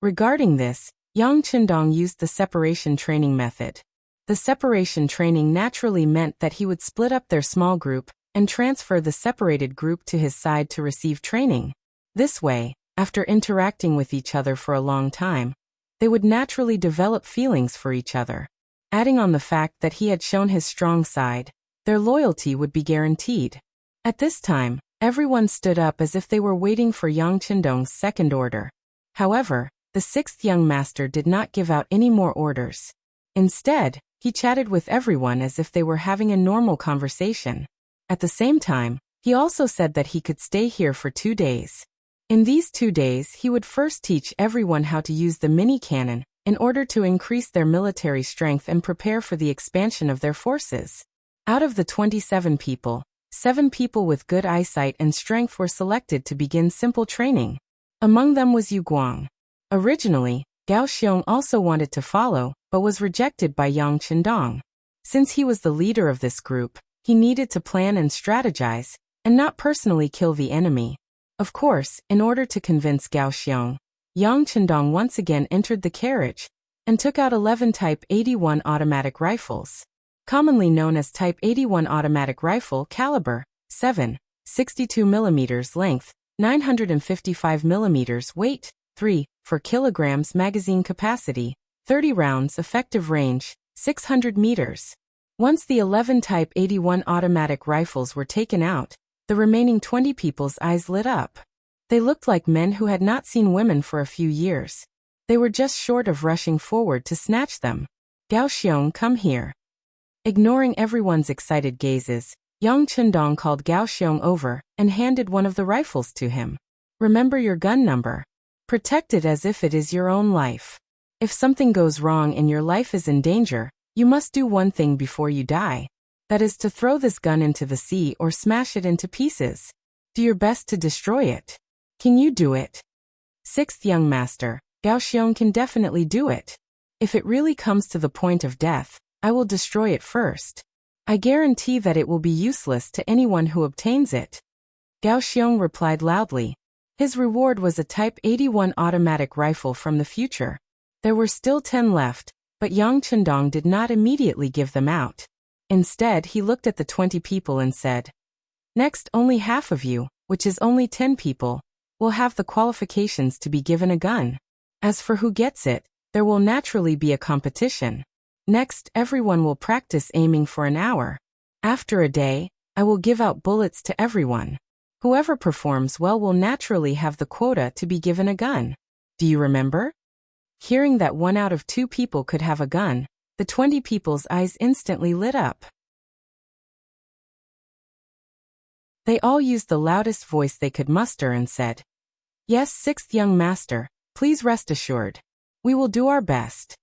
Regarding this, Yang Qindong used the separation training method. The separation training naturally meant that he would split up their small group and transfer the separated group to his side to receive training. This way, after interacting with each other for a long time, they would naturally develop feelings for each other. Adding on the fact that he had shown his strong side, their loyalty would be guaranteed. At this time, everyone stood up as if they were waiting for Yang Qindong's second order. However, the sixth young master did not give out any more orders. Instead, he chatted with everyone as if they were having a normal conversation. At the same time, he also said that he could stay here for 2 days. In these 2 days, he would first teach everyone how to use the mini cannon in order to increase their military strength and prepare for the expansion of their forces. Out of the 27 people, 7 people with good eyesight and strength were selected to begin simple training. Among them was Yu Guang. Originally, Gao Xiong also wanted to follow, but was rejected by Yang Qindong. Since he was the leader of this group, he needed to plan and strategize, and not personally kill the enemy. Of course, in order to convince Gao Xiong, Yang Qindong once again entered the carriage and took out 11 Type 81 automatic rifles. Commonly known as Type 81 automatic rifle caliber 7, 62 mm length, 955 mm weight, 3, 4 kilograms magazine capacity, 30 rounds effective range, 600 meters. Once the 11 Type 81 automatic rifles were taken out, the remaining 20 people's eyes lit up. They looked like men who had not seen women for a few years. They were just short of rushing forward to snatch them. Gao Xiong, come here. Ignoring everyone's excited gazes, Yang Qindong called Gao Xiong over and handed one of the rifles to him. Remember your gun number. Protect it as if it is your own life. If something goes wrong and your life is in danger, you must do one thing before you die. That is to throw this gun into the sea or smash it into pieces. Do your best to destroy it. Can you do it? Sixth young master, Gao Xiong can definitely do it. If it really comes to the point of death, I will destroy it first. I guarantee that it will be useless to anyone who obtains it. Gao Xiong replied loudly. His reward was a Type 81 automatic rifle from the future. There were still 10 left, but Yang Qindong did not immediately give them out. Instead, he looked at the 20 people and said, next, only half of you, which is only 10 people, will have the qualifications to be given a gun. As for who gets it, there will naturally be a competition. Next, everyone will practice aiming for an hour. After a day, I will give out bullets to everyone. Whoever performs well will naturally have the quota to be given a gun. Do you remember? Hearing that 1 out of 2 people could have a gun, the 20 people's eyes instantly lit up. They all used the loudest voice they could muster and said, yes, sixth young master, please rest assured. We will do our best.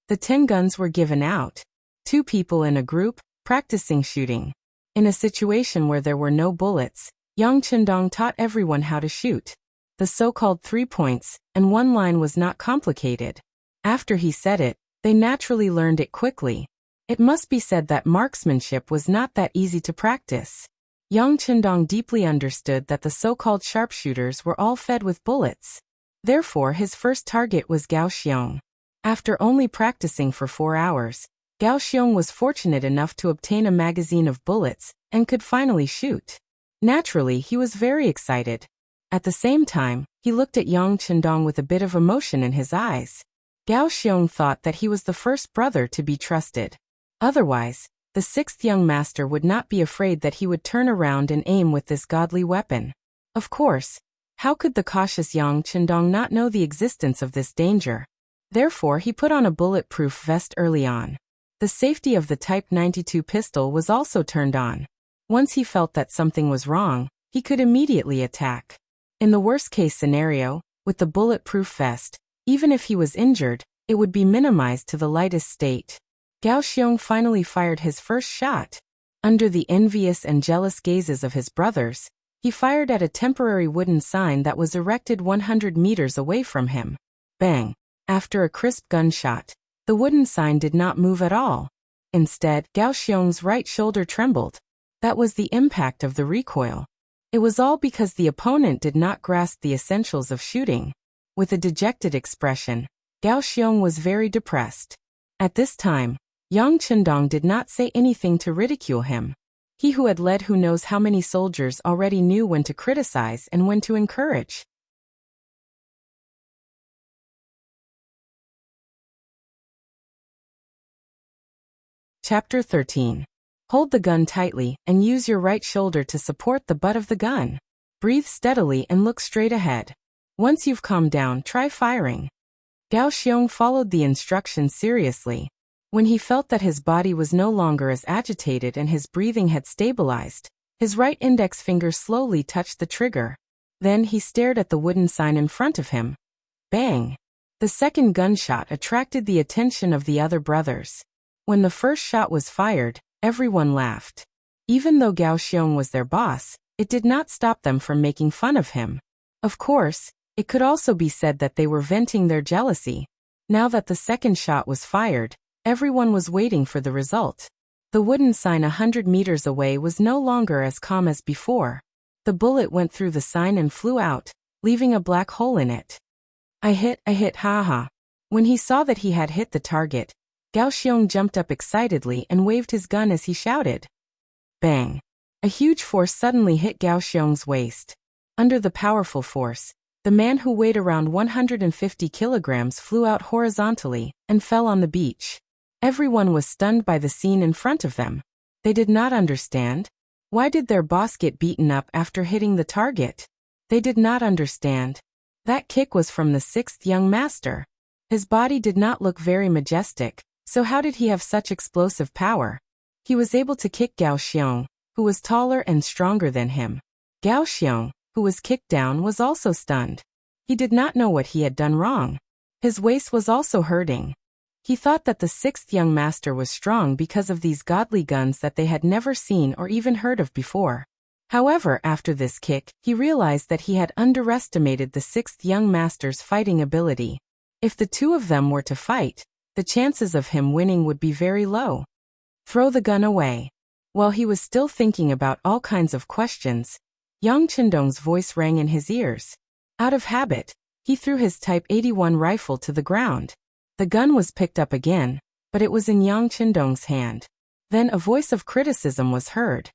The 10 guns were given out. 2 people in a group, practicing shooting. In a situation where there were no bullets, Yang Qindong taught everyone how to shoot. The so-called 3 points and 1 line was not complicated. After he said it, they naturally learned it quickly. It must be said that marksmanship was not that easy to practice. Yang Qindong deeply understood that the so-called sharpshooters were all fed with bullets. Therefore, his first target was Gao Xiong. After only practicing for 4 hours, Gao Xiong was fortunate enough to obtain a magazine of bullets and could finally shoot. Naturally, he was very excited. At the same time, he looked at Yang Qindong with a bit of emotion in his eyes. Gao Xiong thought that he was the first brother to be trusted. Otherwise, the 6th young master would not be afraid that he would turn around and aim with this godly weapon. Of course, how could the cautious Yang Qindong not know the existence of this danger? Therefore, he put on a bulletproof vest early on. The safety of the Type 92 pistol was also turned on. Once he felt that something was wrong, he could immediately attack. In the worst-case scenario, with the bulletproof vest, even if he was injured, it would be minimized to the lightest state. Gao Xiong finally fired his first shot. Under the envious and jealous gazes of his brothers, he fired at a temporary wooden sign that was erected 100 meters away from him. Bang! After a crisp gunshot, the wooden sign did not move at all. Instead, Gao Xiong's right shoulder trembled. That was the impact of the recoil. It was all because the opponent did not grasp the essentials of shooting. With a dejected expression, Gao Xiong was very depressed. At this time, Yang Chendong did not say anything to ridicule him. He who had led who knows how many soldiers already knew when to criticize and when to encourage. Chapter 13. Hold the gun tightly and use your right shoulder to support the butt of the gun. Breathe steadily and look straight ahead. Once you've calmed down, try firing. Gao Xiong followed the instructions seriously. When he felt that his body was no longer as agitated and his breathing had stabilized, his right index finger slowly touched the trigger. Then he stared at the wooden sign in front of him. Bang! The second gunshot attracted the attention of the other brothers. When the first shot was fired, everyone laughed. Even though Gao Xiong was their boss, it did not stop them from making fun of him. Of course, it could also be said that they were venting their jealousy. Now that the second shot was fired, everyone was waiting for the result. The wooden sign 100 meters away was no longer as calm as before. The bullet went through the sign and flew out, leaving a black hole in it. I hit, ha. When he saw that he had hit the target, Gao Xiong jumped up excitedly and waved his gun as he shouted. Bang! A huge force suddenly hit Gao Xiong's waist. Under the powerful force, the man who weighed around 150 kilograms flew out horizontally and fell on the beach. Everyone was stunned by the scene in front of them. They did not understand. Why did their boss get beaten up after hitting the target? They did not understand. That kick was from the sixth young master. His body did not look very majestic, so how did he have such explosive power? He was able to kick Gao Xiong, who was taller and stronger than him. Gao Xiong, who was kicked down, was also stunned. He did not know what he had done wrong. His waist was also hurting. He thought that the sixth young master was strong because of these godly guns that they had never seen or even heard of before. However, after this kick, he realized that he had underestimated the sixth young master's fighting ability. If the two of them were to fight, the chances of him winning would be very low. Throw the gun away. While he was still thinking about all kinds of questions, Yang Chendong's voice rang in his ears. Out of habit, he threw his Type 81 rifle to the ground. The gun was picked up again, but it was in Yang Chendong's hand. Then a voice of criticism was heard.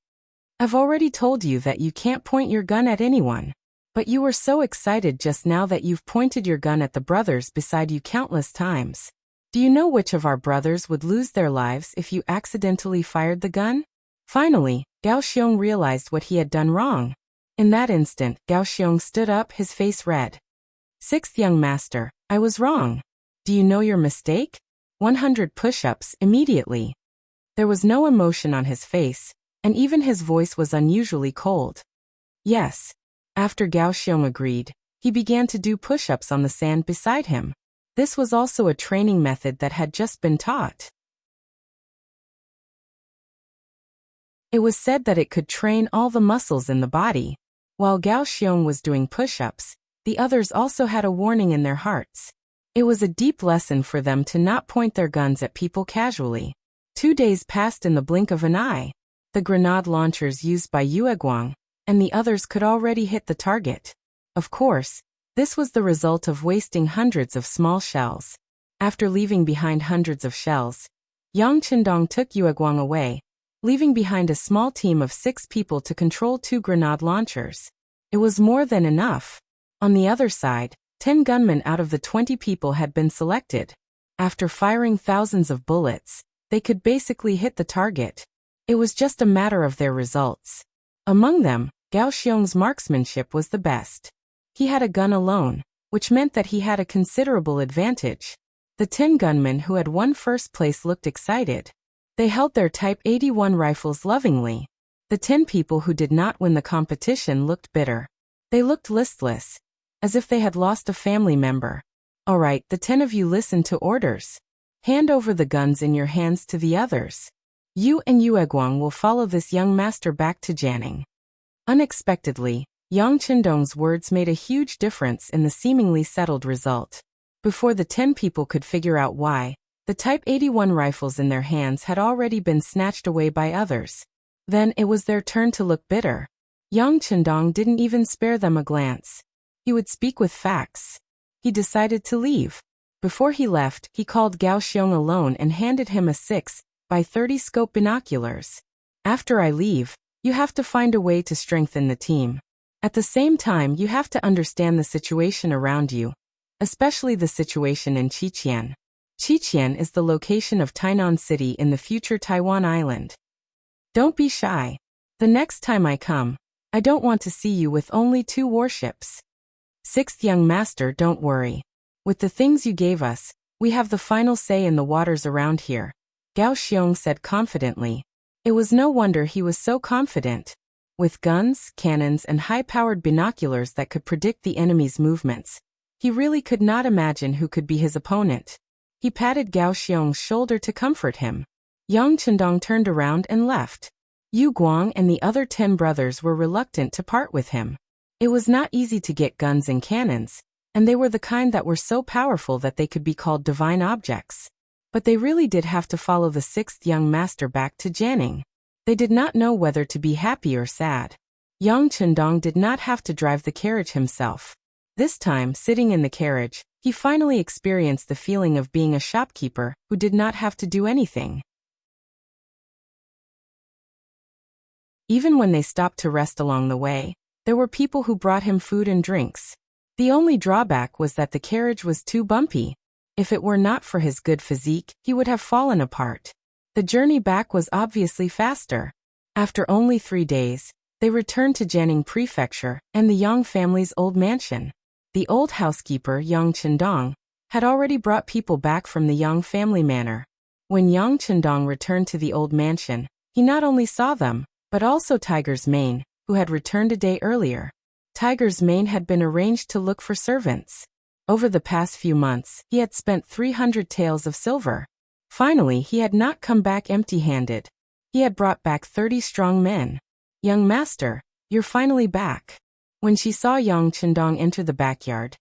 I've already told you that you can't point your gun at anyone. But you were so excited just now that you've pointed your gun at the brothers beside you countless times. Do you know which of our brothers would lose their lives if you accidentally fired the gun? Finally, Gao Xiong realized what he had done wrong. In that instant, Gao Xiong stood up, his face red. Sixth young master, I was wrong. Do you know your mistake? 100 push-ups immediately. There was no emotion on his face, and even his voice was unusually cold. Yes. After Gao Xiong agreed, he began to do push-ups on the sand beside him. This was also a training method that had just been taught. It was said that it could train all the muscles in the body. While Gao Xiong was doing push-ups, the others also had a warning in their hearts. It was a deep lesson for them to not point their guns at people casually. 2 days passed in the blink of an eye. The grenade launchers used by Yueguang and the others could already hit the target. Of course, this was the result of wasting hundreds of small shells. After leaving behind hundreds of shells, Yang Chendong took Yueguang away, leaving behind a small team of 6 people to control 2 grenade launchers. It was more than enough. On the other side, 10 gunmen out of the 20 people had been selected. After firing thousands of bullets, they could basically hit the target. It was just a matter of their results. Among them, Gao Xiong's marksmanship was the best. He had a gun alone, which meant that he had a considerable advantage. The 10 gunmen who had won first place looked excited. They held their Type 81 rifles lovingly. The 10 people who did not win the competition looked bitter. They looked listless, as if they had lost a family member. All right, the 10 of you listen to orders. Hand over the guns in your hands to the others. You and Yueguang will follow this young master back to Jianing. Unexpectedly, Yang Chendong's words made a huge difference in the seemingly settled result. Before the 10 people could figure out why, the Type 81 rifles in their hands had already been snatched away by others. Then it was their turn to look bitter. Yang Chendong didn't even spare them a glance. He would speak with facts. he decided to leave. Before he left, he called Gao Xiong alone and handed him a 6x30 scope binoculars. After I leave, you have to find a way to strengthen the team. At the same time, you have to understand the situation around you, especially the situation in Qiqian. Qiqian is the location of Tainan City in the future Taiwan Island. Don't be shy. The next time I come, I don't want to see you with only 2 warships. 6th young master, don't worry. With the things you gave us, we have the final say in the waters around here, Gao Xiong said confidently. It was no wonder he was so confident. With guns, cannons, and high-powered binoculars that could predict the enemy's movements, he really could not imagine who could be his opponent. He patted Gao Xiong's shoulder to comfort him. Yang Chendong turned around and left. Yu Guang and the other 10 brothers were reluctant to part with him. It was not easy to get guns and cannons, and they were the kind that were so powerful that they could be called divine objects. But they really did have to follow the 6th young master back to Jianing. They did not know whether to be happy or sad. Yang Chendong did not have to drive the carriage himself. This time, sitting in the carriage, he finally experienced the feeling of being a shopkeeper who did not have to do anything. Even when they stopped to rest along the way, there were people who brought him food and drinks. The only drawback was that the carriage was too bumpy. If it were not for his good physique, he would have fallen apart. The journey back was obviously faster. After only 3 days, they returned to Jianing Prefecture and the Yang family's old mansion. The old housekeeper, Yang Chendong, had already brought people back from the Yang family manor. When Yang Chendong returned to the old mansion, he not only saw them, but also Tiger's Mane, who had returned a day earlier. Tiger's Mane had been arranged to look for servants. Over the past few months, he had spent 300 taels of silver. Finally, he had not come back empty-handed. He had brought back 30 strong men. Young master, you're finally back. When she saw Yang Chendong enter the backyard,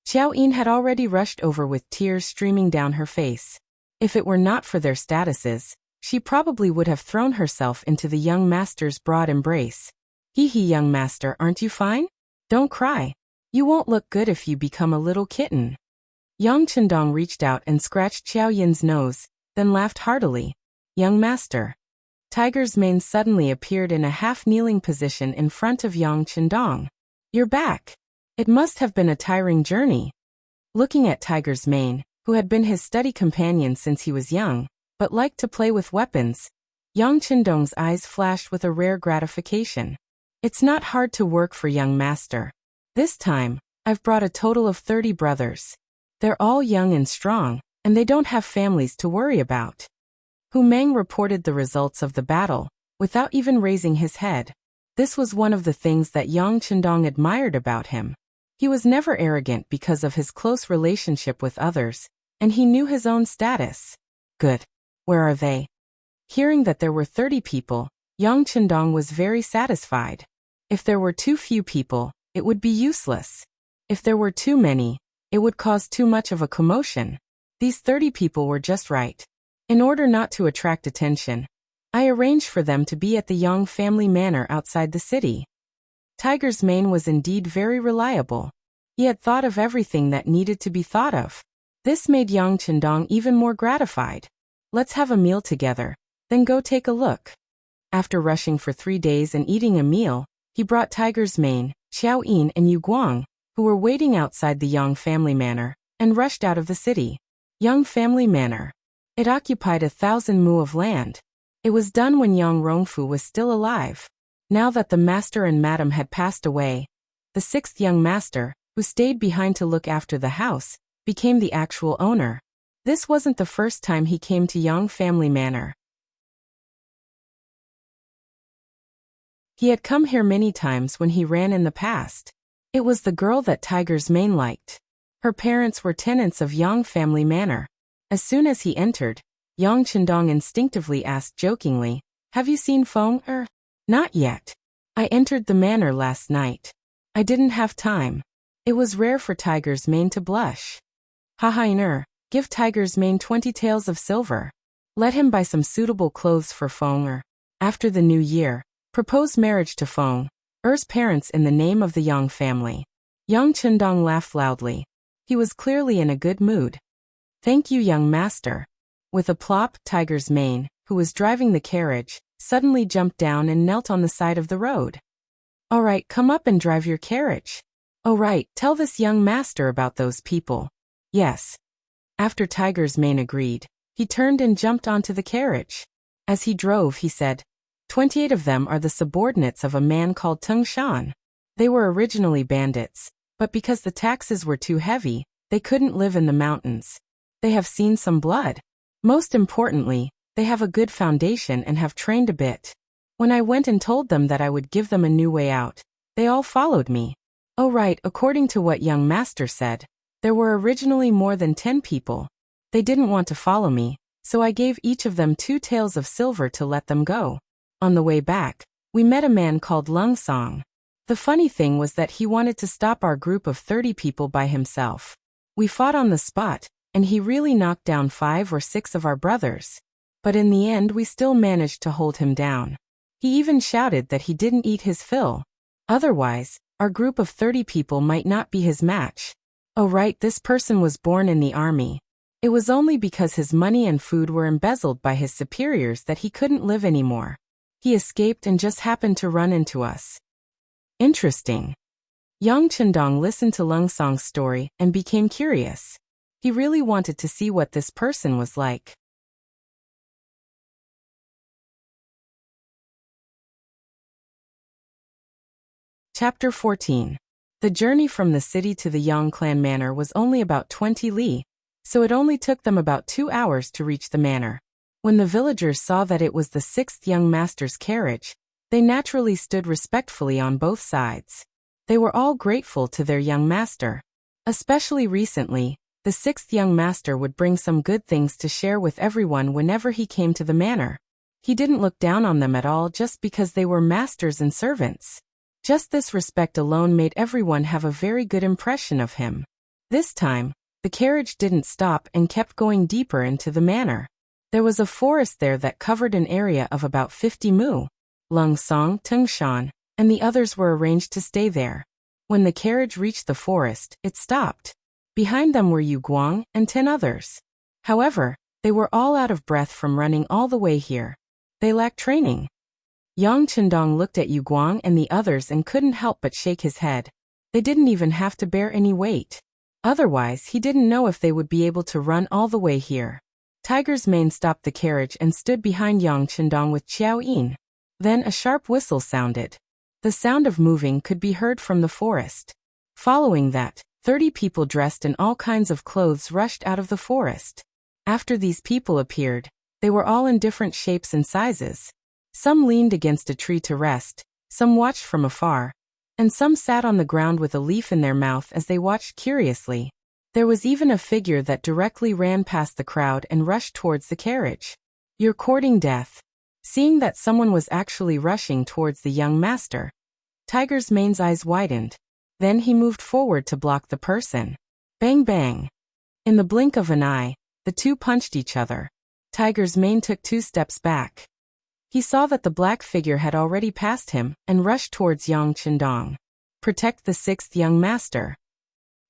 Xiao Yin had already rushed over with tears streaming down her face. If it were not for their statuses, she probably would have thrown herself into the young master's broad embrace. Hee hee, young master, aren't you fine? Don't cry. You won't look good if you become a little kitten. Yang Chendong reached out and scratched Xiao Yin's nose, then laughed heartily. Young master. Tiger's Mane suddenly appeared in a half-kneeling position in front of Yang Chendong. You're back. It must have been a tiring journey. Looking at Tiger's Mane, who had been his study companion since he was young, but liked to play with weapons, Yang Chendong's eyes flashed with a rare gratification. It's not hard to work for young master. This time, I've brought a total of 30 brothers. They're all young and strong, and they don't have families to worry about. Hu Meng reported the results of the battle, without even raising his head. This was one of the things that Yang Chendong admired about him. He was never arrogant because of his close relationship with others, and he knew his own status. Good. Where are they? Hearing that there were 30 people, Yang Chendong was very satisfied. If there were too few people, it would be useless. If there were too many, it would cause too much of a commotion. These 30 people were just right. In order not to attract attention, I arranged for them to be at the Yang family manor outside the city. Tiger's Mane was indeed very reliable. He had thought of everything that needed to be thought of. This made Yang Chendong even more gratified. Let's have a meal together, then go take a look. After rushing for 3 days and eating a meal, he brought Tiger's Mane, Xiao Yin and Yu Guang, who were waiting outside the Yang family manor, and rushed out of the city. Yang family manor. It occupied 1,000 mu of land. It was done when Yang Rongfu was still alive. Now that the master and madam had passed away, the 6th young master, who stayed behind to look after the house, became the actual owner. This wasn't the first time he came to Yang family manor. He had come here many times when he ran in the past. It was the girl that Tiger's Mane liked. Her parents were tenants of Yang family manor. As soon as he entered, Yang Chendong instinctively asked jokingly, "Have you seen Feng Er?" "Not yet. I entered the manor last night. I didn't have time." It was rare for Tiger's Mane to blush. "Hahainer, give Tiger's Mane 20 taels of silver. Let him buy some suitable clothes for Feng Er. After the new year, propose marriage to Feng Er's parents in the name of the Yang family." Yang Chendong laughed loudly. He was clearly in a good mood. "Thank you, young master." With a plop, Tiger's mane, who was driving the carriage, suddenly jumped down and knelt on the side of the road. "All right, come up and drive your carriage." "Oh right, tell this young master about those people." "Yes." After Tiger's mane agreed, he turned and jumped onto the carriage. As he drove, he said, 28 of them are the subordinates of a man called Tung Shan. They were originally bandits, but because the taxes were too heavy, they couldn't live in the mountains. They have seen some blood. Most importantly, they have a good foundation and have trained a bit. When I went and told them that I would give them a new way out, they all followed me. Oh right, according to what young master said, there were originally more than 10 people. They didn't want to follow me, so I gave each of them 2 taels of silver to let them go. On the way back, we met a man called Lung Song. The funny thing was that he wanted to stop our group of 30 people by himself. We fought on the spot, and he really knocked down 5 or 6 of our brothers. But in the end we still managed to hold him down. He even shouted that he didn't eat his fill. Otherwise, our group of 30 people might not be his match. Oh right, this person was born in the army. It was only because his money and food were embezzled by his superiors that he couldn't live anymore. He escaped and just happened to run into us. Interesting. Yang Chendong listened to Lung Song's story and became curious. He really wanted to see what this person was like. Chapter 14. The journey from the city to the Yang clan manor was only about 20 li, so it only took them about 2 hours to reach the manor. When the villagers saw that it was the 6th young master's carriage, they naturally stood respectfully on both sides. They were all grateful to their young master. Especially recently, the 6th young master would bring some good things to share with everyone whenever he came to the manor. He didn't look down on them at all just because they were masters and servants. Just this respect alone made everyone have a very good impression of him. This time, the carriage didn't stop and kept going deeper into the manor. There was a forest there that covered an area of about 50 mu. Lung Song, Tung Shan, and the others were arranged to stay there. When the carriage reached the forest, it stopped. Behind them were Yu Guang and 10 others. However, they were all out of breath from running all the way here. They lacked training. Yang Chendong looked at Yu Guang and the others and couldn't help but shake his head. They didn't even have to bear any weight. Otherwise, he didn't know if they would be able to run all the way here. Tiger's mane stopped the carriage and stood behind Yang Chendong with Qiao Yin. Then a sharp whistle sounded. The sound of moving could be heard from the forest. Following that, 30 people dressed in all kinds of clothes rushed out of the forest. After these people appeared, they were all in different shapes and sizes. Some leaned against a tree to rest, some watched from afar, and some sat on the ground with a leaf in their mouth as they watched curiously. There was even a figure that directly ran past the crowd and rushed towards the carriage. "You're courting death." Seeing that someone was actually rushing towards the young master, Tiger's mane's eyes widened. Then he moved forward to block the person. Bang bang. In the blink of an eye, the two punched each other. Tiger's mane took 2 steps back. He saw that the black figure had already passed him and rushed towards Yang Chendong. Protect the 6th young master.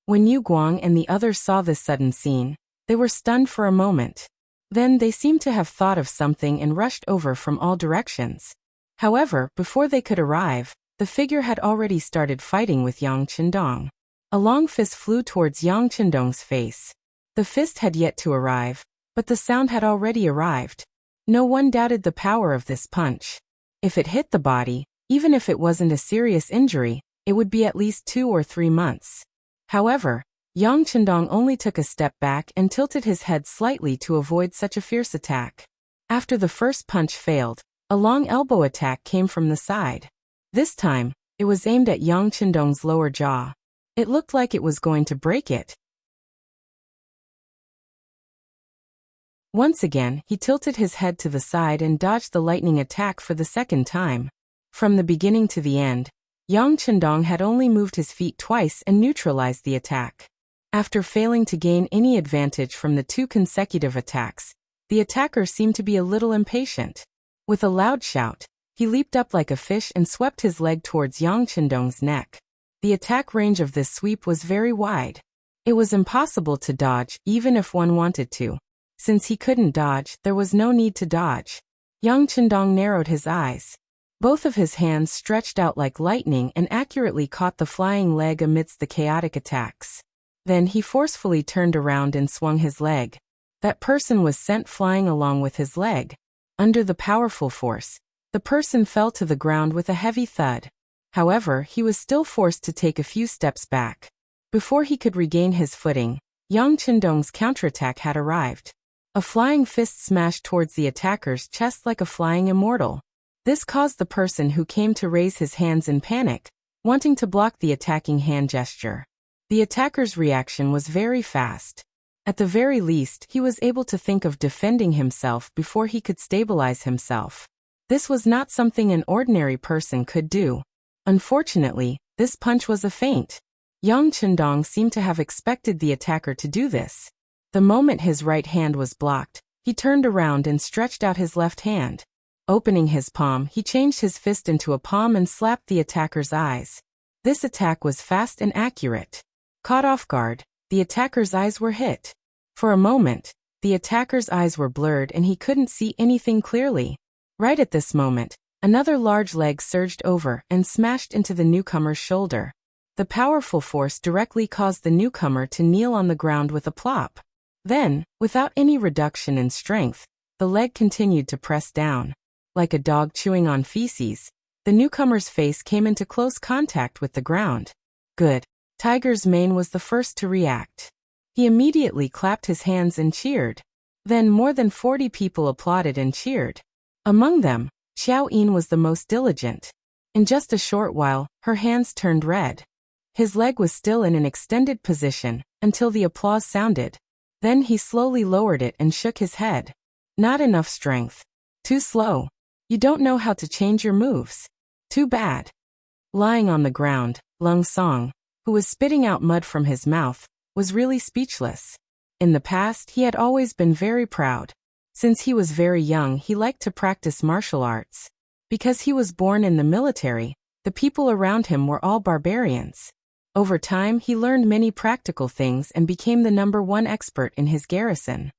When Yu Guang and the others saw this sudden scene, they were stunned for a moment. Then they seemed to have thought of something and rushed over from all directions. However, before they could arrive, the figure had already started fighting with Yang Chendong. A long fist flew towards Yang Chendong's face. The fist had yet to arrive, but the sound had already arrived. No one doubted the power of this punch. If it hit the body, even if it wasn't a serious injury, it would be at least 2 or 3 months. However, Yang Chendong only took a step back and tilted his head slightly to avoid such a fierce attack. After the first punch failed, a long elbow attack came from the side. This time, it was aimed at Yang Chendong's lower jaw. It looked like it was going to break it. Once again, he tilted his head to the side and dodged the lightning attack for the second time. From the beginning to the end, Yang Chendong had only moved his feet twice and neutralized the attack. After failing to gain any advantage from the 2 consecutive attacks, the attacker seemed to be a little impatient. With a loud shout, he leaped up like a fish and swept his leg towards Yang Chendong's neck. The attack range of this sweep was very wide. It was impossible to dodge, even if one wanted to. Since he couldn't dodge, there was no need to dodge. Yang Chendong narrowed his eyes. Both of his hands stretched out like lightning and accurately caught the flying leg amidst the chaotic attacks. Then he forcefully turned around and swung his leg. That person was sent flying along with his leg. Under the powerful force, the person fell to the ground with a heavy thud. However, he was still forced to take a few steps back. Before he could regain his footing, Yang Chendong's counterattack had arrived. A flying fist smashed towards the attacker's chest like a flying immortal. This caused the person who came to raise his hands in panic, wanting to block the attacking hand gesture. The attacker's reaction was very fast. At the very least, he was able to think of defending himself before he could stabilize himself. This was not something an ordinary person could do. Unfortunately, this punch was a feint. Yang Chendong seemed to have expected the attacker to do this. The moment his right hand was blocked, he turned around and stretched out his left hand. Opening his palm, he changed his fist into a palm and slapped the attacker's eyes. This attack was fast and accurate. Caught off guard, the attacker's eyes were hit. For a moment, the attacker's eyes were blurred and he couldn't see anything clearly. Right at this moment, another large leg surged over and smashed into the newcomer's shoulder. The powerful force directly caused the newcomer to kneel on the ground with a plop. Then, without any reduction in strength, the leg continued to press down. Like a dog chewing on feces, the newcomer's face came into close contact with the ground. Good. Tiger's mane was the first to react. He immediately clapped his hands and cheered. Then more than 40 people applauded and cheered. Among them, Xiao Yin was the most diligent. In just a short while, her hands turned red. His leg was still in an extended position until the applause sounded. Then he slowly lowered it and shook his head. Not enough strength. Too slow. You don't know how to change your moves. Too bad. Lying on the ground, Lung Song, who was spitting out mud from his mouth, was really speechless. In the past, he had always been very proud. Since he was very young, he liked to practice martial arts. Because he was born in the military, the people around him were all barbarians. Over time, he learned many practical things and became the #1 expert in his garrison.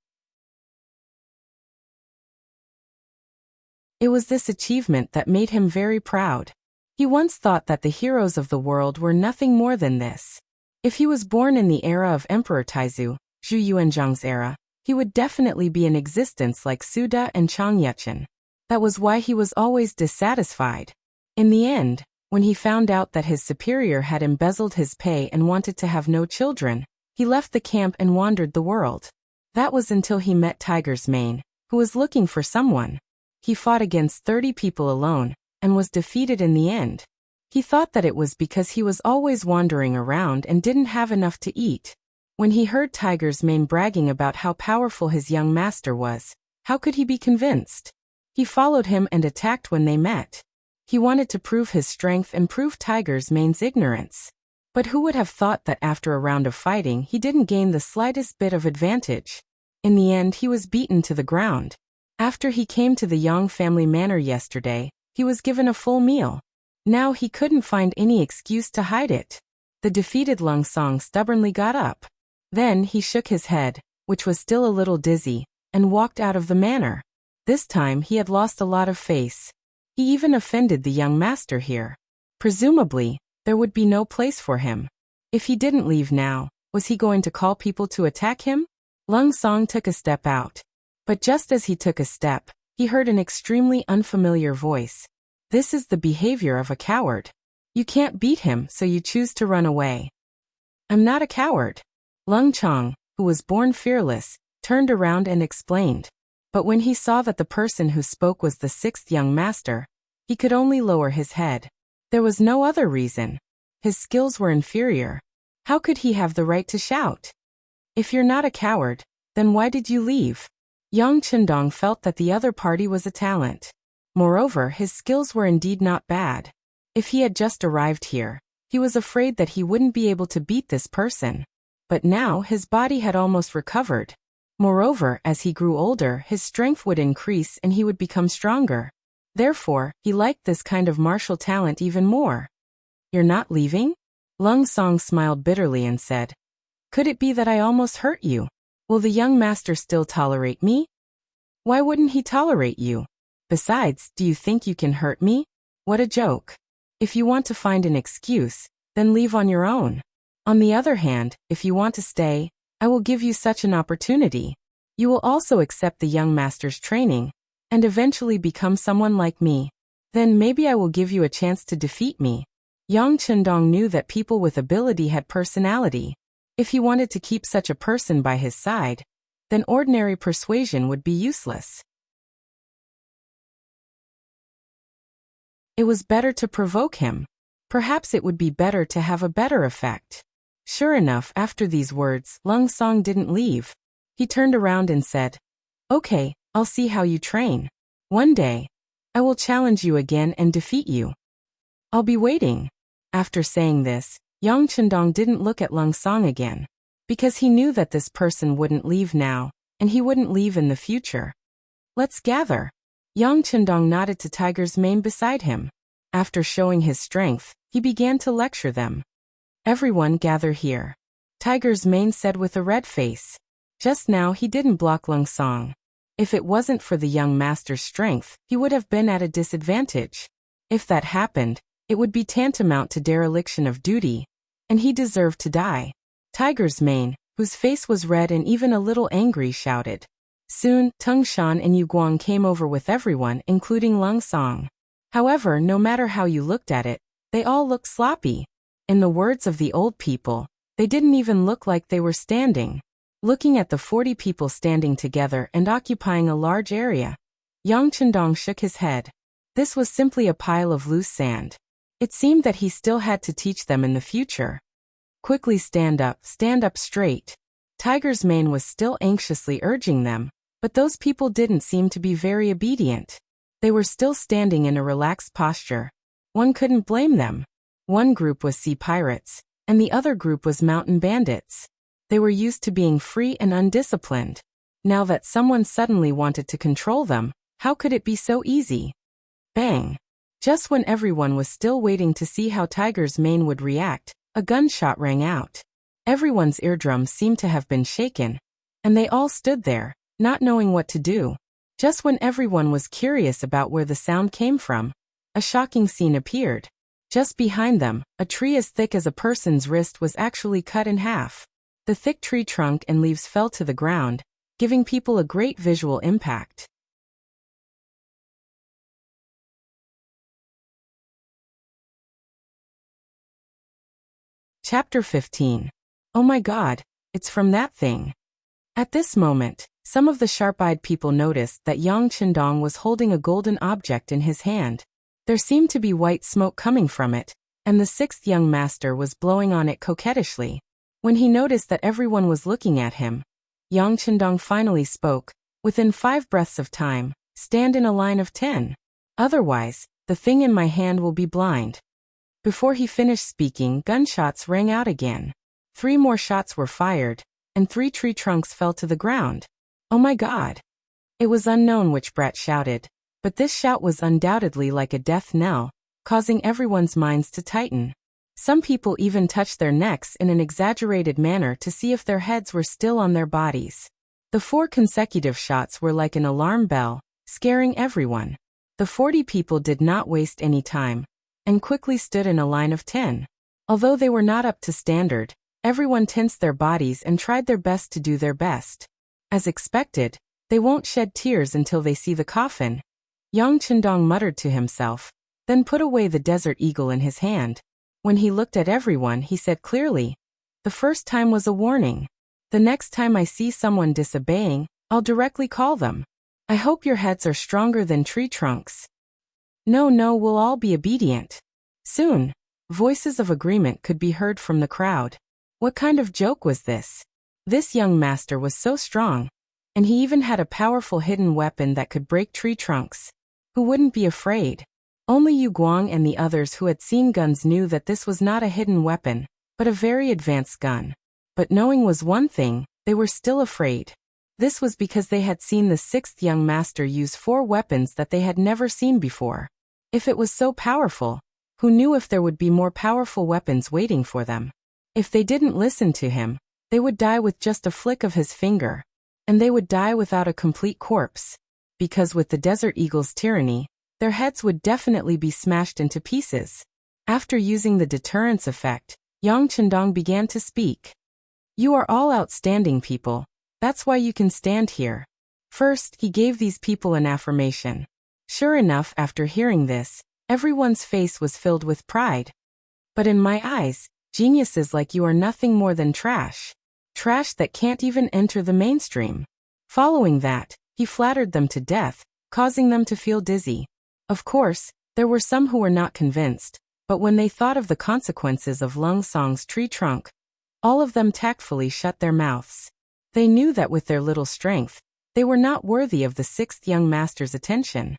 It was this achievement that made him very proud. He once thought that the heroes of the world were nothing more than this. If he was born in the era of Emperor Taizu, Zhu Yuanzhang's era, he would definitely be in existence like Suda and Chang Yuchen. That was why he was always dissatisfied. In the end, when he found out that his superior had embezzled his pay and wanted to have no children, he left the camp and wandered the world. That was until he met Tiger's Mane, who was looking for someone. He fought against 30 people alone, and was defeated in the end. He thought that it was because he was always wandering around and didn't have enough to eat. When he heard Tiger's Mane bragging about how powerful his young master was, how could he be convinced? He followed him and attacked when they met. He wanted to prove his strength and prove Tiger's Mane's ignorance. But who would have thought that after a round of fighting he didn't gain the slightest bit of advantage? In the end he was beaten to the ground. After he came to the Yang family manor yesterday, he was given a full meal. Now he couldn't find any excuse to hide it. The defeated Lung Song stubbornly got up. Then he shook his head, which was still a little dizzy, and walked out of the manor. This time he had lost a lot of face. He even offended the young master here. Presumably, there would be no place for him. If he didn't leave now, was he going to call people to attack him? Lung Song took a step out. But just as he took a step, he heard an extremely unfamiliar voice. This is the behavior of a coward. You can't beat him, so you choose to run away. I'm not a coward. Lung Chong, who was born fearless, turned around and explained. But when he saw that the person who spoke was the 6th young master, he could only lower his head. There was no other reason. His skills were inferior. How could he have the right to shout? If you're not a coward, then why did you leave? Yang Chendong felt that the other party was a talent. Moreover, his skills were indeed not bad. If he had just arrived here, he was afraid that he wouldn't be able to beat this person. But now his body had almost recovered. Moreover, as he grew older, his strength would increase and he would become stronger. Therefore, he liked this kind of martial talent even more. You're not leaving? Lung Song smiled bitterly and said, Could it be that I almost hurt you? Will the young master still tolerate me? Why wouldn't he tolerate you? Besides, do you think you can hurt me? What a joke. If you want to find an excuse, then leave on your own. On the other hand, if you want to stay, I will give you such an opportunity. You will also accept the young master's training, and eventually become someone like me. Then maybe I will give you a chance to defeat me. Yang Chendong knew that people with ability had personality. If he wanted to keep such a person by his side, then ordinary persuasion would be useless. It was better to provoke him. Perhaps it would be better to have a better effect. Sure enough, after these words, Lung Song didn't leave. He turned around and said, "Okay, I'll see how you train. One day, I will challenge you again and defeat you. I'll be waiting." After saying this, Yang Chendong didn't look at Lung Song again, because he knew that this person wouldn't leave now, and he wouldn't leave in the future. "Let's gather." Yang Chendong nodded to Tiger's mane beside him. After showing his strength, he began to lecture them. "Everyone gather here," Tiger's mane said with a red face. Just now he didn't block Lung Song. If it wasn't for the young master's strength, he would have been at a disadvantage. If that happened, it would be tantamount to dereliction of duty, and he deserved to die. Tiger's mane, whose face was red and even a little angry, shouted. Soon, Tung Shan and Yu Guang came over with everyone, including Lung Song. However, no matter how you looked at it, they all looked sloppy. In the words of the old people, they didn't even look like they were standing. Looking at the 40 people standing together and occupying a large area, Yang Chendong shook his head. This was simply a pile of loose sand. It seemed that he still had to teach them in the future. Quickly stand up straight. Tiger's mane was still anxiously urging them, but those people didn't seem to be very obedient. They were still standing in a relaxed posture. One couldn't blame them. One group was sea pirates, and the other group was mountain bandits. They were used to being free and undisciplined. Now that someone suddenly wanted to control them, how could it be so easy? Bang! Just when everyone was still waiting to see how Tiger's mane would react, a gunshot rang out. Everyone's eardrums seemed to have been shaken, and they all stood there, not knowing what to do. Just when everyone was curious about where the sound came from, a shocking scene appeared. Just behind them, a tree as thick as a person's wrist was actually cut in half. The thick tree trunk and leaves fell to the ground, giving people a great visual impact. Chapter 15. Oh my God, it's from that thing. At this moment, some of the sharp-eyed people noticed that Yang Chendong was holding a golden object in his hand. There seemed to be white smoke coming from it, and the sixth young master was blowing on it coquettishly. When he noticed that everyone was looking at him, Yang Chendong finally spoke. Within 5 breaths of time, stand in a line of 10. Otherwise, the thing in my hand will be blind. Before he finished speaking, gunshots rang out again. 3 more shots were fired, and 3 tree trunks fell to the ground. Oh my God! It was unknown which brat shouted, but this shout was undoubtedly like a death knell, causing everyone's minds to tighten. Some people even touched their necks in an exaggerated manner to see if their heads were still on their bodies. The 4 consecutive shots were like an alarm bell, scaring everyone. The 40 people did not waste any time, and quickly stood in a line of 10. Although they were not up to standard, everyone tensed their bodies and tried their best to do their best. As expected, they won't shed tears until they see the coffin. Yang Chendong muttered to himself, then put away the desert eagle in his hand. When he looked at everyone, he said clearly, "The first time was a warning. The next time I see someone disobeying, I'll directly call them. I hope your heads are stronger than tree trunks." No, we'll all be obedient. Soon, voices of agreement could be heard from the crowd. What kind of joke was this? This young master was so strong, and he even had a powerful hidden weapon that could break tree trunks. Who wouldn't be afraid? Only Yu Guang and the others who had seen guns knew that this was not a hidden weapon, but a very advanced gun. But knowing was one thing, they were still afraid. This was because they had seen the 6th young master use 4 weapons that they had never seen before. If it was so powerful, who knew if there would be more powerful weapons waiting for them? If they didn't listen to him, They would die with just a flick of his finger. And they would die without a complete corpse. Because with the Desert Eagle's tyranny, their heads would definitely be smashed into pieces. After using the deterrence effect, Yang Chendong began to speak. You are all outstanding people. That's why you can stand here. First, he gave these people an affirmation. Sure enough, after hearing this, everyone's face was filled with pride. But in my eyes, geniuses like you are nothing more than trash. Trash that can't even enter the mainstream. Following that, he flattered them to death, causing them to feel dizzy. Of course, there were some who were not convinced, but when they thought of the consequences of Lung Song's tree trunk, all of them tactfully shut their mouths. They knew that with their little strength, they were not worthy of the sixth young master's attention.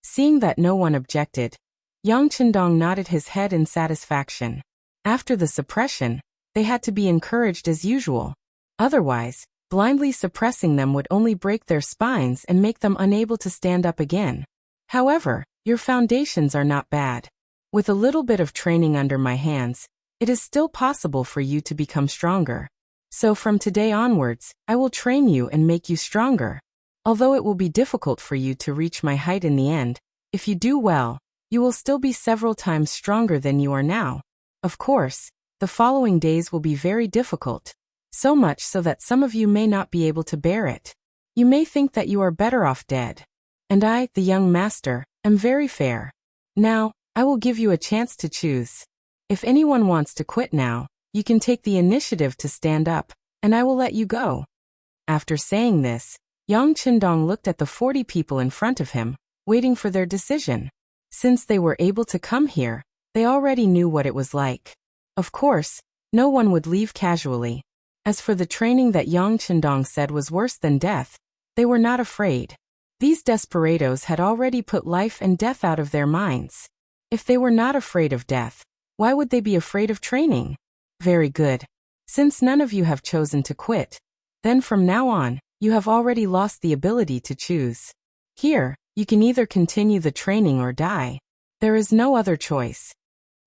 Seeing that no one objected, Yang Chendong nodded his head in satisfaction. After the suppression, they had to be encouraged as usual. Otherwise, blindly suppressing them would only break their spines and make them unable to stand up again. However, your foundations are not bad. With a little bit of training under my hands, it is still possible for you to become stronger. So from today onwards, I will train you and make you stronger. Although it will be difficult for you to reach my height in the end, if you do well, you will still be several times stronger than you are now. Of course, the following days will be very difficult. So much so that some of you may not be able to bear it. You may think that you are better off dead. And I, the young master, am very fair. Now, I will give you a chance to choose. If anyone wants to quit now, you can take the initiative to stand up, and I will let you go. After saying this, Yang Chendong looked at the 40 people in front of him, waiting for their decision. Since they were able to come here, they already knew what it was like. Of course, no one would leave casually. As for the training that Yang Chendong said was worse than death, they were not afraid. These desperados had already put life and death out of their minds. If they were not afraid of death, why would they be afraid of training? Very good. Since none of you have chosen to quit, then from now on, you have already lost the ability to choose. Here, you can either continue the training or die. There is no other choice.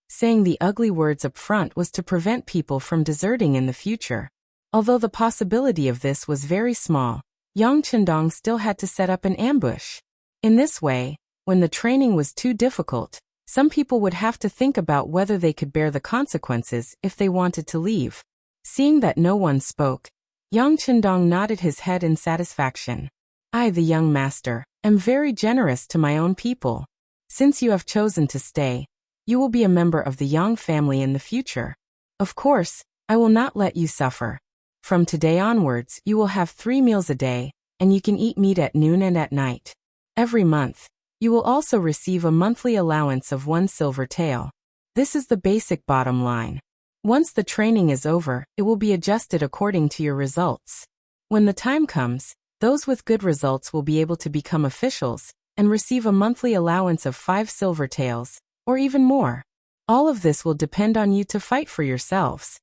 Saying the ugly words up front was to prevent people from deserting in the future. Although the possibility of this was very small, Yang Chendong still had to set up an ambush. In this way, when the training was too difficult, some people would have to think about whether they could bear the consequences if they wanted to leave. Seeing that no one spoke, Yang Chendong nodded his head in satisfaction. I, the young master, am very generous to my own people. Since you have chosen to stay, you will be a member of the Yang family in the future. Of course, I will not let you suffer. From today onwards, you will have 3 meals a day, and you can eat meat at noon and at night. Every month, you will also receive a monthly allowance of 1 silver tael. This is the basic bottom line. Once the training is over, it will be adjusted according to your results. When the time comes, those with good results will be able to become officials and receive a monthly allowance of 5 silver taels, or even more. All of this will depend on you to fight for yourselves.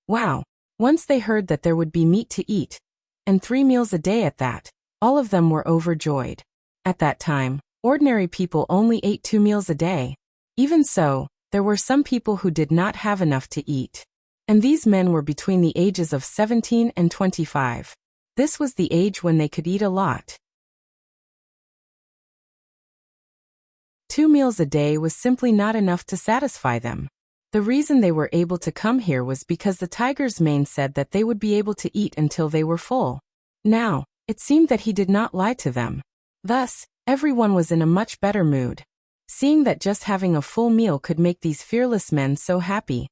Wow! Once they heard that there would be meat to eat, and 3 meals a day at that, all of them were overjoyed. At that time, ordinary people only ate 2 meals a day. Even so, there were some people who did not have enough to eat. And these men were between the ages of 17 and 25. This was the age when they could eat a lot. 2 meals a day was simply not enough to satisfy them. The reason they were able to come here was because the tiger's mane said that they would be able to eat until they were full. Now, it seemed that he did not lie to them. Thus, everyone was in a much better mood. Seeing that just having a full meal could make these fearless men so happy,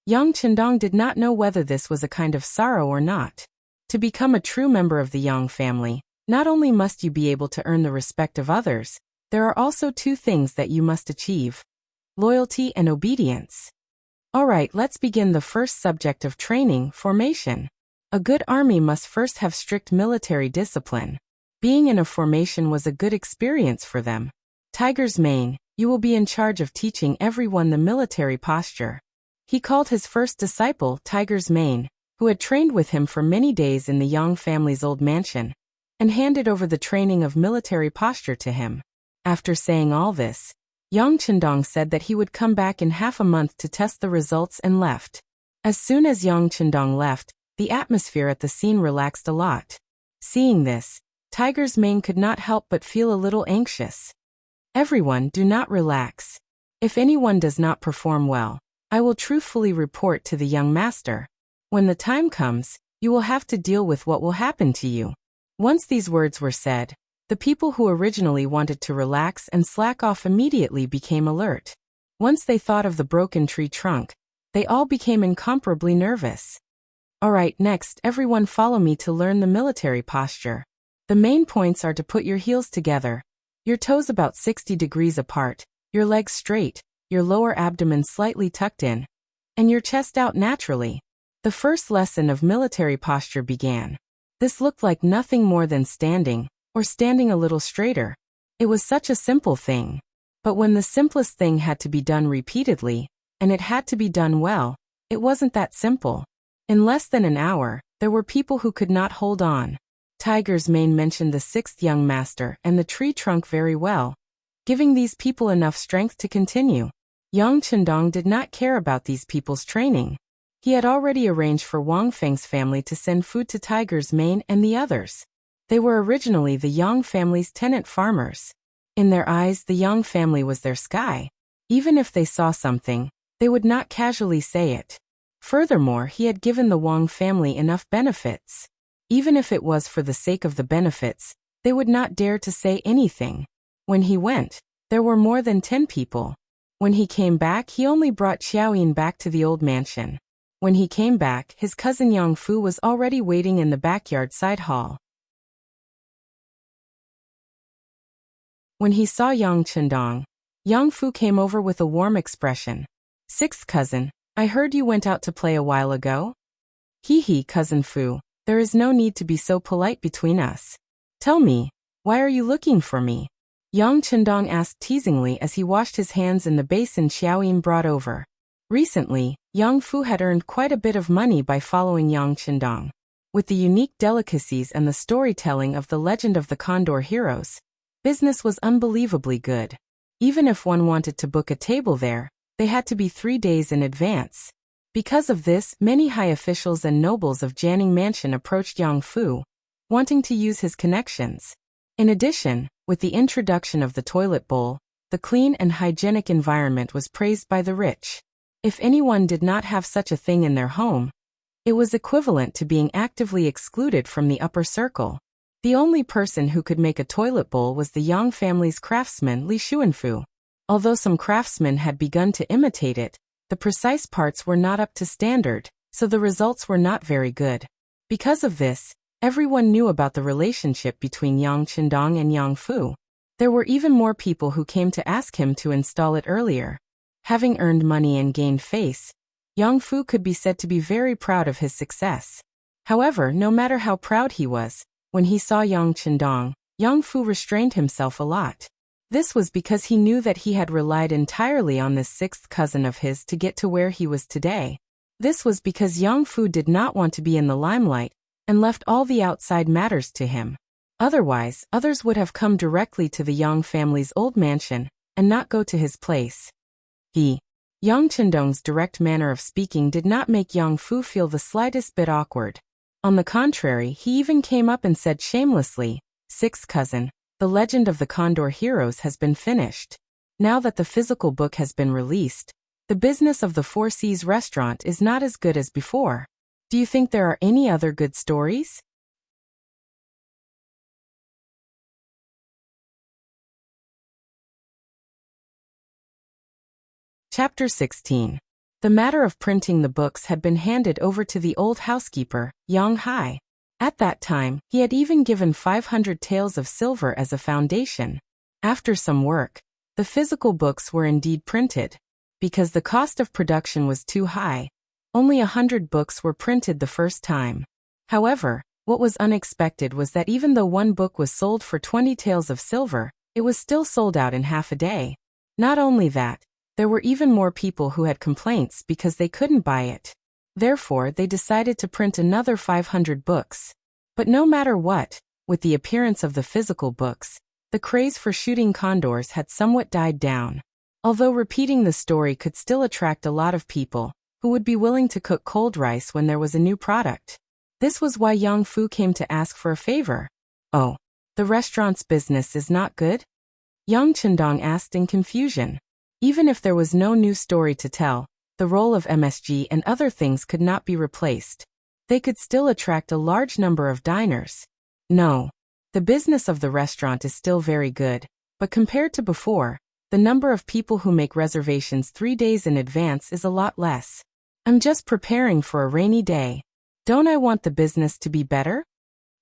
Yang Chendong did not know whether this was a kind of sorrow or not. To become a true member of the Yang family, not only must you be able to earn the respect of others, there are also 2 things that you must achieve: loyalty and obedience. Alright, let's begin the first subject of training, formation. A good army must first have strict military discipline. Being in a formation was a good experience for them. Tiger's mane, you will be in charge of teaching everyone the military posture. He called his first disciple Tiger's mane, who had trained with him for many days in the Yang family's old mansion, and handed over the training of military posture to him. After saying all this, Yang Chendong said that he would come back in half a month to test the results and left. As soon as Yang Chendong left, the atmosphere at the scene relaxed a lot. Seeing this, Tiger's Mane could not help but feel a little anxious. Everyone, do not relax. If anyone does not perform well, I will truthfully report to the young master. When the time comes, you will have to deal with what will happen to you. Once these words were said, the people who originally wanted to relax and slack off immediately became alert. Once they thought of the broken tree trunk, they all became incomparably nervous. Alright, next everyone follow me to learn the military posture. The main points are to put your heels together, your toes about 60 degrees apart, your legs straight, your lower abdomen slightly tucked in, and your chest out naturally. The first lesson of military posture began. This looked like nothing more than standing, or standing a little straighter. It was such a simple thing. But when the simplest thing had to be done repeatedly, and it had to be done well, it wasn't that simple. In less than an hour, there were people who could not hold on. Tiger's Mane mentioned the sixth young master and the tree trunk very well, giving these people enough strength to continue. Yang Chendong did not care about these people's training. He had already arranged for Wang Feng's family to send food to Tiger's Mane and the others. They were originally the Yang family's tenant farmers. In their eyes, the Yang family was their sky. Even if they saw something, they would not casually say it. Furthermore, he had given the Wang family enough benefits. Even if it was for the sake of the benefits, they would not dare to say anything. When he went, there were more than 10 people. When he came back, he only brought Xiaoyin back to the old mansion. When he came back, his cousin Yang Fu was already waiting in the backyard side hall. When he saw Yang Chendong, Yang Fu came over with a warm expression. "Sixth cousin, I heard you went out to play a while ago?" "Hee, cousin Fu, there is no need to be so polite between us. Tell me, why are you looking for me?" Yang Chendong asked teasingly as he washed his hands in the basin Xiaoyin brought over. Recently, Yang Fu had earned quite a bit of money by following Yang Chendong. With the unique delicacies and the storytelling of the legend of the Condor heroes, business was unbelievably good. Even if one wanted to book a table there, they had to be 3 days in advance. Because of this, many high officials and nobles of Jianing Mansion approached Yang Fu, wanting to use his connections. In addition, with the introduction of the toilet bowl, the clean and hygienic environment was praised by the rich. If anyone did not have such a thing in their home, it was equivalent to being actively excluded from the upper circle. The only person who could make a toilet bowl was the Yang family's craftsman Li Xuanfu. Although some craftsmen had begun to imitate it, the precise parts were not up to standard, so the results were not very good. Because of this, everyone knew about the relationship between Yang Chendong and Yang Fu. There were even more people who came to ask him to install it earlier. Having earned money and gained face, Yang Fu could be said to be very proud of his success. However, no matter how proud he was, when he saw Yang Chendong, Yang Fu restrained himself a lot. This was because he knew that he had relied entirely on this sixth cousin of his to get to where he was today. This was because Yang Fu did not want to be in the limelight and left all the outside matters to him. Otherwise, others would have come directly to the Yang family's old mansion and not go to his place. Yang Chendong's direct manner of speaking did not make Yang Fu feel the slightest bit awkward. On the contrary, he even came up and said shamelessly, "Sixth cousin, the legend of the Condor heroes has been finished. Now that the physical book has been released, the business of the Four Seas restaurant is not as good as before. Do you think there are any other good stories?" Chapter 16. The matter of printing the books had been handed over to the old housekeeper, Yang Hai. At that time, he had even given 500 taels of silver as a foundation. After some work, the physical books were indeed printed. Because the cost of production was too high, only 100 books were printed the first time. However, what was unexpected was that even though one book was sold for 20 taels of silver, it was still sold out in half a day. Not only that, there were even more people who had complaints because they couldn't buy it. Therefore, they decided to print another 500 books. But no matter what, with the appearance of the physical books, the craze for shooting condors had somewhat died down. Although repeating the story could still attract a lot of people who would be willing to cook cold rice when there was a new product. This was why Yang Fu came to ask for a favor. Oh, the restaurant's business is not good? Yang Chendong asked in confusion. Even if there was no new story to tell, the role of MSG and other things could not be replaced. They could still attract a large number of diners. No. The business of the restaurant is still very good, but compared to before, the number of people who make reservations 3 days in advance is a lot less. I'm just preparing for a rainy day. Don't I want the business to be better?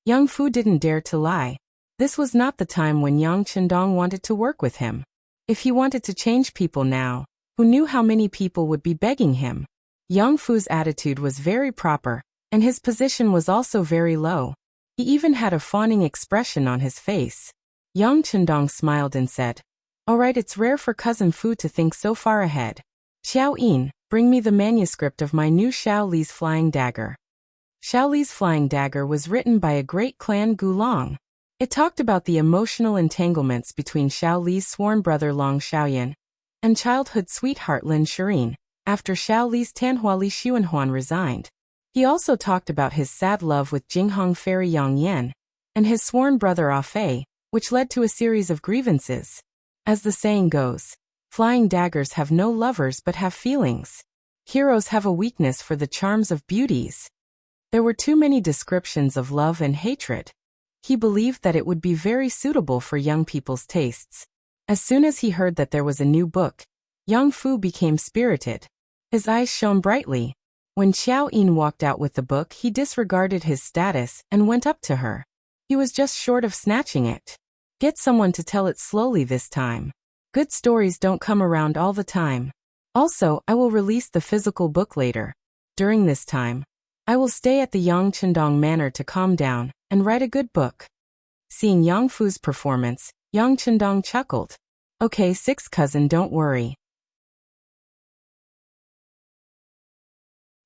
Yang Fu didn't dare to lie. This was not the time when Yang Chendong wanted to work with him. If he wanted to change people now, who knew how many people would be begging him? Yang Fu's attitude was very proper, and his position was also very low. He even had a fawning expression on his face. Yang Chendong smiled and said, "All right, it's rare for Cousin Fu to think so far ahead. Xiao Yin, bring me the manuscript of my new Xiao Li's Flying Dagger." Xiao Li's Flying Dagger was written by a great clan Gulong. It talked about the emotional entanglements between Xiao Li's sworn brother Long Xiaoyan and childhood sweetheart Lin Shirin, after Xiao Li's Tanhua Li Xuanhuan resigned. He also talked about his sad love with Jinghong Fairy Yang Yan and his sworn brother Ah Fei, which led to a series of grievances. As the saying goes, flying daggers have no lovers but have feelings. Heroes have a weakness for the charms of beauties. There were too many descriptions of love and hatred. He believed that it would be very suitable for young people's tastes. As soon as he heard that there was a new book, Yang Fu became spirited. His eyes shone brightly. When Xiao Yin walked out with the book, he disregarded his status and went up to her. He was just short of snatching it. Get someone to tell it slowly this time. Good stories don't come around all the time. Also, I will release the physical book later. During this time, I will stay at the Yang Chendong Manor to calm down and write a good book. Seeing Yang Fu's performance, Yang Chendong chuckled. Okay, sixth cousin, don't worry.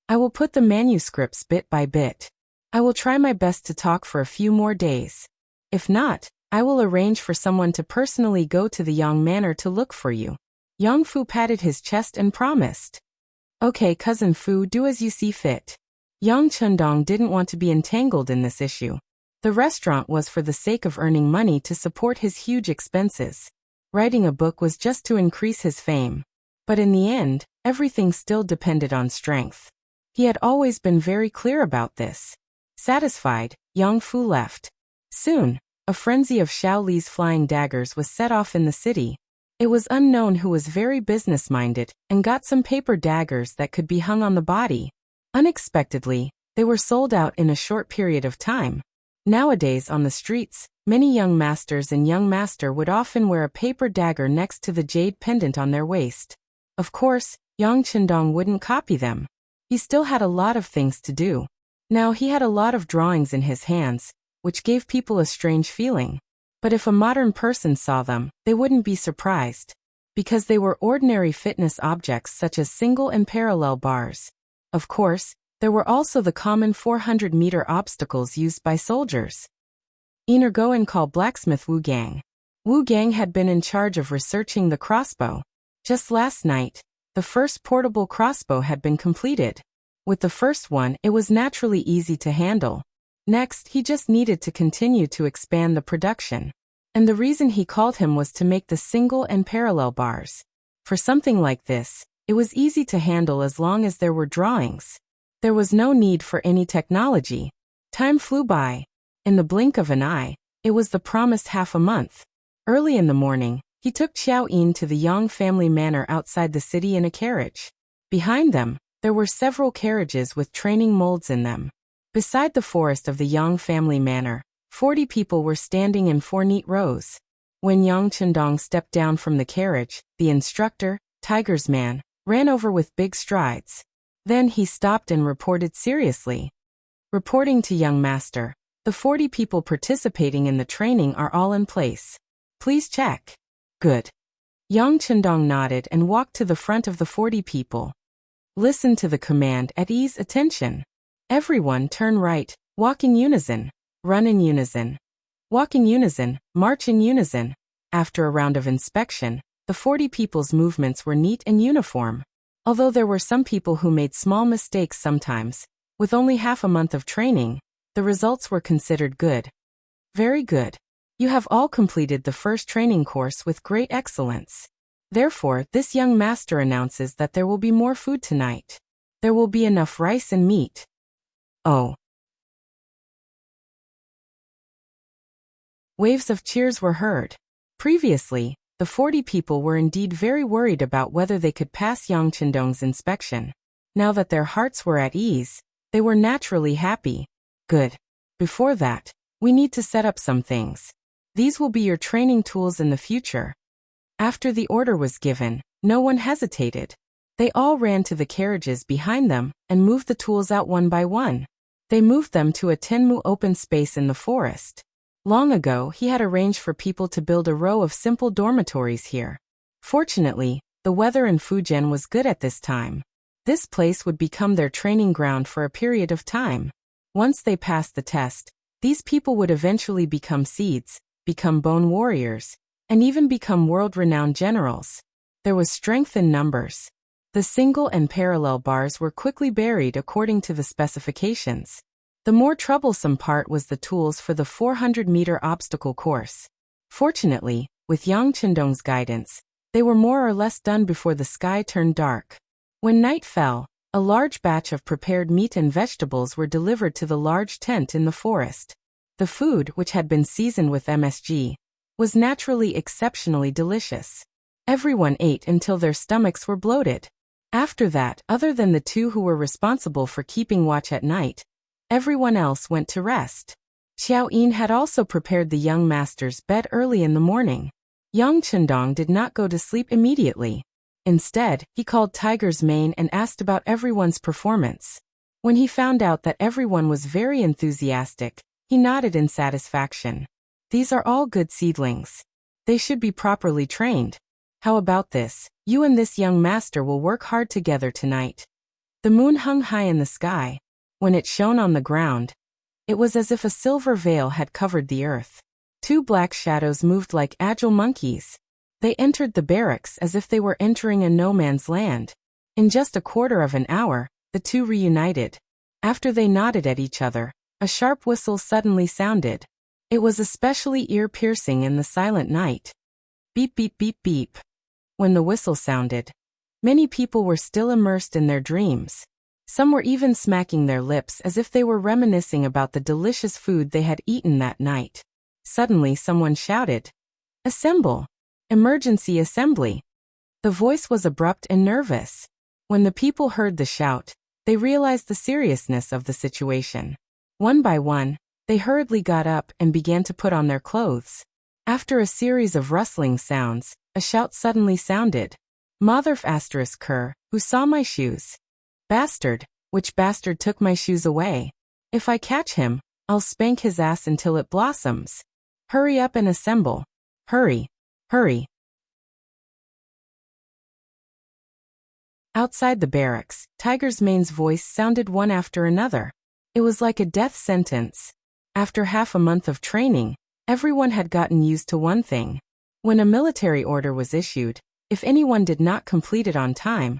I will put the manuscripts bit by bit. I will try my best to talk for a few more days. If not, I will arrange for someone to personally go to the Yang Manor to look for you. Yang Fu patted his chest and promised. Okay, Cousin Fu, do as you see fit. Yang Chendong didn't want to be entangled in this issue. The restaurant was for the sake of earning money to support his huge expenses. Writing a book was just to increase his fame. But in the end, everything still depended on strength. He had always been very clear about this. Satisfied, Yang Fu left. Soon, a frenzy of Xiao Li's flying daggers was set off in the city. It was unknown who was very business-minded and got some paper daggers that could be hung on the body. Unexpectedly, they were sold out in a short period of time. Nowadays on the streets, many young masters and young master would often wear a paper dagger next to the jade pendant on their waist. Of course, Yang Chendong wouldn't copy them. He still had a lot of things to do. Now he had a lot of drawings in his hands, which gave people a strange feeling. But if a modern person saw them, they wouldn't be surprised. Because they were ordinary fitness objects such as single and parallel bars. Of course, there were also the common 400-meter obstacles used by soldiers. Energoan called blacksmith Wu Gang. Wu Gang had been in charge of researching the crossbow. Just last night, the first portable crossbow had been completed. With the first one, it was naturally easy to handle. Next, he just needed to continue to expand the production. And the reason he called him was to make the single and parallel bars. For something like this, it was easy to handle as long as there were drawings. There was no need for any technology. Time flew by. In the blink of an eye, it was the promised half a month. Early in the morning, he took Xiao Yin to the Yang family manor outside the city in a carriage. Behind them, there were several carriages with training molds in them. Beside the forest of the Yang family manor, 40 people were standing in 4 neat rows. When Yang Chendong stepped down from the carriage, the instructor, Tiger's man, ran over with big strides. Then he stopped and reported seriously. Reporting to young master, the 40 people participating in the training are all in place. Please check. Good. Yang Chendong nodded and walked to the front of the 40 people. Listen to the command at ease. Attention. Everyone turn right, walk in unison, run in unison, walk in unison, march in unison. After a round of inspection, The 40 people's movements were neat and uniform. Although there were some people who made small mistakes sometimes, with only half a month of training, the results were considered good. Very good. You have all completed the first training course with great excellence. Therefore, this young master announces that there will be more food tonight. There will be enough rice and meat. Oh. Waves of cheers were heard. Previously, the 40 people were indeed very worried about whether they could pass Yang Qindong's inspection. Now that their hearts were at ease, they were naturally happy. Good. Before that, we need to set up some things. These will be your training tools in the future. After the order was given, no one hesitated. They all ran to the carriages behind them and moved the tools out one by one. They moved them to a tenmu open space in the forest. Long ago, he had arranged for people to build a row of simple dormitories here. Fortunately, the weather in Fujian was good at this time. This place would become their training ground for a period of time. Once they passed the test, these people would eventually become seeds, become bone warriors, and even become world-renowned generals. There was strength in numbers. The single and parallel bars were quickly buried according to the specifications. The more troublesome part was the tools for the 400-meter obstacle course. Fortunately, with Yang Qindong's guidance, they were more or less done before the sky turned dark. When night fell, a large batch of prepared meat and vegetables were delivered to the large tent in the forest. The food, which had been seasoned with MSG, was naturally exceptionally delicious. Everyone ate until their stomachs were bloated. After that, other than the two who were responsible for keeping watch at night, everyone else went to rest. Xiao Yin had also prepared the young master's bed early in the morning. Yang Qindong did not go to sleep immediately. Instead, he called Tiger's Mane and asked about everyone's performance. When he found out that everyone was very enthusiastic, he nodded in satisfaction. These are all good seedlings. They should be properly trained. How about this? You and this young master will work hard together tonight. The moon hung high in the sky. When it shone on the ground, it was as if a silver veil had covered the earth. Two black shadows moved like agile monkeys. They entered the barracks as if they were entering a no-man's land. In just a quarter of an hour, the two reunited. After they nodded at each other, a sharp whistle suddenly sounded. It was especially ear-piercing in the silent night. Beep beep beep beep. When the whistle sounded, many people were still immersed in their dreams. Some were even smacking their lips as if they were reminiscing about the delicious food they had eaten that night. Suddenly someone shouted, "Assemble! Emergency assembly!" The voice was abrupt and nervous. When the people heard the shout, they realized the seriousness of the situation. One by one, they hurriedly got up and began to put on their clothes. After a series of rustling sounds, a shout suddenly sounded. "Motherf asterisk cur, who saw my shoes? Bastard, which bastard took my shoes away? If I catch him, I'll spank his ass until it blossoms. Hurry up and assemble. Hurry, hurry." Outside the barracks, Tiger's Mane's voice sounded one after another. It was like a death sentence. After half a month of training, everyone had gotten used to one thing. When a military order was issued, if anyone did not complete it on time,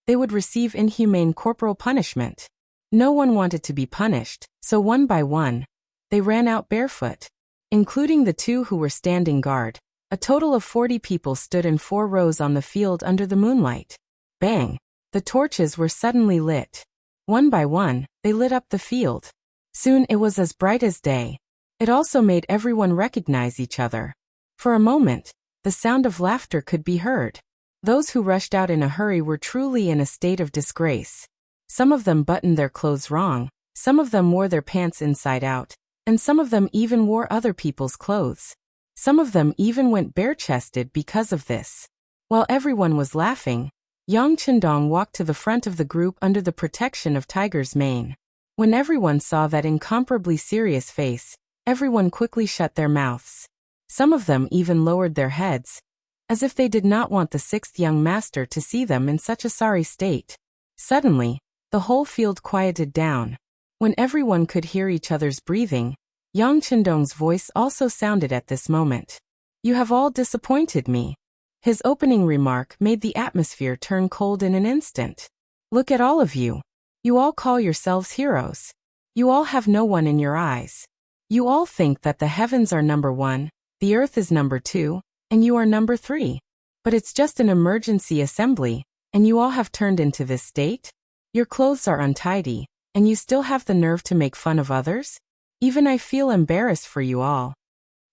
they would receive inhumane corporal punishment. No one wanted to be punished, so one by one, they ran out barefoot. Including the two who were standing guard, a total of 40 people stood in 4 rows on the field under the moonlight. Bang! The torches were suddenly lit. One by one, they lit up the field. Soon it was as bright as day. It also made everyone recognize each other. For a moment, the sound of laughter could be heard. Those who rushed out in a hurry were truly in a state of disgrace. Some of them buttoned their clothes wrong, some of them wore their pants inside out, and some of them even wore other people's clothes. Some of them even went bare-chested because of this. While everyone was laughing, Yang Qindong walked to the front of the group under the protection of Tiger's Mane. When everyone saw that incomparably serious face, everyone quickly shut their mouths. Some of them even lowered their heads, as if they did not want the 6th young master to see them in such a sorry state. Suddenly, the whole field quieted down. When everyone could hear each other's breathing, Yang Qindong's voice also sounded at this moment. "You have all disappointed me. His opening remark made the atmosphere turn cold in an instant. Look at all of you. You all call yourselves heroes. You all have no one in your eyes. You all think that the heavens are number 1, the earth is number 2, and you are number 3. But it's just an emergency assembly, and you all have turned into this state? Your clothes are untidy, and you still have the nerve to make fun of others? Even I feel embarrassed for you all.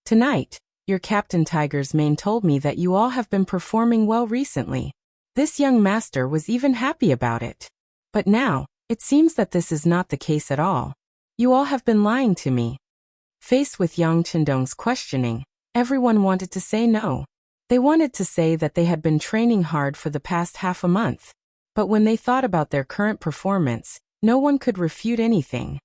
Tonight, your Captain Tiger's Mane told me that you all have been performing well recently. This young master was even happy about it. But now, it seems that this is not the case at all. You all have been lying to me. Faced with Yang Chendong's questioning, everyone wanted to say no. They wanted to say that they had been training hard for the past half a month. But when they thought about their current performance, no one could refute anything.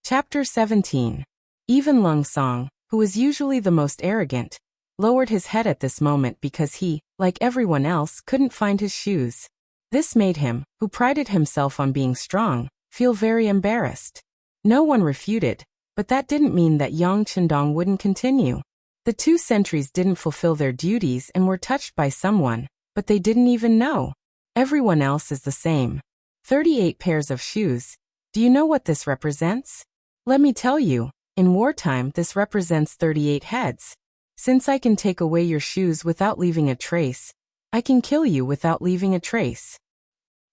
Chapter 17. Even Lung Song, who was usually the most arrogant, lowered his head at this moment because he, like everyone else, couldn't find his shoes. This made him, who prided himself on being strong, feel very embarrassed. No one refuted, but that didn't mean that Yang Chendong wouldn't continue. The 2 sentries didn't fulfill their duties and were touched by someone, but they didn't even know. Everyone else is the same. 38 pairs of shoes. Do you know what this represents? Let me tell you, in wartime this represents 38 heads. Since I can take away your shoes without leaving a trace, I can kill you without leaving a trace.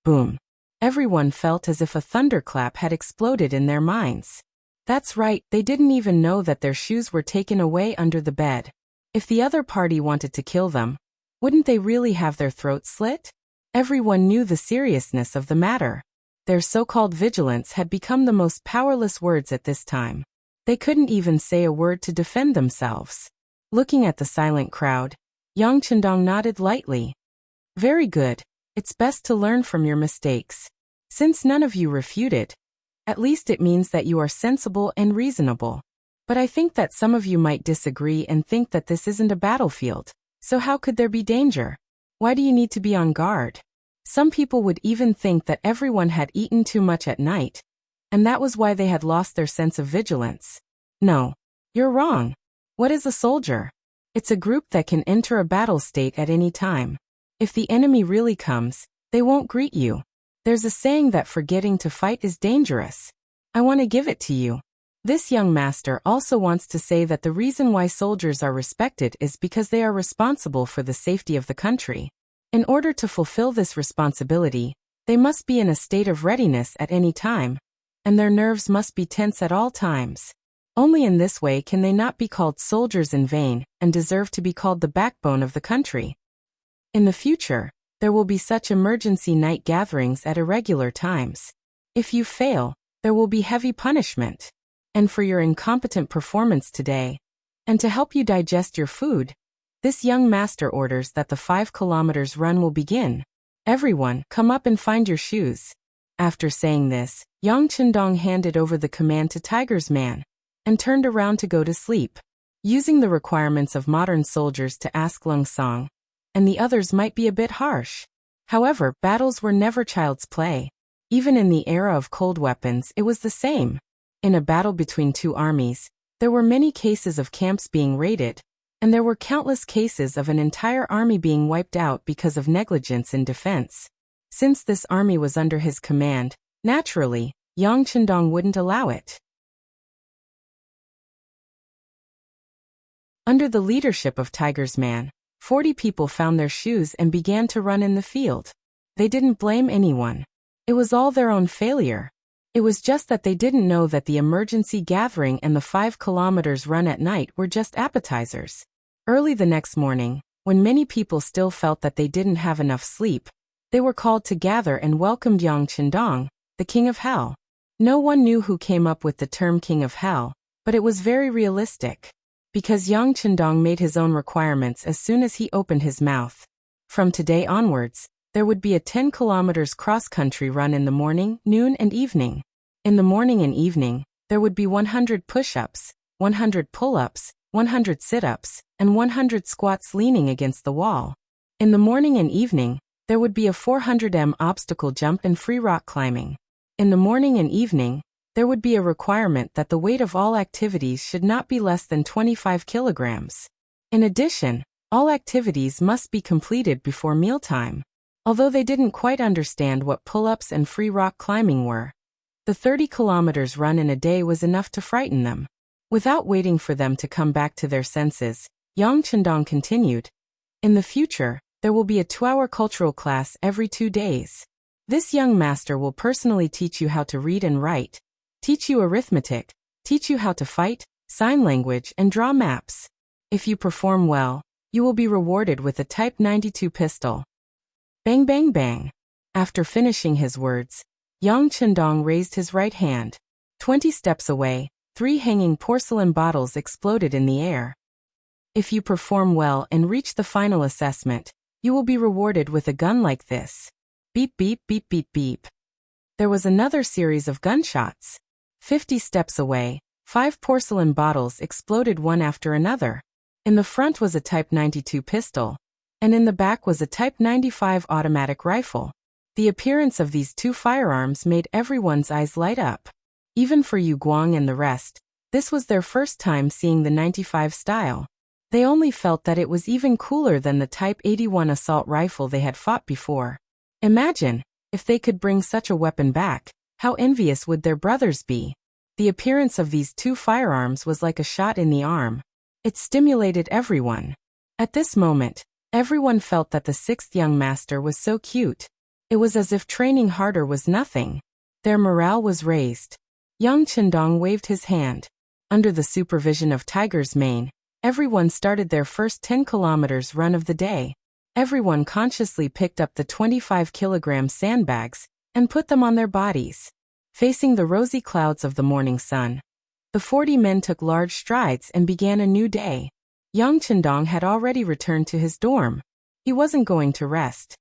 Boom. Everyone felt as if a thunderclap had exploded in their minds. That's right, they didn't even know that their shoes were taken away under the bed. If the other party wanted to kill them, wouldn't they really have their throats slit? Everyone knew the seriousness of the matter. Their so-called vigilance had become the most powerless words at this time. They couldn't even say a word to defend themselves. Looking at the silent crowd, Yang Chendong nodded lightly. Very good. It's best to learn from your mistakes. Since none of you refuted, at least it means that you are sensible and reasonable. But I think that some of you might disagree and think that this isn't a battlefield. So how could there be danger? Why do you need to be on guard? Some people would even think that everyone had eaten too much at night, and that was why they had lost their sense of vigilance. No, you're wrong. What is a soldier? It's a group that can enter a battle state at any time. If the enemy really comes, they won't greet you. There's a saying that forgetting to fight is dangerous. I want to give it to you. This young master also wants to say that the reason why soldiers are respected is because they are responsible for the safety of the country. In order to fulfill this responsibility, they must be in a state of readiness at any time, and their nerves must be tense at all times. Only in this way can they not be called soldiers in vain and deserve to be called the backbone of the country. In the future, there will be such emergency night gatherings at irregular times. If you fail, there will be heavy punishment. And for your incompetent performance today, and to help you digest your food, this young master orders that the 5 kilometers run will begin. Everyone, come up and find your shoes. After saying this, Yang Chendong handed over the command to Tiger's Man, and turned around to go to sleep. Using the requirements of modern soldiers to ask Lung Song, and the others might be a bit harsh. However, battles were never child's play. Even in the era of cold weapons, it was the same. In a battle between 2 armies, there were many cases of camps being raided, and there were countless cases of an entire army being wiped out because of negligence in defense. Since this army was under his command, naturally, Yang Chendong wouldn't allow it. Under the leadership of Tiger's Man, 40 people found their shoes and began to run in the field. They didn't blame anyone. It was all their own failure. It was just that they didn't know that the emergency gathering and the 5 kilometers run at night were just appetizers. Early the next morning, when many people still felt that they didn't have enough sleep, they were called to gather and welcomed Yang Chendong, the King of Hell. No one knew who came up with the term King of Hell, but it was very realistic. Because Yang Chendong made his own requirements as soon as he opened his mouth. From today onwards, there would be a 10 kilometers cross-country run in the morning, noon and evening. In the morning and evening, there would be 100 push-ups, 100 pull-ups, 100 sit-ups, and 100 squats leaning against the wall. In the morning and evening, there would be a 400 m obstacle jump and free rock climbing. In the morning and evening, there would be a requirement that the weight of all activities should not be less than 25 kilograms. In addition, all activities must be completed before mealtime. Although they didn't quite understand what pull-ups and free rock climbing were, the 30 kilometers run in a day was enough to frighten them. Without waiting for them to come back to their senses, Yang Chendong continued, "In the future, there will be a 2-hour cultural class every 2 days. This young master will personally teach you how to read and write, teach you arithmetic, teach you how to fight, sign language, and draw maps. If you perform well, you will be rewarded with a Type 92 pistol." Bang bang bang. After finishing his words, Yang Chendong raised his right hand. 20 steps away, 3 hanging porcelain bottles exploded in the air. If you perform well and reach the final assessment, you will be rewarded with a gun like this. Beep beep beep beep beep. There was another series of gunshots. 50 steps away, 5 porcelain bottles exploded one after another. In the front was a Type 92 pistol, and in the back was a Type 95 automatic rifle. The appearance of these 2 firearms made everyone's eyes light up. Even for Yu Guang and the rest, this was their first time seeing the 95 style. They only felt that it was even cooler than the Type 81 assault rifle they had fought before. Imagine, if they could bring such a weapon back, how envious would their brothers be? The appearance of these 2 firearms was like a shot in the arm. It stimulated everyone. At this moment, everyone felt that the 6th young master was so cute. It was as if training harder was nothing. Their morale was raised. Yang Chendong waved his hand. Under the supervision of Tiger's Mane, everyone started their first 10 kilometers run of the day. Everyone consciously picked up the 25-kilogram sandbags and put them on their bodies. Facing the rosy clouds of the morning sun, the 40 men took large strides and began a new day. Yang Chendong had already returned to his dorm. He wasn't going to rest.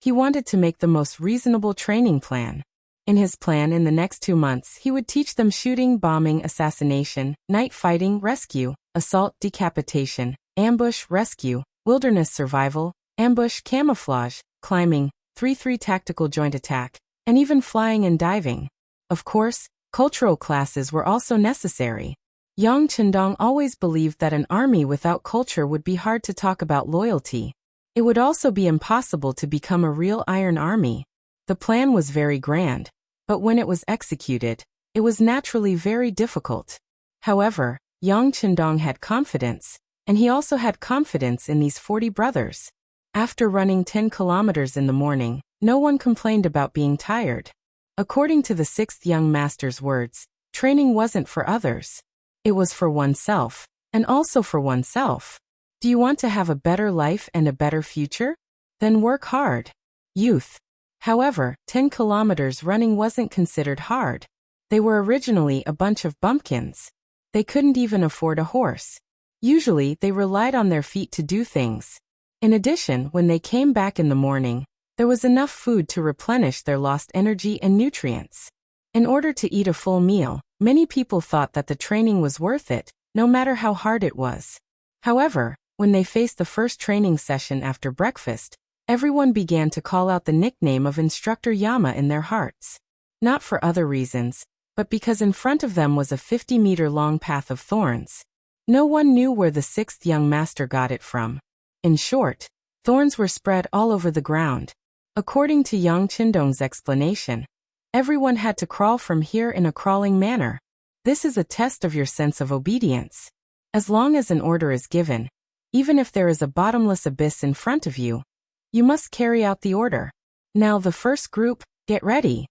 He wanted to make the most reasonable training plan. In his plan in the next 2 months, he would teach them shooting, bombing, assassination, night fighting, rescue, assault, decapitation, ambush, rescue, wilderness survival, ambush, camouflage, climbing, 3-3 tactical joint attack, and even flying and diving. Of course, cultural classes were also necessary. Yang Chendong always believed that an army without culture would be hard to talk about loyalty. It would also be impossible to become a real Iron Army. The plan was very grand, but when it was executed, it was naturally very difficult. However, Yang Chendong had confidence, and he also had confidence in these 40 brothers. After running 10 kilometers in the morning, no one complained about being tired. According to the 6th young master's words, training wasn't for others. It was for oneself, and also for oneself. Do you want to have a better life and a better future? Then work hard. Youth. However, 10 kilometers running wasn't considered hard. They were originally a bunch of bumpkins. They couldn't even afford a horse. Usually, they relied on their feet to do things. In addition, when they came back in the morning, there was enough food to replenish their lost energy and nutrients. In order to eat a full meal, many people thought that the training was worth it, no matter how hard it was. However, when they faced the first training session after breakfast, everyone began to call out the nickname of Instructor Yama in their hearts. Not for other reasons, but because in front of them was a 50-meter-long path of thorns. No one knew where the 6th young master got it from. In short, thorns were spread all over the ground. According to Yang Chendong's explanation, everyone had to crawl from here in a crawling manner. This is a test of your sense of obedience. As long as an order is given, even if there is a bottomless abyss in front of you, you must carry out the order. Now the first group, get ready.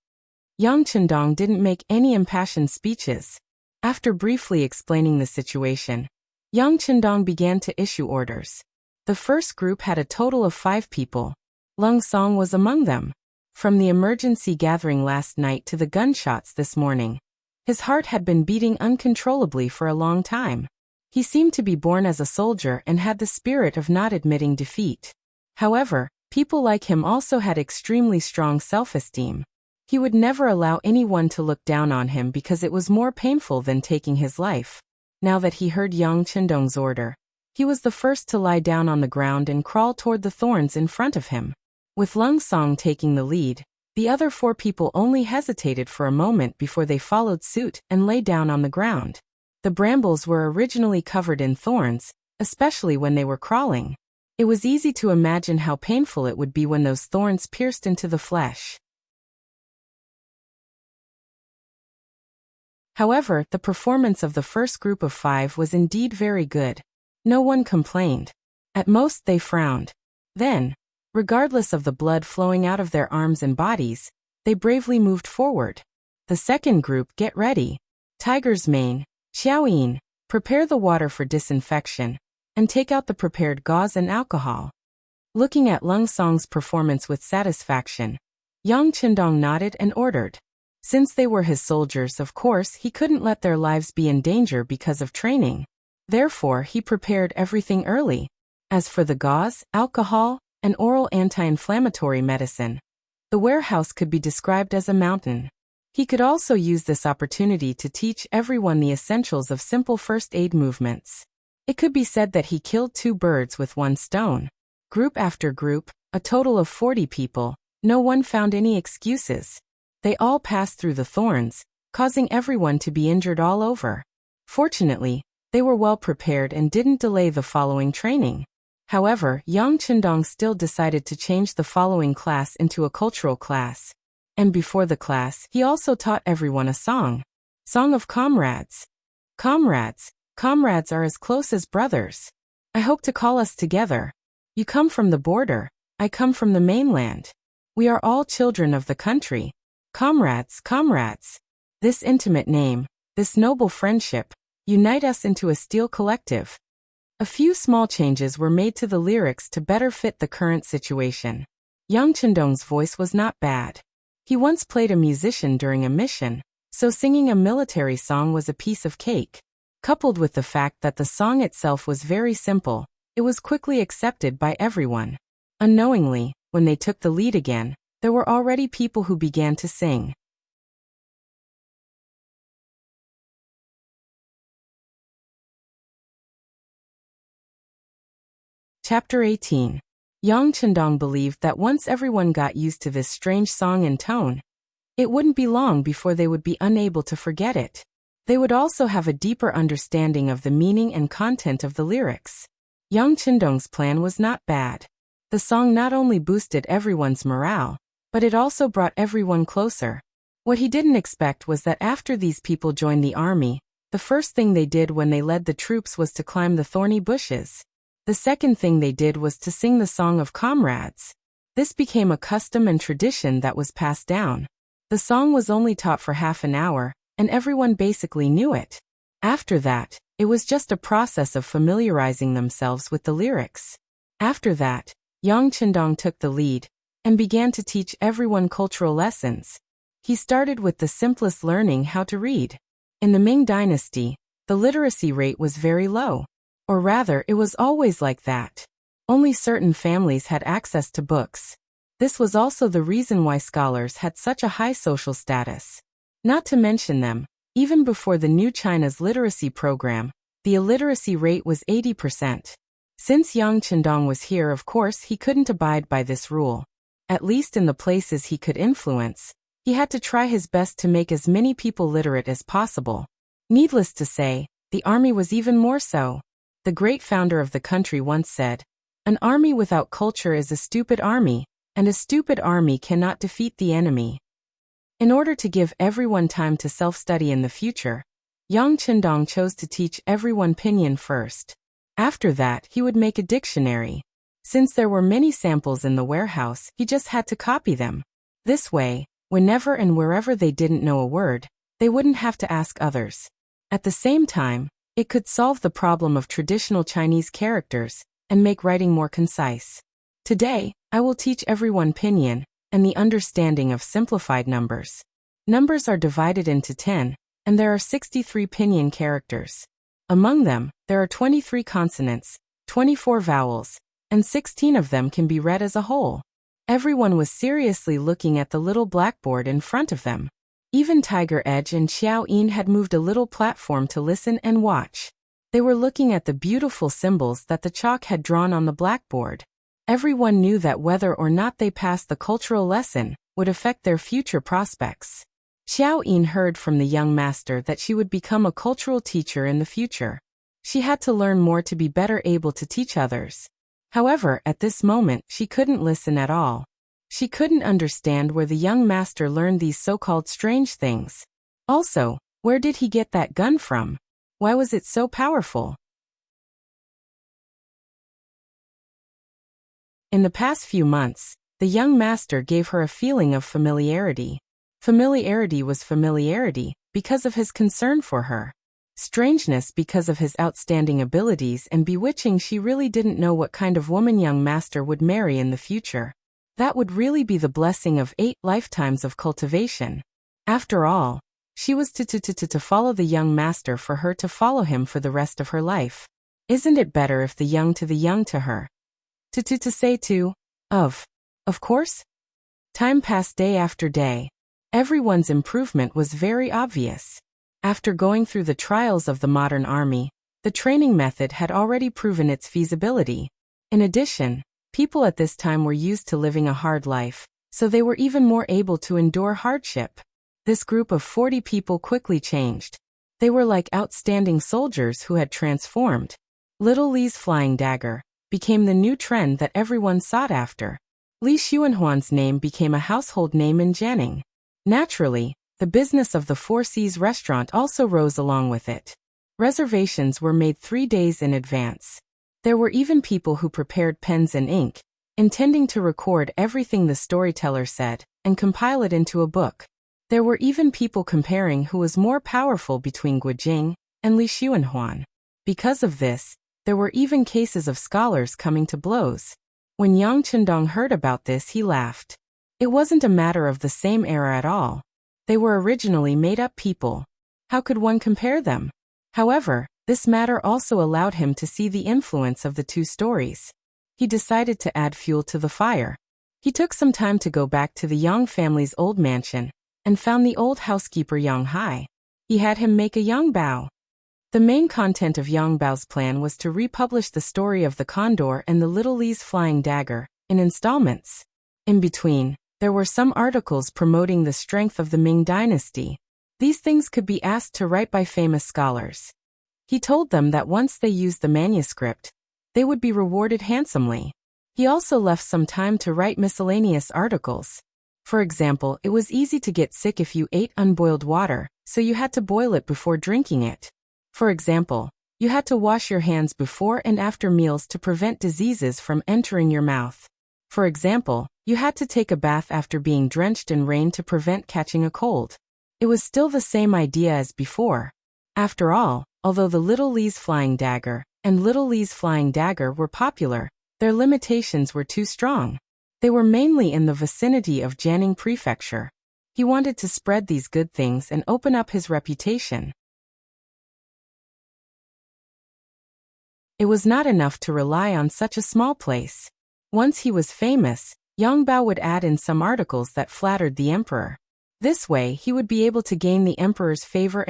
Yang Chendong didn't make any impassioned speeches. After briefly explaining the situation, Yang Chendong began to issue orders. The first group had a total of 5 people. Lung Song was among them. From the emergency gathering last night to the gunshots this morning, his heart had been beating uncontrollably for a long time. He seemed to be born as a soldier and had the spirit of not admitting defeat. However, people like him also had extremely strong self-esteem. He would never allow anyone to look down on him because it was more painful than taking his life. Now that he heard Yang Chendong's order, he was the first to lie down on the ground and crawl toward the thorns in front of him. With Lung Song taking the lead, The other 4 people only hesitated for a moment before they followed suit and lay down on the ground. The brambles were originally covered in thorns, especially when they were crawling. It was easy to imagine how painful it would be when those thorns pierced into the flesh. However, the performance of the first group of 5 was indeed very good. No one complained. At most they frowned. Then, regardless of the blood flowing out of their arms and bodies, they bravely moved forward. The second group, get ready. Tiger's mane, Xiaoyin, prepare the water for disinfection, and take out the prepared gauze and alcohol. Looking at Lung Song's performance with satisfaction, Yang Qindong nodded and ordered. Since they were his soldiers, of course, he couldn't let their lives be in danger because of training. Therefore, he prepared everything early. As for the gauze, alcohol, and oral anti-inflammatory medicine, the warehouse could be described as a mountain. He could also use this opportunity to teach everyone the essentials of simple first aid movements. It could be said that he killed 2 birds with 1 stone. Group after group, a total of 40 people, no one found any excuses. They all passed through the thorns, causing everyone to be injured all over. Fortunately, they were well prepared and didn't delay the following training. However, Yang Qindong still decided to change the following class into a cultural class. And before the class, he also taught everyone a song. Song of Comrades. Comrades, comrades are as close as brothers. I hope to call us together. You come from the border, I come from the mainland. We are all children of the country. Comrades, comrades. This intimate name, this noble friendship, unite us into a steel collective. A few small changes were made to the lyrics to better fit the current situation. Yang Qindong's voice was not bad. He once played a musician during a mission, so singing a military song was a piece of cake. Coupled with the fact that the song itself was very simple, it was quickly accepted by everyone. Unknowingly, when they took the lead again, there were already people who began to sing. Chapter 18. Yang Qindong believed that once everyone got used to this strange song and tone, it wouldn't be long before they would be unable to forget it. They would also have a deeper understanding of the meaning and content of the lyrics. Yang Qindong's plan was not bad. The song not only boosted everyone's morale, but it also brought everyone closer. What he didn't expect was that after these people joined the army, the first thing they did when they led the troops was to climb the thorny bushes. The second thing they did was to sing the Song of Comrades. This became a custom and tradition that was passed down. The song was only taught for half an hour, and everyone basically knew it. After that, it was just a process of familiarizing themselves with the lyrics. After that, Yang Qindong took the lead and began to teach everyone cultural lessons. He started with the simplest, learning how to read. In the Ming Dynasty, the literacy rate was very low. Or rather, it was always like that. Only certain families had access to books. This was also the reason why scholars had such a high social status. Not to mention them, even before the new China's literacy program, the illiteracy rate was 80%. Since Yang Qindong was here, of course, he couldn't abide by this rule. At least in the places he could influence, he had to try his best to make as many people literate as possible. Needless to say, the army was even more so. The great founder of the country once said, "An army without culture is a stupid army, and a stupid army cannot defeat the enemy." In order to give everyone time to self-study in the future, Yang Qindong chose to teach everyone pinyin first. After that, he would make a dictionary. Since there were many samples in the warehouse, he just had to copy them. This way, whenever and wherever they didn't know a word, they wouldn't have to ask others. At the same time, it could solve the problem of traditional Chinese characters and make writing more concise. Today, I will teach everyone pinyin and the understanding of simplified numbers. Numbers are divided into 10, and there are 63 pinyin characters. Among them, there are 23 consonants, 24 vowels, and 16 of them can be read as a whole. Everyone was seriously looking at the little blackboard in front of them. Even Tiger Edge and Xiao Yin had moved a little platform to listen and watch. They were looking at the beautiful symbols that the chalk had drawn on the blackboard. Everyone knew that whether or not they passed the cultural lesson would affect their future prospects. Xiao Yin heard from the young master that she would become a cultural teacher in the future. She had to learn more to be better able to teach others. However, at this moment, she couldn't listen at all. She couldn't understand where the young master learned these so-called strange things. Also, where did he get that gun from? Why was it so powerful? In the past few months, the young master gave her a feeling of familiarity. Familiarity was familiarity because of his concern for her. Strangeness because of his outstanding abilities, and bewitching. She really didn't know what kind of woman young master would marry in the future. That would really be the blessing of 8 lifetimes of cultivation. After all, she was to follow the young master for her to follow him for the rest of her life. Isn't it better if the young to her? To say to, of course? Time passed day after day. Everyone's improvement was very obvious. After going through the trials of the modern army, the training method had already proven its feasibility. In addition, people at this time were used to living a hard life, so they were even more able to endure hardship. This group of 40 people quickly changed. They were like outstanding soldiers who had transformed. Little Li's flying dagger became the new trend that everyone sought after. Li Xuanhuan's name became a household name in Jianing. Naturally, the business of the Four Seas restaurant also rose along with it. Reservations were made 3 days in advance. There were even people who prepared pens and ink, intending to record everything the storyteller said and compile it into a book. There were even people comparing who was more powerful between Guojing and Li Xuanhuan. Because of this, there were even cases of scholars coming to blows. When Yang Chendong heard about this, he laughed. It wasn't a matter of the same era at all. They were originally made-up people. How could one compare them? However, this matter also allowed him to see the influence of the 2 stories. He decided to add fuel to the fire. He took some time to go back to the Yang family's old mansion and found the old housekeeper Yang Hai. He had him make a Yang Bao. The main content of Yang Bao's plan was to republish the story of the Condor and the Little Li's flying dagger in installments. In between, there were some articles promoting the strength of the Ming dynasty. These things could be asked to write by famous scholars. He told them that once they used the manuscript, they would be rewarded handsomely. He also left some time to write miscellaneous articles. For example, it was easy to get sick if you ate unboiled water, so you had to boil it before drinking it. For example, you had to wash your hands before and after meals to prevent diseases from entering your mouth. For example, you had to take a bath after being drenched in rain to prevent catching a cold. It was still the same idea as before. After all, although the Little Li's flying dagger and Little Li's flying dagger were popular, their limitations were too strong. They were mainly in the vicinity of Jianing Prefecture. He wanted to spread these good things and open up his reputation. It was not enough to rely on such a small place. Once he was famous, Yang Bao would add in some articles that flattered the emperor. This way he would be able to gain the emperor's favor.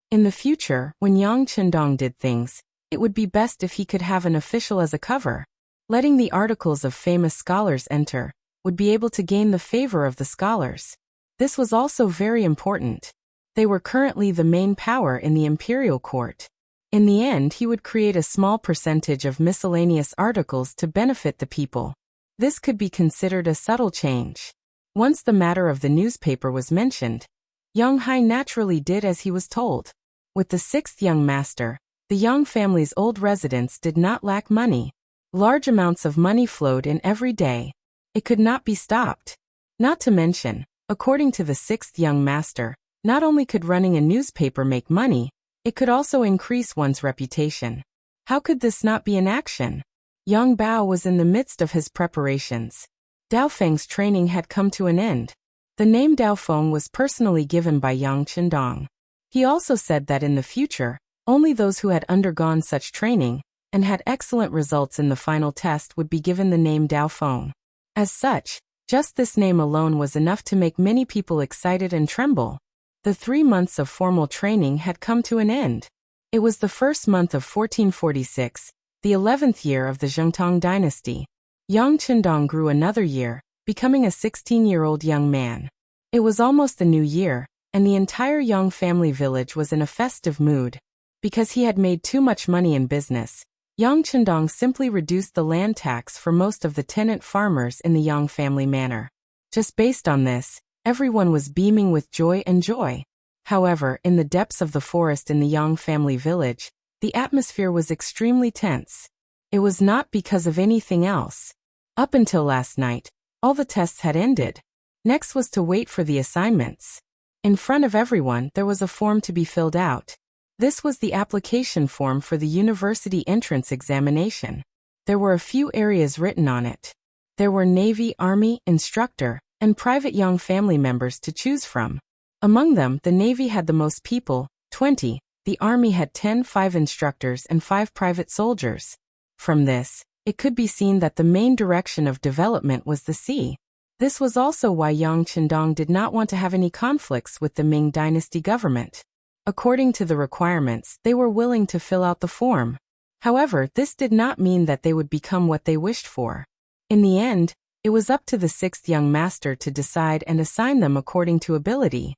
In the future, when Yang Chendong did things, it would be best if he could have an official as a cover. Letting the articles of famous scholars enter would be able to gain the favor of the scholars. This was also very important. They were currently the main power in the imperial court. In the end, he would create a small percentage of miscellaneous articles to benefit the people. This could be considered a subtle change. Once the matter of the newspaper was mentioned, Yang Hai naturally did as he was told. With the 6th young master, the Yang family's old residence did not lack money. Large amounts of money flowed in every day. It could not be stopped. Not to mention, according to the 6th young master, not only could running a newspaper make money, it could also increase one's reputation. How could this not be in action? Yang Bao was in the midst of his preparations. Dao Feng's training had come to an end. The name Dao Feng was personally given by Yang Chendong. He also said that in the future, only those who had undergone such training and had excellent results in the final test would be given the name Dao Feng. As such, just this name alone was enough to make many people excited and tremble. The 3 months of formal training had come to an end. It was the first month of 1446, the 11th year of the Zhengtong dynasty. Yang Chendong grew another year, becoming a 16-year-old young man. It was almost the new year, and the entire Yang family village was in a festive mood. Because he had made too much money in business, Yang Chendong simply reduced the land tax for most of the tenant farmers in the Yang family manor. Just based on this, everyone was beaming with joy and joy. However, in the depths of the forest in the Yang family village, the atmosphere was extremely tense. It was not because of anything else. Up until last night, all the tests had ended. Next was to wait for the assignments. In front of everyone, there was a form to be filled out. This was the application form for the university entrance examination. There were a few areas written on it. There were Navy, Army, instructor, and private Yang family members to choose from. Among them, the Navy had the most people, 20, the Army had 10, 5 instructors and 5 private soldiers. From this, it could be seen that the main direction of development was the sea. This was also why Yang Chendong did not want to have any conflicts with the Ming Dynasty government. According to the requirements, they were willing to fill out the form. However, this did not mean that they would become what they wished for. In the end, it was up to the 6th young master to decide and assign them according to ability.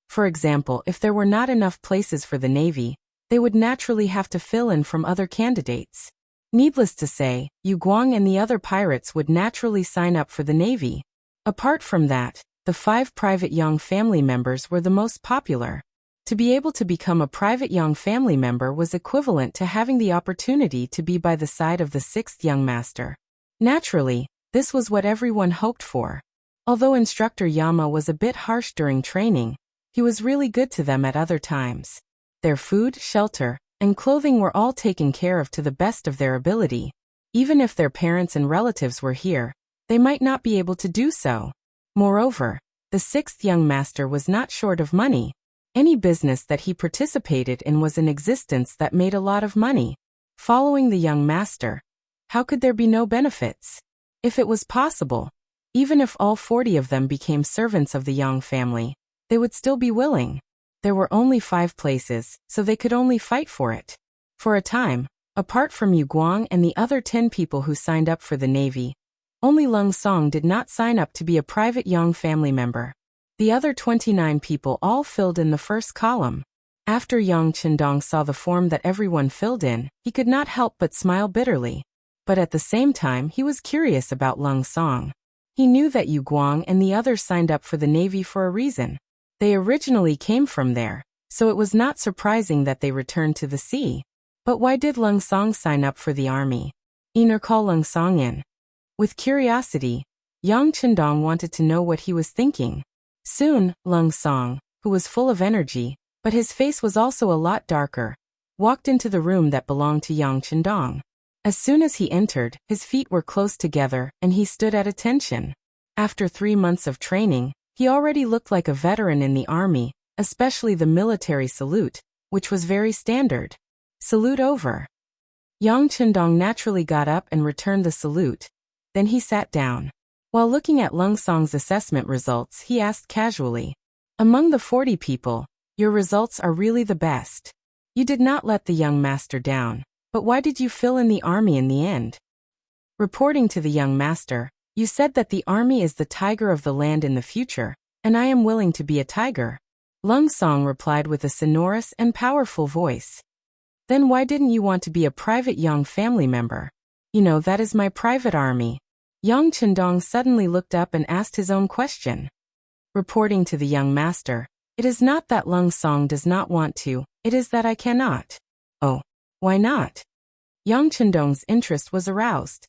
For example, if there were not enough places for the Navy, they would naturally have to fill in from other candidates. Needless to say, Yu Guang and the other pirates would naturally sign up for the Navy. Apart from that, the 5 private Yang family members were the most popular. To be able to become a private Yang family member was equivalent to having the opportunity to be by the side of the 6th young master. Naturally, this was what everyone hoped for. Although Instructor Yama was a bit harsh during training, he was really good to them at other times. Their food, shelter, and clothing were all taken care of to the best of their ability. Even if their parents and relatives were here, they might not be able to do so. Moreover, the 6th young master was not short of money. Any business that he participated in was in existence that made a lot of money. Following the young master, how could there be no benefits? If it was possible, even if all 40 of them became servants of the Yang family, they would still be willing. There were only 5 places, so they could only fight for it. For a time, apart from Yu Guang and the other 10 people who signed up for the Navy, only Lung Song did not sign up to be a private Yang family member. The other 29 people all filled in the first column. After Yang Chendong saw the form that everyone filled in, he could not help but smile bitterly. But at the same time, he was curious about Lung Song. He knew that Yu Guang and the others signed up for the Navy for a reason. They originally came from there, so it was not surprising that they returned to the sea. But why did Lung Song sign up for the army? Call Lung Song in. With curiosity, Yang Chendong wanted to know what he was thinking. Soon, Lung Song, who was full of energy, but his face was also a lot darker, walked into the room that belonged to Yang Chendong. As soon as he entered, his feet were close together and he stood at attention. After 3 months of training, he already looked like a veteran in the army, especially the military salute, which was very standard. Salute over. Yang Chendong naturally got up and returned the salute. Then he sat down. While looking at Lung Song's assessment results, he asked casually, "Among the 40 people, your results are really the best. You did not let the young master down, but why did you fill in the army in the end?" Reporting to the young master, "You said that the army is the tiger of the land in the future, and I am willing to be a tiger." Lung Song replied with a sonorous and powerful voice. "Then why didn't you want to be a private Yang family member? That is my private army." Yang Chendong suddenly looked up and asked his own question. Reporting to the young master, "It is not that Lung Song does not want to, it is that I cannot." "Oh, why not?" Yang Chendong's interest was aroused.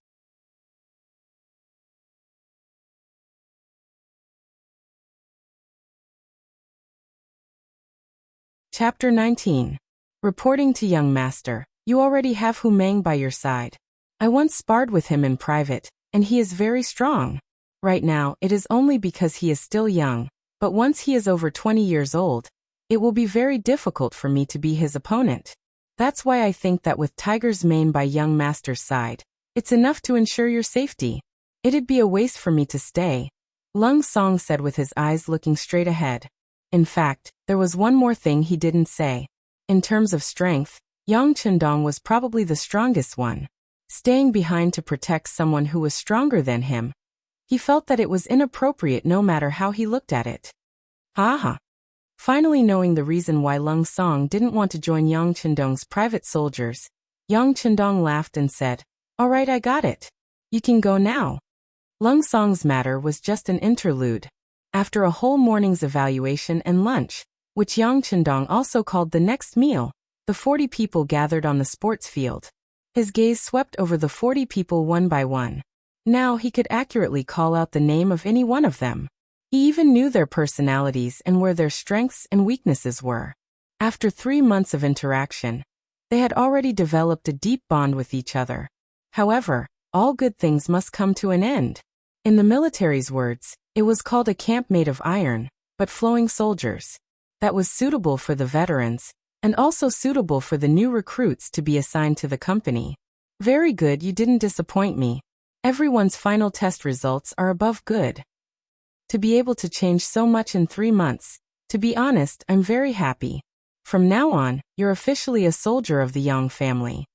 Chapter 19. Reporting to young master, "You already have Hu Meng by your side. I once sparred with him in private, and he is very strong. Right now, it is only because he is still young, but once he is over 20 years old, it will be very difficult for me to be his opponent. That's why I think that with Tiger's Mane by young master's side, it's enough to ensure your safety. It'd be a waste for me to stay," Lung Song said with his eyes looking straight ahead. In fact, there was one more thing he didn't say. In terms of strength, Yang Chendong was probably the strongest one. Staying behind to protect someone who was stronger than him, he felt that it was inappropriate no matter how he looked at it. Haha. Finally knowing the reason why Lung Song didn't want to join Yang Chendong's private soldiers, Yang Chendong laughed and said, "All right, I got it. You can go now." Lung Song's matter was just an interlude. After a whole morning's evaluation and lunch, which Yang Chendong also called the next meal, the 40 people gathered on the sports field. His gaze swept over the 40 people one by one. Now he could accurately call out the name of any one of them. He even knew their personalities and where their strengths and weaknesses were. After 3 months of interaction, they had already developed a deep bond with each other. However, all good things must come to an end. In the military's words, it was called a camp made of iron, but flowing soldiers. That was suitable for the veterans, and also suitable for the new recruits to be assigned to the company. Very good, you didn't disappoint me. Everyone's final test results are above good. To be able to change so much in 3 months, to be honest, I'm very happy. From now on, you're officially a soldier of the Yang family.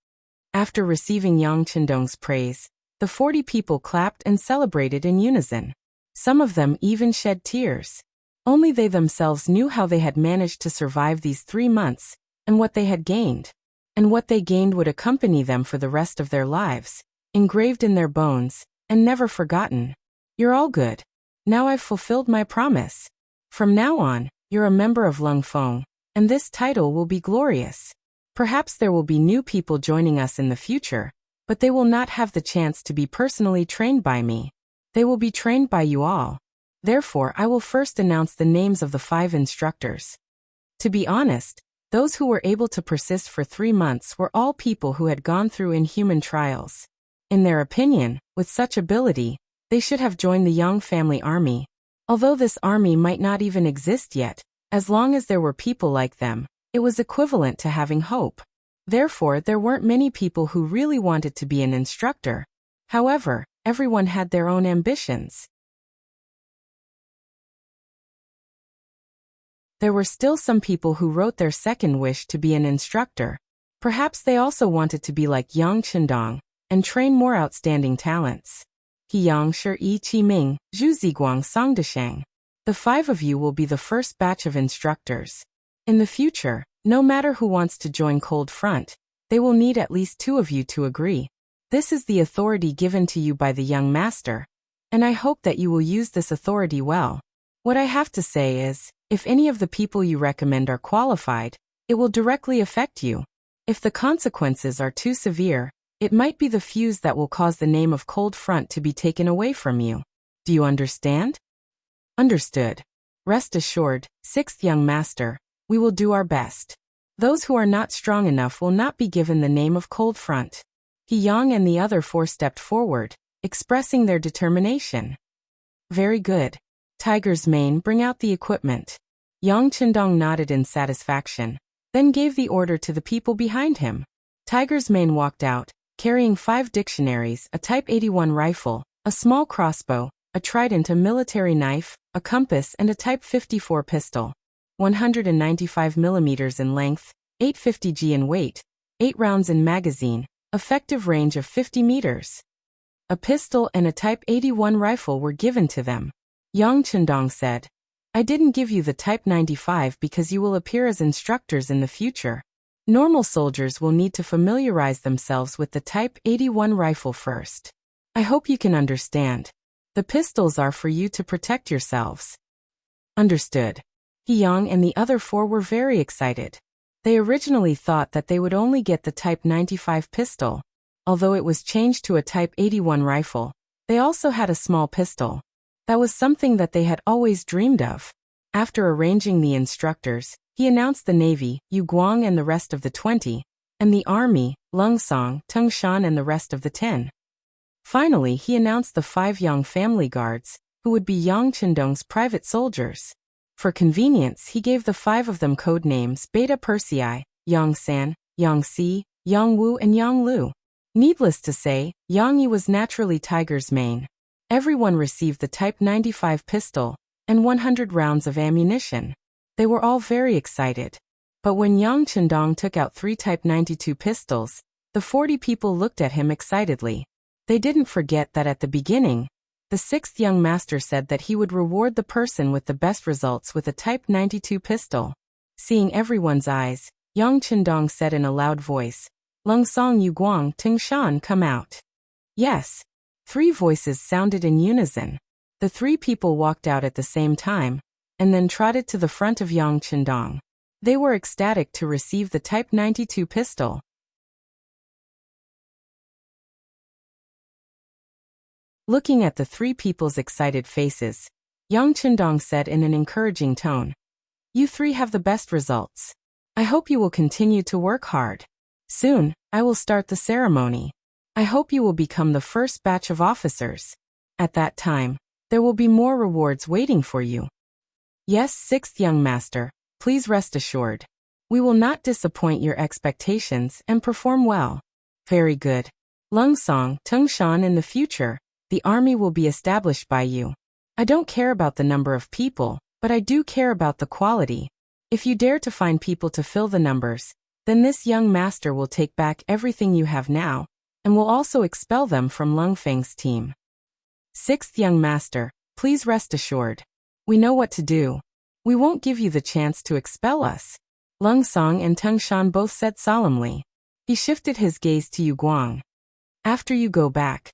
After receiving Yang Chendong's praise, the 40 people clapped and celebrated in unison. Some of them even shed tears. Only they themselves knew how they had managed to survive these 3 months, and what they had gained. And what they gained would accompany them for the rest of their lives, engraved in their bones, and never forgotten. You're all good. Now I've fulfilled my promise. From now on, you're a member of Lung Feng, and this title will be glorious. Perhaps there will be new people joining us in the future, but they will not have the chance to be personally trained by me. They will be trained by you all. Therefore, I will first announce the names of the 5 instructors. To be honest, those who were able to persist for 3 months were all people who had gone through inhuman trials. In their opinion, with such ability, they should have joined the Yang family army. Although this army might not even exist yet, as long as there were people like them, it was equivalent to having hope. Therefore, there weren't many people who really wanted to be an instructor. However, everyone had their own ambitions. There were still some people who wrote their second wish to be an instructor. Perhaps they also wanted to be like Yang Chendong and train more outstanding talents. Yang Shi Yi Qi Ming, Zhu Ziguang Song Desheng. The 5 of you will be the first batch of instructors. In the future, no matter who wants to join Cold Front, they will need at least 2 of you to agree. This is the authority given to you by the young master, and I hope that you will use this authority well. What I have to say is, if any of the people you recommend are qualified, it will directly affect you. If the consequences are too severe, it might be the fuse that will cause the name of Cold Front to be taken away from you. Do you understand? Understood. Rest assured, 6th young master, we will do our best. Those who are not strong enough will not be given the name of Cold Front. Yang and the other 4 stepped forward, expressing their determination. Very good. Tiger's Mane, bring out the equipment. Yang Chendong nodded in satisfaction, then gave the order to the people behind him. Tiger's Mane walked out, carrying 5 dictionaries, a Type 81 rifle, a small crossbow, a trident, a military knife, a compass, and a Type 54 pistol. 195 mm in length, 850 g in weight, 8 rounds in magazine, effective range of 50 meters. A pistol and a Type 81 rifle were given to them. Yang Chendong said, I didn't give you the Type 95 because you will appear as instructors in the future. Normal soldiers will need to familiarize themselves with the Type 81 rifle first. I hope you can understand. The pistols are for you to protect yourselves. Understood. Yang and the other 4 were very excited. They originally thought that they would only get the Type 95 pistol. Although it was changed to a Type 81 rifle, they also had a small pistol. That was something that they had always dreamed of. After arranging the instructors, he announced the Navy, Yu Guang and the rest of the 20, and the Army, Lung Song, Tung Shan and the rest of the 10. Finally, he announced the 5 Yang family guards, who would be Yang Chendong's private soldiers. For convenience, he gave the 5 of them code names Beta Persei, Yang San, Yang Si, Yang Wu and Yang Lu. Needless to say, Yang Yi was naturally Tiger's Mane. Everyone received the Type 95 pistol and 100 rounds of ammunition. They were all very excited. But when Yang Chendong took out 3 Type 92 pistols, the 40 people looked at him excitedly. They didn't forget that at the beginning, the 6th young master said that he would reward the person with the best results with a Type 92 pistol. Seeing everyone's eyes, Yang Chendong said in a loud voice, "Lung Song Yu Guang Ting Shan, come out." Yes. 3 voices sounded in unison. The 3 people walked out at the same time, and then trotted to the front of Yang Chendong. They were ecstatic to receive the Type 92 pistol. Looking at the 3 people's excited faces, Yang Chendong said in an encouraging tone, "You 3 have the best results. I hope you will continue to work hard. Soon, I will start the ceremony. I hope you will become the first batch of officers. At that time, there will be more rewards waiting for you." Yes, 6th young master, please rest assured. We will not disappoint your expectations and perform well. Very good. Lung Song, Tung Shan, in the future, the army will be established by you. I don't care about the number of people, but I do care about the quality. If you dare to find people to fill the numbers, then this young master will take back everything you have now, and will also expel them from Lung Feng's team. 6th young master, please rest assured. We know what to do. We won't give you the chance to expel us. Lung Song and Tung Shan both said solemnly. He shifted his gaze to Yu Guang. After you go back,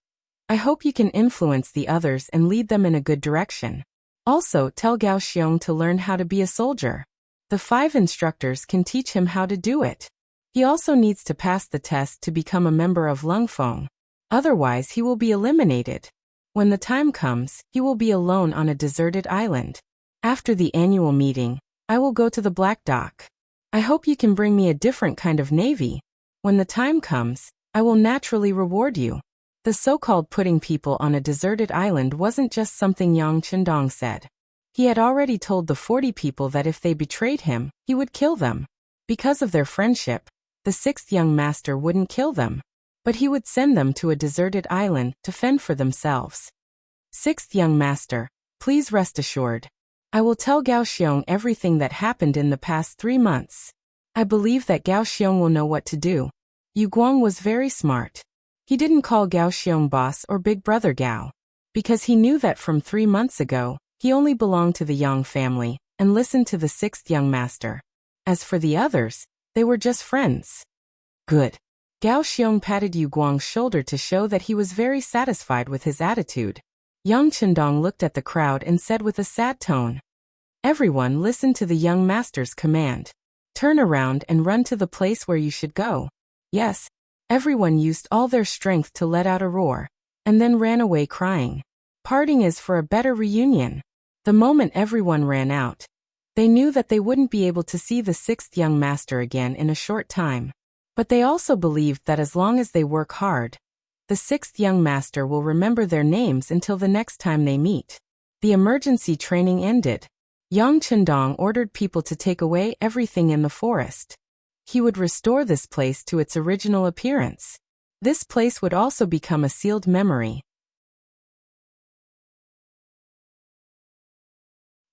I hope you can influence the others and lead them in a good direction. Also, tell Gao Xiong to learn how to be a soldier. The 5 instructors can teach him how to do it. He also needs to pass the test to become a member of Lung Feng. Otherwise, he will be eliminated. When the time comes, he will be alone on a deserted island. After the annual meeting, I will go to the Black Dock. I hope you can bring me a different kind of navy. When the time comes, I will naturally reward you. The so-called putting people on a deserted island wasn't just something Yang Chendong said. He had already told the 40 people that if they betrayed him, he would kill them. Because of their friendship, the 6th young master wouldn't kill them, but he would send them to a deserted island to fend for themselves. 6th young master, please rest assured. I will tell Gao Xiong everything that happened in the past 3 months. I believe that Gao Xiong will know what to do. Yu Guang was very smart. He didn't call Gao Xiong boss or big brother Gao, because he knew that from 3 months ago, he only belonged to the Yang family and listened to the 6th young master. As for the others, they were just friends. Good. Gao Xiong patted Yu Guang's shoulder to show that he was very satisfied with his attitude. Yang Chendong looked at the crowd and said with a sad tone, "Everyone listen to the young master's command. Turn around and run to the place where you should go." Yes. Everyone used all their strength to let out a roar, and then ran away crying. Parting is for a better reunion. The moment everyone ran out, they knew that they wouldn't be able to see the 6th young master again in a short time. But they also believed that as long as they work hard, the 6th young master will remember their names until the next time they meet. The emergency training ended. Yang Chendong ordered people to take away everything in the forest. He would restore this place to its original appearance. This place would also become a sealed memory.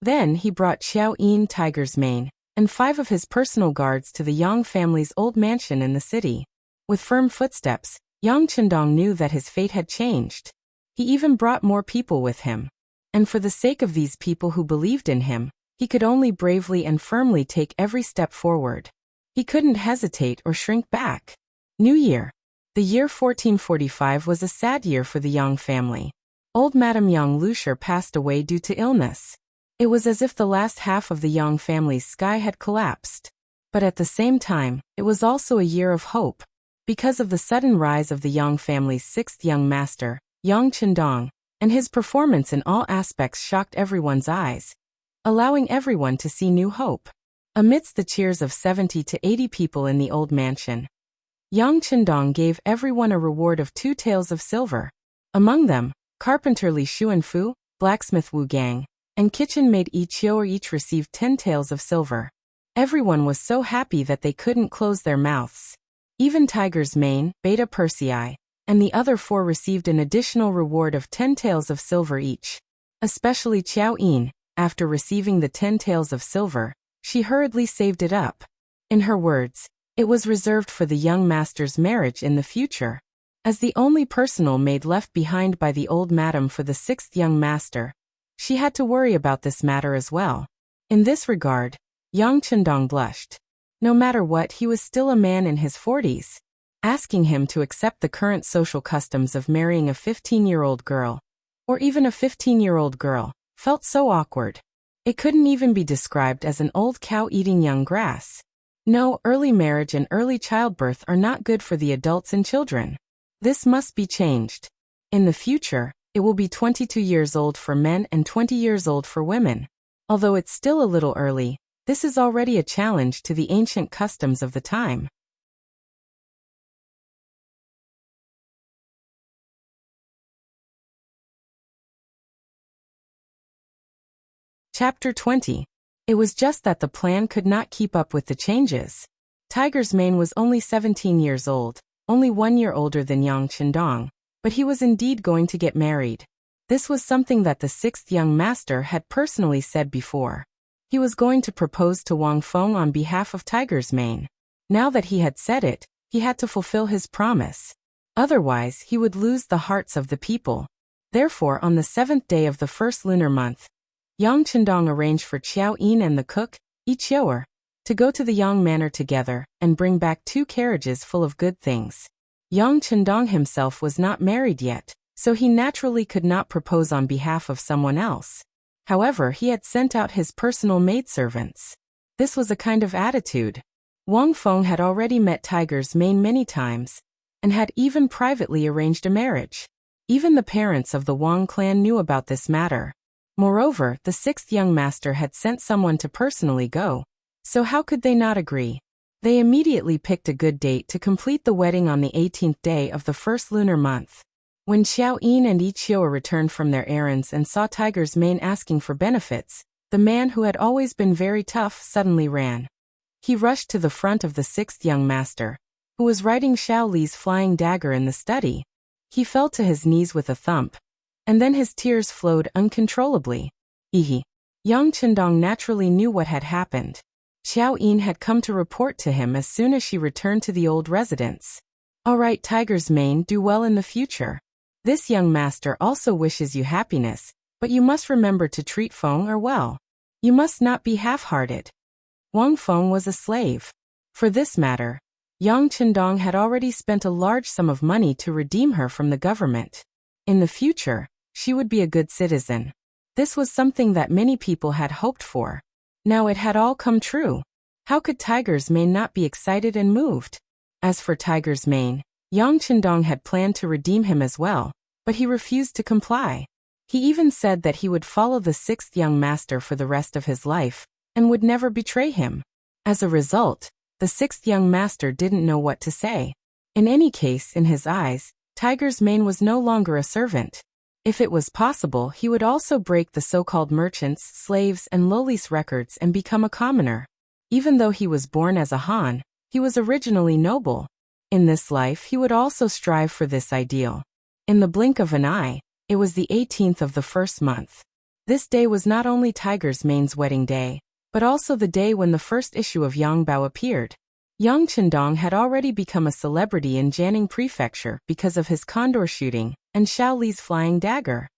Then he brought Xiao Yin, Tiger's Mane, and 5 of his personal guards to the Yang family's old mansion in the city. With firm footsteps, Yang Chendong knew that his fate had changed. He even brought more people with him. And for the sake of these people who believed in him, he could only bravely and firmly take every step forward. He couldn't hesitate or shrink back. New Year. The year 1445 was a sad year for the Yang family. Old Madame Yang Lusher passed away due to illness. It was as if the last half of the Yang family's sky had collapsed. But at the same time, it was also a year of hope. Because of the sudden rise of the Yang family's 6th young master, Yang Chendong, and his performance in all aspects shocked everyone's eyes, allowing everyone to see new hope. Amidst the cheers of 70 to 80 people in the old mansion, Yang Chendong gave everyone a reward of 2 taels of silver. Among them, carpenter Li Xuanfu, blacksmith Wu Gang, and kitchen maid Yi Qiu each received 10 taels of silver. Everyone was so happy that they couldn't close their mouths. Even Tiger's Mane, Beta Persei, and the other 4 received an additional reward of 10 taels of silver each. Especially Xiao Yin, after receiving the 10 taels of silver, she hurriedly saved it up. In her words, it was reserved for the young master's marriage in the future. As the only personal maid left behind by the old madam for the sixth young master, she had to worry about this matter as well. In this regard, Yang Chendong blushed. No matter what, he was still a man in his 40s. Asking him to accept the current social customs of marrying a 15-year-old girl, or even a 15-year-old girl, felt so awkward. It couldn't even be described as an old cow eating young grass. No, early marriage and early childbirth are not good for the adults and children. This must be changed. In the future, it will be 22 years old for men and 20 years old for women. Although it's still a little early, this is already a challenge to the ancient customs of the time. Chapter 20. It was just that the plan could not keep up with the changes. Tiger's Mane was only 17 years old, only 1 year older than Yang Chendong, but he was indeed going to get married. This was something that the sixth young master had personally said before. He was going to propose to Wang Feng on behalf of Tiger's Mane. Now that he had said it, he had to fulfill his promise. Otherwise, he would lose the hearts of the people. Therefore, on the 7th day of the first lunar month, Yang Chendong arranged for Qiao Yin and the cook, Yi Chioer, to go to the Yang manor together and bring back 2 carriages full of good things. Yang Chendong himself was not married yet, so he naturally could not propose on behalf of someone else. However, he had sent out his personal maidservants. This was a kind of attitude. Wang Feng had already met Tiger's Mane many times, and had even privately arranged a marriage. Even the parents of the Wang clan knew about this matter. Moreover, the sixth young master had sent someone to personally go, so how could they not agree? They immediately picked a good date to complete the wedding on the 18th day of the first lunar month. When Qiao Yin and Yi Chioer returned from their errands and saw Tiger's Mane asking for benefits, the man who had always been very tough suddenly ran. He rushed to the front of the sixth young master, who was riding Xiao Li's flying dagger in the study. He fell to his knees with a thump, and then his tears flowed uncontrollably. Ehe. Yang Chendong naturally knew what had happened. Xiao Yin had come to report to him as soon as she returned to the old residence. All right, Tiger's Mane, do well in the future. This young master also wishes you happiness, but you must remember to treat Feng well. You must not be half-hearted. Wang Feng was a slave. For this matter, Yang Chendong had already spent a large sum of money to redeem her from the government. In the future, she would be a good citizen. This was something that many people had hoped for. Now it had all come true. How could Tiger's Mane not be excited and moved? As for Tiger's Mane, Yang Chendong had planned to redeem him as well, but he refused to comply. He even said that he would follow the sixth young master for the rest of his life, and would never betray him. As a result, the sixth young master didn't know what to say. In any case, in his eyes, Tiger's Mane was no longer a servant. If it was possible, he would also break the so-called merchants, slaves, and lowlies records and become a commoner. Even though he was born as a Han, he was originally noble. In this life, he would also strive for this ideal. In the blink of an eye, it was the 18th of the first month. This day was not only Tiger's Mane's wedding day, but also the day when the first issue of Yangbao appeared. Yang Chendong had already become a celebrity in Jianing Prefecture because of his condor shooting and Xiao Li's flying dagger.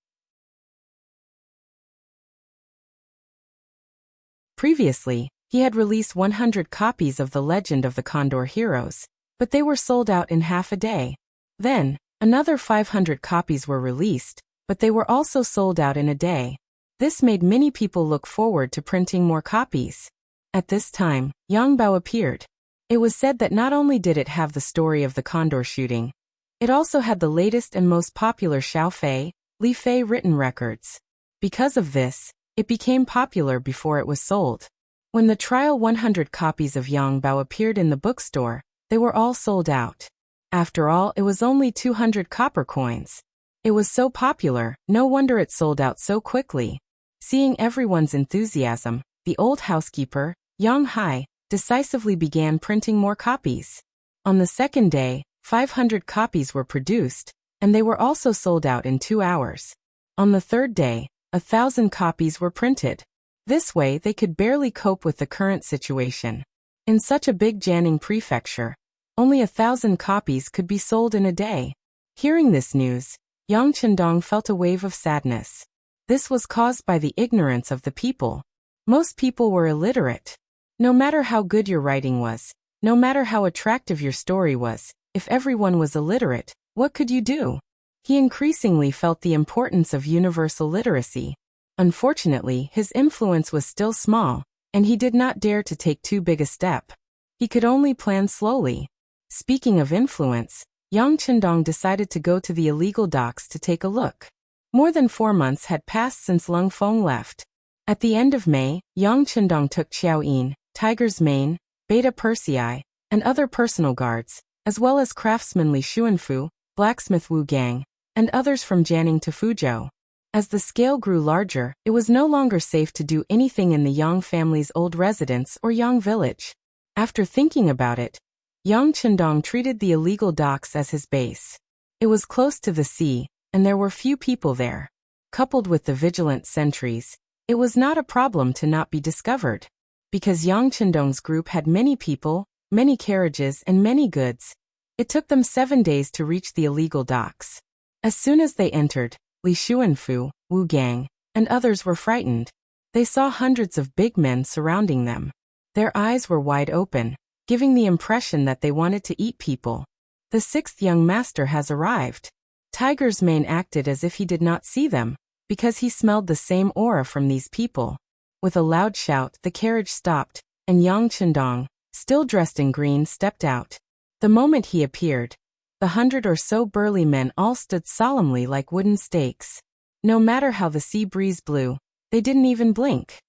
Previously, he had released 100 copies of The Legend of the Condor Heroes, but they were sold out in half a day. Then, another 500 copies were released, but they were also sold out in a day. This made many people look forward to printing more copies. At this time, Yangbao appeared. It was said that not only did it have the story of the condor shooting, it also had the latest and most popular Xiao Fei, Li Fei written records. Because of this, it became popular before it was sold. When the trial 100 copies of Yangbao appeared in the bookstore, they were all sold out. After all, it was only 200 copper coins. It was so popular, no wonder it sold out so quickly. Seeing everyone's enthusiasm, the old housekeeper, Yang Hai, decisively began printing more copies. On the second day, 500 copies were produced, and they were also sold out in 2 hours. On the third day, 1,000 copies were printed. This way they could barely cope with the current situation. In such a big Jianing prefecture, only 1,000 copies could be sold in a day. Hearing this news, Yang Chendong felt a wave of sadness. This was caused by the ignorance of the people. Most people were illiterate. No matter how good your writing was, no matter how attractive your story was, if everyone was illiterate, what could you do? He increasingly felt the importance of universal literacy. Unfortunately, his influence was still small, and he did not dare to take too big a step. He could only plan slowly. Speaking of influence, Yang Chendong decided to go to the illegal docks to take a look. More than 4 months had passed since Lung Feng left. At the end of May, Yang Chendong took Xiao Yin, Tiger's Mane, Beta Persei, and other personal guards, as well as craftsman Li Xuanfu, blacksmith Wu Gang, and others from Jianing to Fuzhou. As the scale grew larger, it was no longer safe to do anything in the Yang family's old residence or Yang village. After thinking about it, Yang Chendong treated the illegal docks as his base. It was close to the sea, and there were few people there. Coupled with the vigilant sentries, it was not a problem to not be discovered. Because Yang Chendong's group had many people, many carriages and many goods, it took them 7 days to reach the illegal docks. As soon as they entered, Li Xuanfu, Wu Gang, and others were frightened. They saw hundreds of big men surrounding them. Their eyes were wide open, giving the impression that they wanted to eat people. The 6th young master has arrived. Tiger's Mane acted as if he did not see them, because he smelled the same aura from these people. With a loud shout, the carriage stopped, and Yang Chendong, still dressed in green, stepped out. The moment he appeared, the 100 or so burly men all stood solemnly like wooden stakes. No matter how the sea breeze blew, they didn't even blink.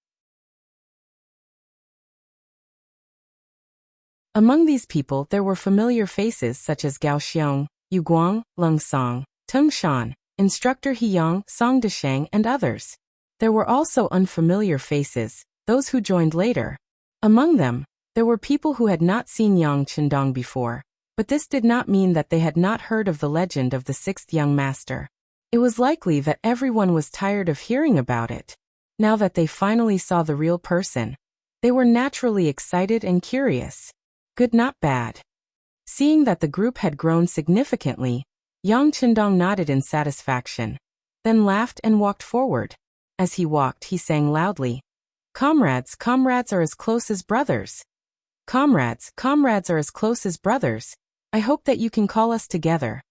Among these people there were familiar faces such as Gao Xiong, Yu Guang, Leng Song, Tung Shan, instructor He Yang, Song Desheng, and others. There were also unfamiliar faces, those who joined later. Among them, there were people who had not seen Yang Chendong before, but this did not mean that they had not heard of the legend of the 6th young master. It was likely that everyone was tired of hearing about it. Now that they finally saw the real person, they were naturally excited and curious. Good, not bad. Seeing that the group had grown significantly, Yang Chendong nodded in satisfaction, then laughed and walked forward. As he walked, he sang loudly, "Comrades, comrades are as close as brothers. Comrades, comrades are as close as brothers. I hope that you can call us together."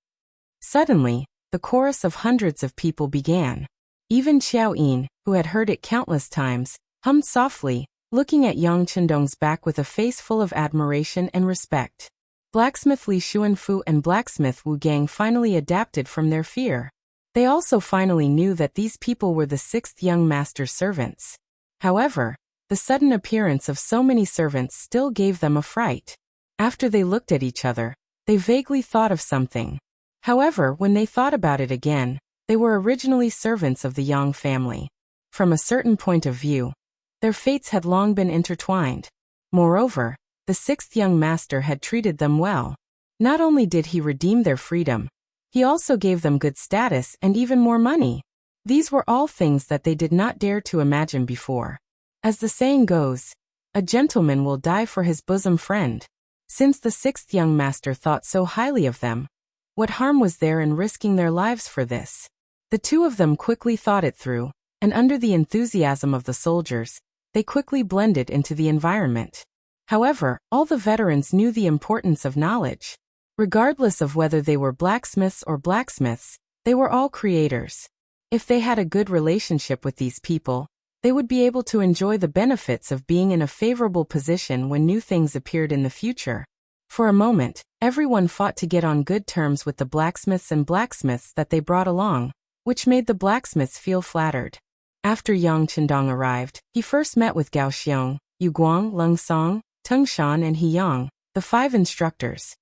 Suddenly, the chorus of hundreds of people began. Even Xiao Yin, who had heard it countless times, hummed softly, looking at Yang Chendong's back with a face full of admiration and respect. Blacksmith Li Xuanfu and blacksmith Wu Gang finally adapted from their fear. They also finally knew that these people were the 6th young master's servants. However, the sudden appearance of so many servants still gave them a fright. After they looked at each other, they vaguely thought of something. However, when they thought about it again, they were originally servants of the Yang family. From a certain point of view, their fates had long been intertwined. Moreover, the 6th young master had treated them well. Not only did he redeem their freedom, he also gave them good status and even more money. These were all things that they did not dare to imagine before. As the saying goes, a gentleman will die for his bosom friend. Since the 6th young master thought so highly of them, what harm was there in risking their lives for this? The two of them quickly thought it through, and under the enthusiasm of the soldiers, they quickly blended into the environment. However, all the veterans knew the importance of knowledge. Regardless of whether they were blacksmiths or blacksmiths, they were all creators. If they had a good relationship with these people, they would be able to enjoy the benefits of being in a favorable position when new things appeared in the future. For a moment, everyone fought to get on good terms with the blacksmiths and blacksmiths that they brought along, which made the blacksmiths feel flattered. After Yang Chendong arrived, he first met with Gao Xiong, Yu Guang, Leng Song, Tung Shan and He Yang, the 5 instructors.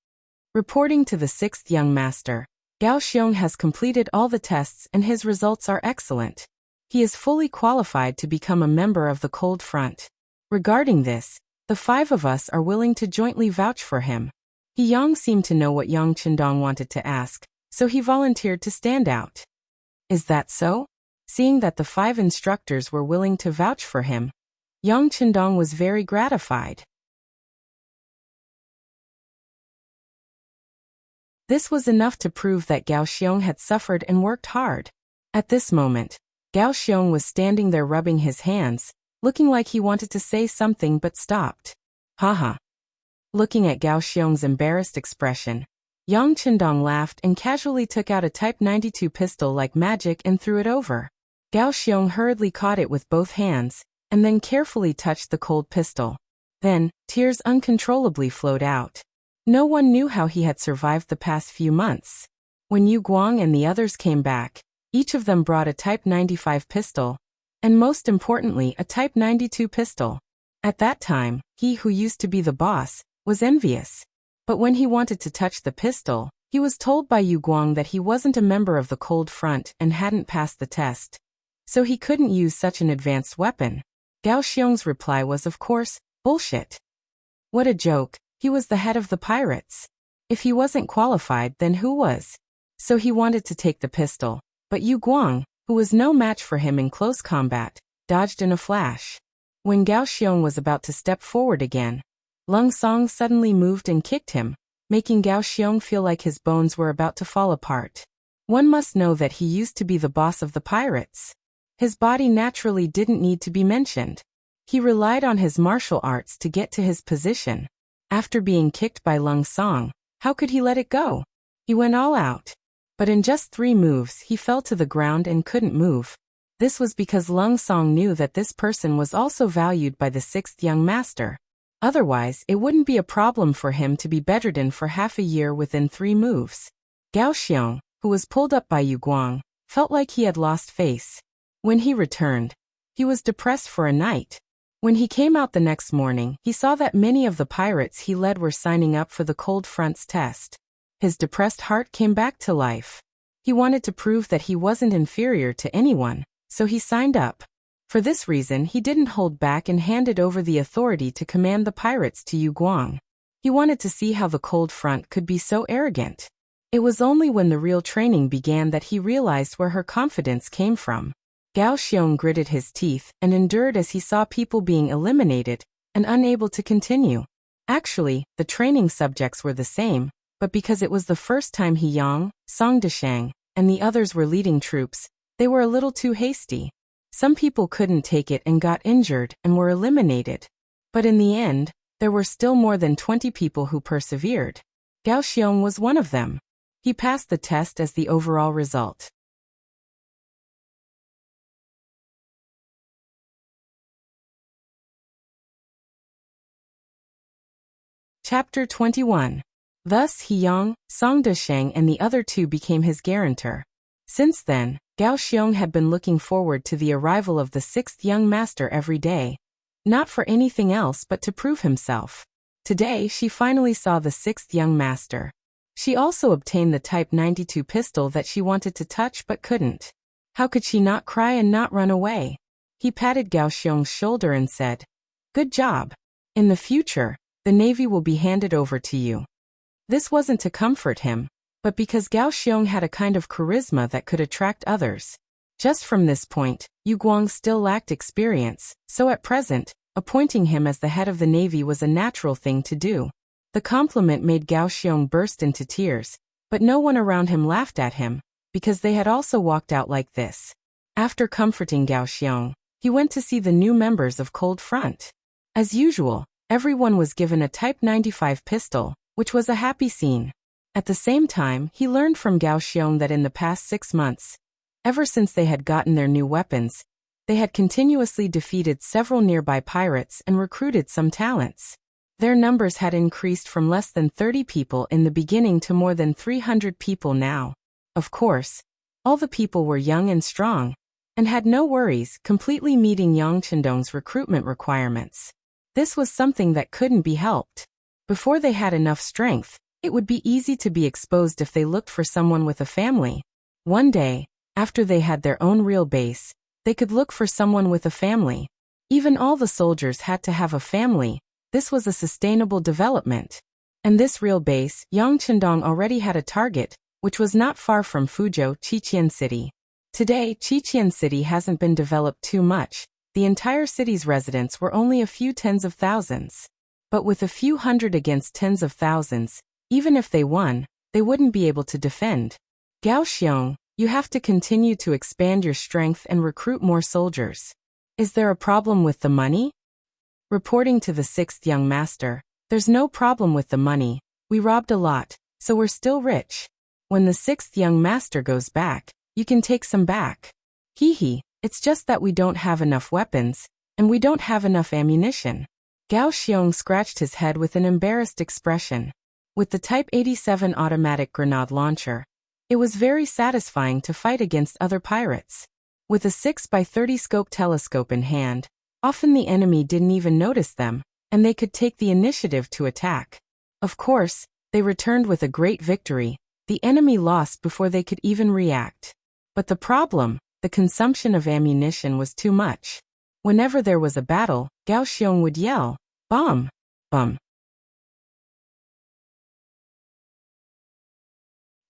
Reporting to the 6th young master, Gao Xiong has completed all the tests and his results are excellent. He is fully qualified to become a member of the Cold Front. Regarding this, the 5 of us are willing to jointly vouch for him. He Yang seemed to know what Yang Chendong wanted to ask, so he volunteered to stand out. Is that so? Seeing that the 5 instructors were willing to vouch for him, Yang Chendong was very gratified. This was enough to prove that Gao Xiong had suffered and worked hard. At this moment, Gao Xiong was standing there rubbing his hands, looking like he wanted to say something but stopped. Haha. Looking at Gao Xiong's embarrassed expression, Yang Chendong laughed and casually took out a Type 92 pistol like magic and threw it over. Gao Xiong hurriedly caught it with both hands, and then carefully touched the cold pistol. Then, tears uncontrollably flowed out. No one knew how he had survived the past few months. When Yu Guang and the others came back, each of them brought a Type 95 pistol, and most importantly a Type 92 pistol. At that time, he who used to be the boss was envious. But when he wanted to touch the pistol, he was told by Yu Guang that he wasn't a member of the Cold Front and hadn't passed the test. So he couldn't use such an advanced weapon. Gao Xiong's reply was, of course, bullshit. What a joke, he was the head of the pirates. If he wasn't qualified, then who was? So he wanted to take the pistol, but Yu Guang, who was no match for him in close combat, dodged in a flash. When Gao Xiong was about to step forward again, Lung Song suddenly moved and kicked him, making Gao Xiong feel like his bones were about to fall apart. One must know that he used to be the boss of the pirates. His body naturally didn't need to be mentioned. He relied on his martial arts to get to his position. After being kicked by Lung Song, how could he let it go? He went all out. But in just 3 moves he fell to the ground and couldn't move. This was because Lung Song knew that this person was also valued by the 6th young master. Otherwise, it wouldn't be a problem for him to be bedridden for half a year within 3 moves. Gao Xiong, who was pulled up by Yu Guang, felt like he had lost face. When he returned, he was depressed for a night. When he came out the next morning, he saw that many of the pirates he led were signing up for the Cold Front's test. His depressed heart came back to life. He wanted to prove that he wasn't inferior to anyone, so he signed up. For this reason, he didn't hold back and handed over the authority to command the pirates to Yu Guang. He wanted to see how the Cold Front could be so arrogant. It was only when the real training began that he realized where her confidence came from. Gao Xiong gritted his teeth and endured as he saw people being eliminated and unable to continue. Actually, the training subjects were the same, but because it was the first time he Yang, Song Deshang, and the others were leading troops, they were a little too hasty. Some people couldn't take it and got injured and were eliminated. But in the end, there were still more than 20 people who persevered. Gao Xiong was one of them. He passed the test as the overall result. Chapter 21. Thus He Yang, Song Deshang and the other 2 became his guarantor. Since then, Gao Xiong had been looking forward to the arrival of the 6th young master every day. Not for anything else but to prove himself. Today she finally saw the 6th young master. She also obtained the Type 92 pistol that she wanted to touch but couldn't. How could she not cry and not run away? He patted Gao Xiong's shoulder and said, "Good job. In the future, the navy will be handed over to you." This wasn't to comfort him, but because Gao Xiong had a kind of charisma that could attract others. Just from this point, Yu Guang still lacked experience, so at present, appointing him as the head of the navy was a natural thing to do. The compliment made Gao Xiong burst into tears, but no one around him laughed at him, because they had also walked out like this. After comforting Gao Xiong, he went to see the new members of Cold Front. As usual, everyone was given a Type 95 pistol, which was a happy scene. At the same time, he learned from Gao Xiong that in the past 6 months, ever since they had gotten their new weapons, they had continuously defeated several nearby pirates and recruited some talents. Their numbers had increased from less than 30 people in the beginning to more than 300 people now. Of course, all the people were young and strong, and had no worries, completely meeting Yang Chendong's recruitment requirements. This was something that couldn't be helped. Before they had enough strength, it would be easy to be exposed if they looked for someone with a family. One day, after they had their own real base, they could look for someone with a family. Even all the soldiers had to have a family. This was a sustainable development. And this real base, Yang Chendong already had a target, which was not far from Fuzhou, Qiqian City. Today, Qiqian City hasn't been developed too much. The entire city's residents were only a few tens of thousands. But with a few hundred against tens of thousands, even if they won, they wouldn't be able to defend. Gao Xiong, you have to continue to expand your strength and recruit more soldiers. Is there a problem with the money? Reporting to the sixth young master, there's no problem with the money. We robbed a lot, so we're still rich. When the sixth young master goes back, you can take some back. Hee, it's just that we don't have enough weapons, and we don't have enough ammunition. Gao Xiong scratched his head with an embarrassed expression. With the Type 87 automatic grenade launcher, it was very satisfying to fight against other pirates. With a 6x30 scope telescope in hand, often the enemy didn't even notice them, and they could take the initiative to attack. Of course, they returned with a great victory. The enemy lost before they could even react. But the problem, the consumption of ammunition was too much. Whenever there was a battle, Gao Xiong would yell, "Bomb! Bum!"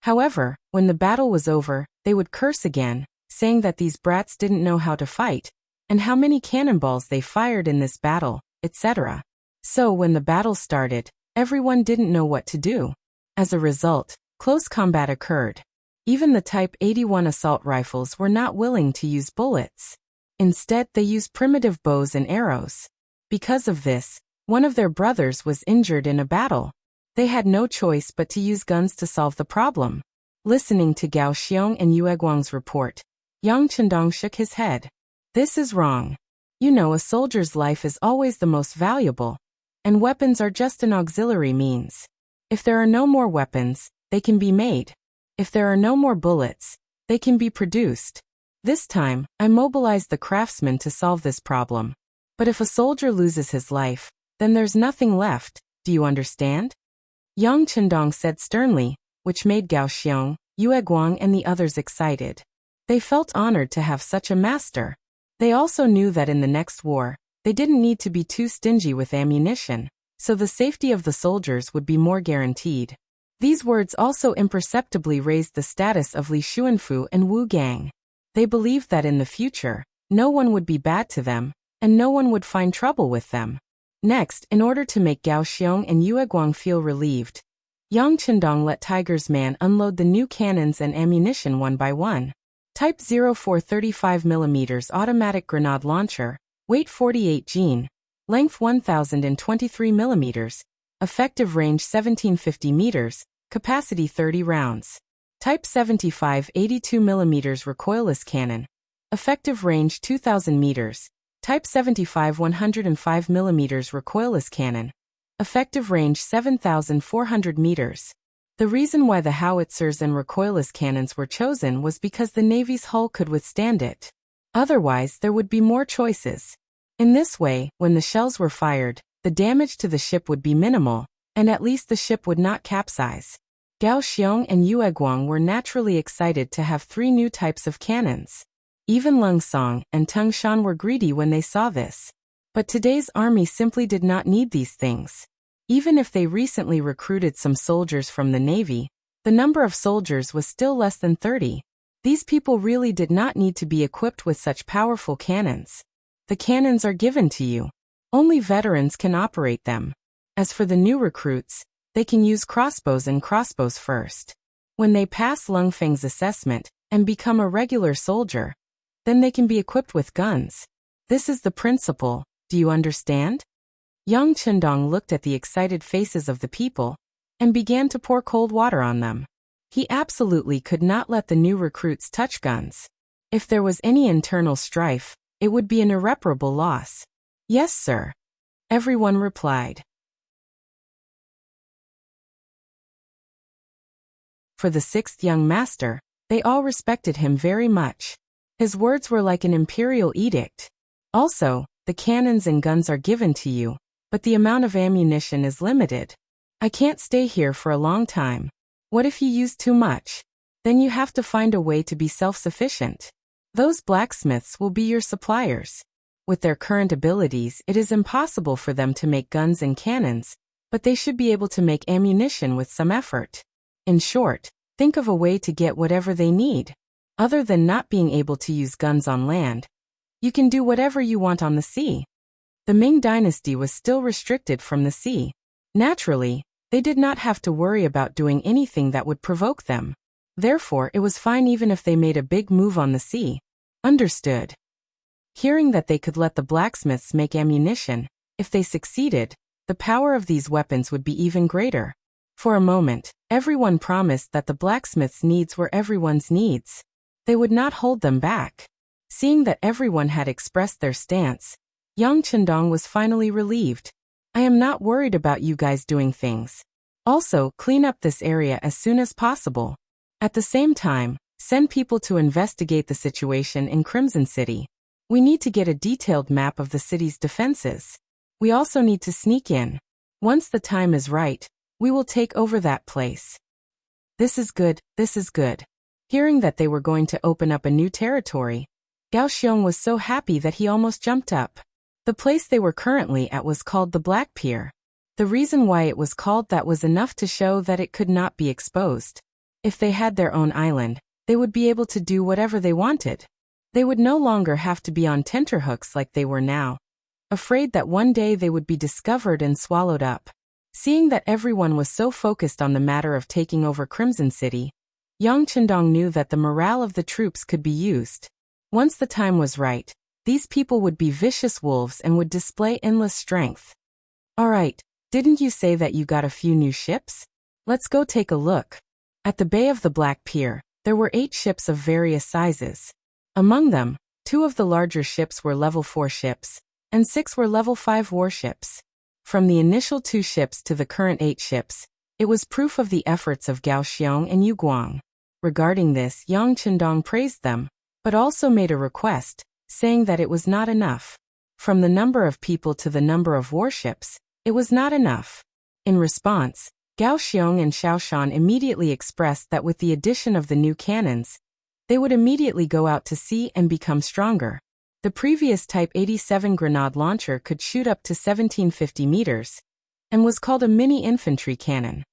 However, when the battle was over, they would curse again, saying that these brats didn't know how to fight, and how many cannonballs they fired in this battle, etc. So when the battle started, everyone didn't know what to do. As a result, close combat occurred. Even the Type 81 assault rifles were not willing to use bullets. Instead, they used primitive bows and arrows. Because of this, one of their brothers was injured in a battle. They had no choice but to use guns to solve the problem. Listening to Gao Xiong and Yue Guang's report, Yang Chendong shook his head. This is wrong. You know, a soldier's life is always the most valuable, and weapons are just an auxiliary means. If there are no more weapons, they can be made. If there are no more bullets, they can be produced. This time, I mobilized the craftsmen to solve this problem. But if a soldier loses his life, then there's nothing left, do you understand? Yang Chendong said sternly, which made Gao Xiong, Yue Guang and the others excited. They felt honored to have such a master. They also knew that in the next war, they didn't need to be too stingy with ammunition, so the safety of the soldiers would be more guaranteed. These words also imperceptibly raised the status of Li Xuanfu and Wu Gang. They believed that in the future, no one would be bad to them, and no one would find trouble with them. Next, in order to make Gao Xiong and Yue Guang feel relieved, Yang Chendong let Tiger's man unload the new cannons and ammunition one by one. Type 04 35mm automatic grenade launcher, weight 48 Gene, length 1023 mm, effective range 1750 meters, capacity 30 rounds. Type 75 82mm recoilless cannon, effective range 2000 meters. Type 75 105mm recoilless cannon, effective range 7,400 meters. The reason why the howitzers and recoilless cannons were chosen was because the Navy's hull could withstand it. Otherwise, there would be more choices. In this way, when the shells were fired, the damage to the ship would be minimal, and at least the ship would not capsize. Gao Xiong and Yue Guang were naturally excited to have 3 new types of cannons. Even Leng Song and Tung Shan were greedy when they saw this. But today's army simply did not need these things. Even if they recently recruited some soldiers from the Navy, the number of soldiers was still less than 30. These people really did not need to be equipped with such powerful cannons. The cannons are given to you. Only veterans can operate them. As for the new recruits, they can use crossbows and crossbows first. When they pass Lung Feng's assessment and become a regular soldier, then they can be equipped with guns. This is the principle, do you understand? Yang Chendong looked at the excited faces of the people and began to pour cold water on them. He absolutely could not let the new recruits touch guns. If there was any internal strife, it would be an irreparable loss. Yes, sir. Everyone replied. For the sixth young master, they all respected him very much. His words were like an imperial edict. Also, the cannons and guns are given to you, but the amount of ammunition is limited. I can't stay here for a long time. What if you use too much? Then you have to find a way to be self-sufficient. Those blacksmiths will be your suppliers. With their current abilities, it is impossible for them to make guns and cannons, but they should be able to make ammunition with some effort. In short, think of a way to get whatever they need. Other than not being able to use guns on land, you can do whatever you want on the sea. The Ming dynasty was still restricted from the sea. Naturally, They did not have to worry about doing anything that would provoke them. Therefore, it was fine even if they made a big move on the sea. Understood. Hearing that they could let the blacksmiths make ammunition, if they succeeded, the power of these weapons would be even greater. For a moment, everyone promised that the blacksmith's needs were everyone's needs. They would not hold them back. Seeing that everyone had expressed their stance, Yang Chendong was finally relieved. I am not worried about you guys doing things. Also, clean up this area as soon as possible. At the same time, send people to investigate the situation in Crimson City. We need to get a detailed map of the city's defenses. We also need to sneak in. Once the time is right, we will take over that place. This is good, this is good. Hearing that they were going to open up a new territory, Gao Xiong was so happy that he almost jumped up. The place they were currently at was called the Black Pier. The reason why it was called that was enough to show that it could not be exposed. If they had their own island, they would be able to do whatever they wanted. They would no longer have to be on tenterhooks like they were now, afraid that one day they would be discovered and swallowed up. Seeing that everyone was so focused on the matter of taking over Crimson City, Yang Chendong knew that the morale of the troops could be used. Once the time was right, these people would be vicious wolves and would display endless strength. Alright, didn't you say that you got a few new ships? Let's go take a look. At the Bay of the Black Pier, there were 8 ships of various sizes. Among them, 2 of the larger ships were level 4 ships, and 6 were level 5 warships. From the initial 2 ships to the current 8 ships, it was proof of the efforts of Gao Xiong and Yu Guang. Regarding this, Yang Chendong praised them, but also made a request, saying that it was not enough. From the number of people to the number of warships, it was not enough. In response, Gao Xiong and Xiao Shan immediately expressed that with the addition of the new cannons, they would immediately go out to sea and become stronger. The previous Type 87 grenade launcher could shoot up to 1750 meters, and was called a mini infantry cannon.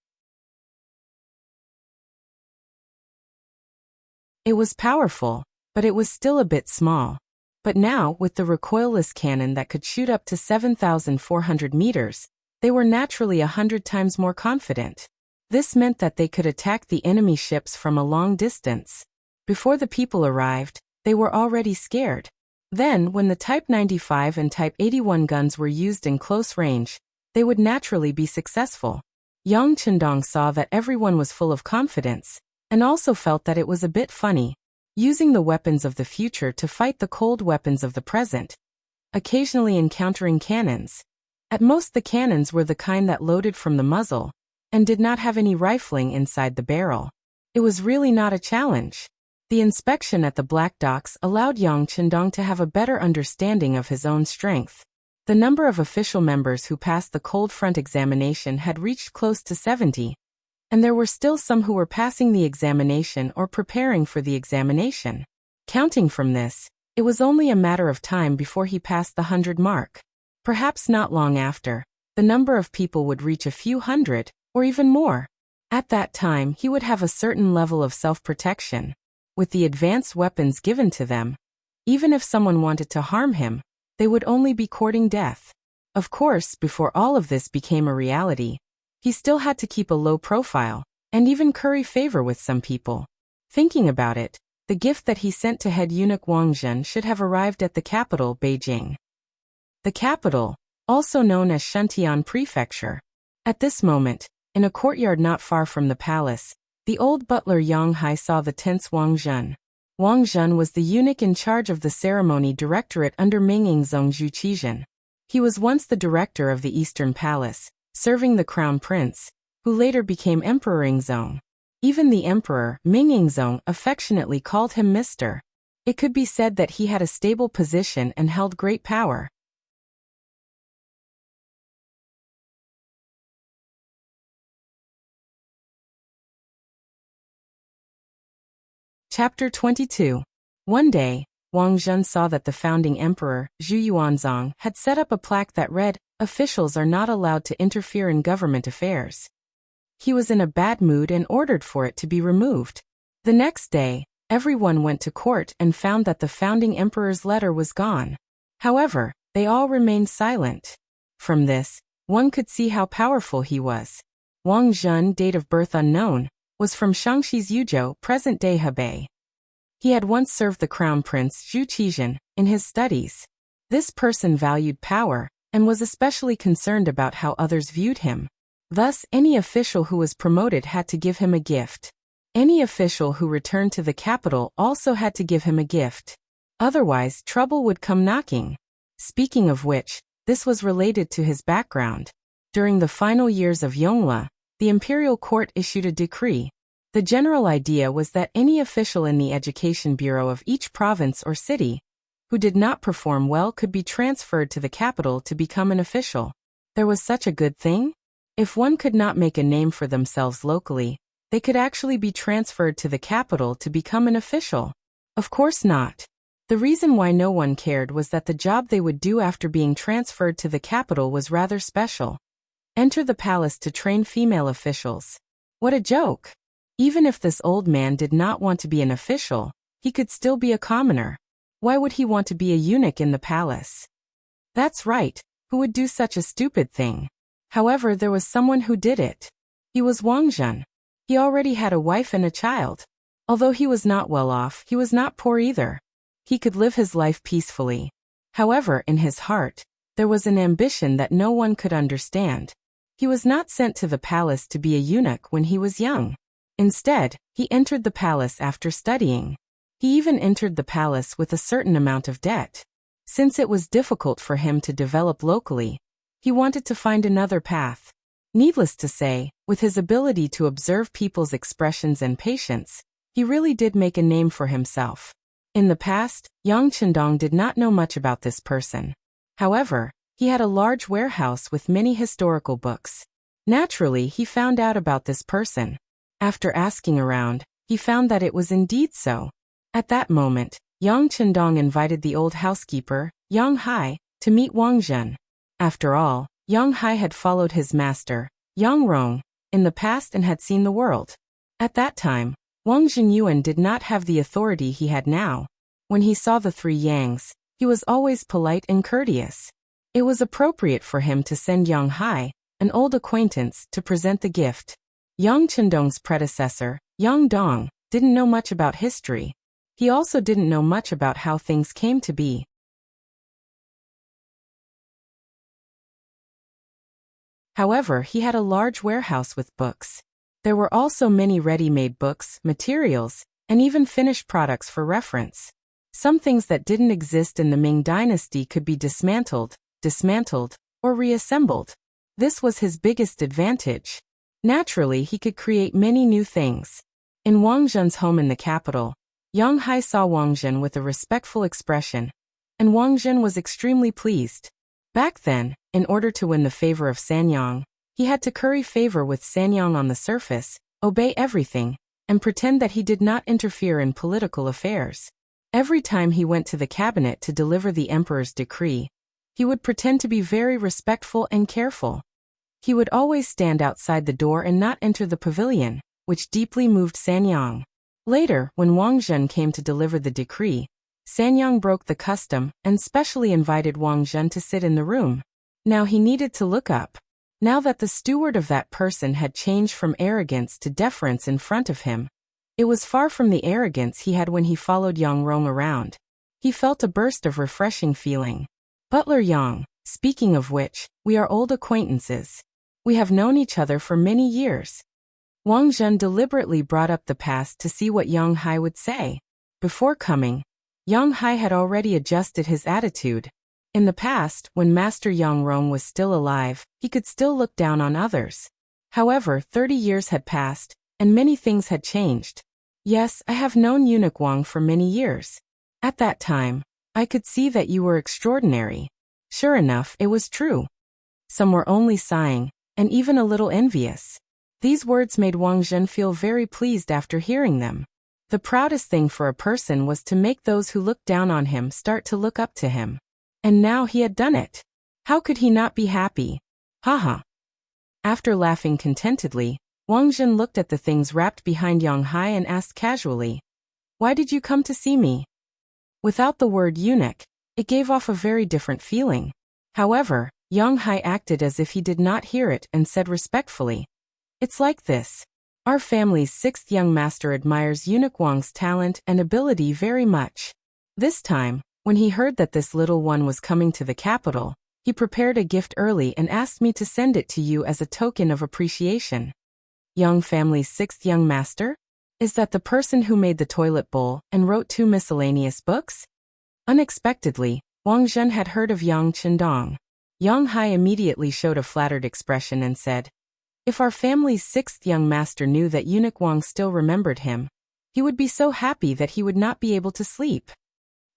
It was powerful, but it was still a bit small. But now, with the recoilless cannon that could shoot up to 7,400 meters, they were naturally 100 times more confident. This meant that they could attack the enemy ships from a long distance. Before the people arrived, they were already scared. Then, when the Type 95 and Type 81 guns were used in close range, they would naturally be successful. Yang Chendong saw that everyone was full of confidence, and also felt that it was a bit funny, using the weapons of the future to fight the cold weapons of the present, occasionally encountering cannons. At most the cannons were the kind that loaded from the muzzle, and did not have any rifling inside the barrel. It was really not a challenge. The inspection at the Black Docks allowed Yang Chendong to have a better understanding of his own strength. The number of official members who passed the cold front examination had reached close to 70, and there were still some who were passing the examination or preparing for the examination. Counting from this, it was only a matter of time before he passed the 100 mark. Perhaps not long after, the number of people would reach a few hundred, or even more. At that time, he would have a certain level of self-protection. With the advanced weapons given to them, even if someone wanted to harm him, they would only be courting death. Of course, before all of this became a reality, he still had to keep a low profile, and even curry favor with some people. Thinking about it, the gift that he sent to head eunuch Wang Zhen should have arrived at the capital, Beijing. The capital, also known as Shuntian Prefecture. At this moment, in a courtyard not far from the palace, the old butler Yang Hai saw the tense Wang Zhen. Wang Zhen was the eunuch in charge of the ceremony directorate under Ming Yingzong Zhu Qizhen. He was once the director of the Eastern Palace, serving the crown prince, who later became Emperor Yingzong. Even the emperor, Ming Yingzong, affectionately called him Mr. It could be said that he had a stable position and held great power. Chapter 22. One day, Wang Zhen saw that the founding emperor, Zhu Yuanzong, had set up a plaque that read, "Officials are not allowed to interfere in government affairs." He was in a bad mood and ordered for it to be removed. The next day, everyone went to court and found that the founding emperor's letter was gone. However, they all remained silent. From this, one could see how powerful he was. Wang Zhen, date of birth unknown, was from Shaanxi's Yuzhou, present-day Hebei. He had once served the crown prince Zhu Qizhen in his studies. This person valued power and was especially concerned about how others viewed him. Thus, any official who was promoted had to give him a gift. Any official who returned to the capital also had to give him a gift. Otherwise, trouble would come knocking. Speaking of which, this was related to his background. During the final years of Yongle, the imperial court issued a decree. The general idea was that any official in the education bureau of each province or city who did not perform well could be transferred to the capital to become an official. There was such a good thing? If one could not make a name for themselves locally, they could actually be transferred to the capital to become an official. Of course not. The reason why no one cared was that the job they would do after being transferred to the capital was rather special. Enter the palace to train female officials. What a joke! Even if this old man did not want to be an official, he could still be a commoner. Why would he want to be a eunuch in the palace? That's right, who would do such a stupid thing? However, there was someone who did it. He was Wang Zhen. He already had a wife and a child. Although he was not well off, he was not poor either. He could live his life peacefully. However, in his heart, there was an ambition that no one could understand. He was not sent to the palace to be a eunuch when he was young. Instead, he entered the palace after studying. He even entered the palace with a certain amount of debt. Since it was difficult for him to develop locally, he wanted to find another path. Needless to say, with his ability to observe people's expressions and patience, he really did make a name for himself. In the past, Yang Chendong did not know much about this person. However, he had a large warehouse with many historical books. Naturally, he found out about this person. After asking around, he found that it was indeed so. At that moment, Yang Chendong invited the old housekeeper, Yang Hai, to meet Wang Zhen. After all, Yang Hai had followed his master, Yang Rong, in the past and had seen the world. At that time, Wang Zhenyuan did not have the authority he had now. When he saw the three Yangs, he was always polite and courteous. It was appropriate for him to send Yang Hai, an old acquaintance, to present the gift. Yang Chendong's predecessor, Yang Dong, didn't know much about history. He also didn't know much about how things came to be. However, he had a large warehouse with books. There were also many ready-made books, materials, and even finished products for reference. Some things that didn't exist in the Ming Dynasty could be dismantled, or reassembled. This was his biggest advantage. Naturally, he could create many new things. In Wang Zhen's home in the capital, Yang Hai saw Wang Zhen with a respectful expression, and Wang Zhen was extremely pleased. Back then, in order to win the favor of Sanyang, he had to curry favor with Sanyang on the surface, obey everything, and pretend that he did not interfere in political affairs. Every time he went to the cabinet to deliver the emperor's decree, he would pretend to be very respectful and careful. He would always stand outside the door and not enter the pavilion, which deeply moved Sanyang. Later, when Wang Zhen came to deliver the decree, Sanyang broke the custom and specially invited Wang Zhen to sit in the room. Now he needed to look up. Now that the steward of that person had changed from arrogance to deference in front of him, it was far from the arrogance he had when he followed Yang Rong around. He felt a burst of refreshing feeling. Butler Yang, speaking of which, we are old acquaintances. We have known each other for many years. Wang Zhen deliberately brought up the past to see what Yang Hai would say. Before coming, Yang Hai had already adjusted his attitude. In the past, when Master Yang Rong was still alive, he could still look down on others. However, 30 years had passed, and many things had changed. Yes, I have known Eunuch Wang for many years. At that time, I could see that you were extraordinary. Sure enough, it was true. Some were only sighing, and even a little envious. These words made Wang Zhen feel very pleased after hearing them. The proudest thing for a person was to make those who looked down on him start to look up to him. And now he had done it. How could he not be happy? Haha. After laughing contentedly, Wang Zhen looked at the things wrapped behind Yang Hai and asked casually, "Why did you come to see me?" Without the word eunuch, it gave off a very different feeling. However, Yang Hai acted as if he did not hear it and said respectfully, It's like this. Our family's sixth young master admires eunuch Wang's talent and ability very much. This time, when he heard that this little one was coming to the capital, he prepared a gift early and asked me to send it to you as a token of appreciation. Young family's sixth young master? Is that the person who made the toilet bowl and wrote 2 miscellaneous books? Unexpectedly, Wang Zhen had heard of Yang Chendong. Yang Hai immediately showed a flattered expression and said, "If our family's sixth young master knew that eunuch Wang still remembered him, he would be so happy that he would not be able to sleep."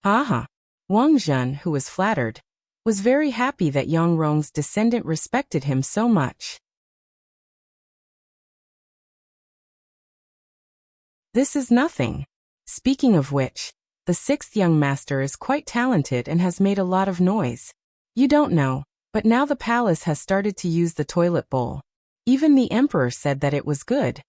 Aha! Wang Zhen, who was flattered, was very happy that Yang Rong's descendant respected him so much. This is nothing. Speaking of which, the sixth young master is quite talented and has made a lot of noise. You don't know, but now the palace has started to use the toilet bowl. Even the emperor said that it was good.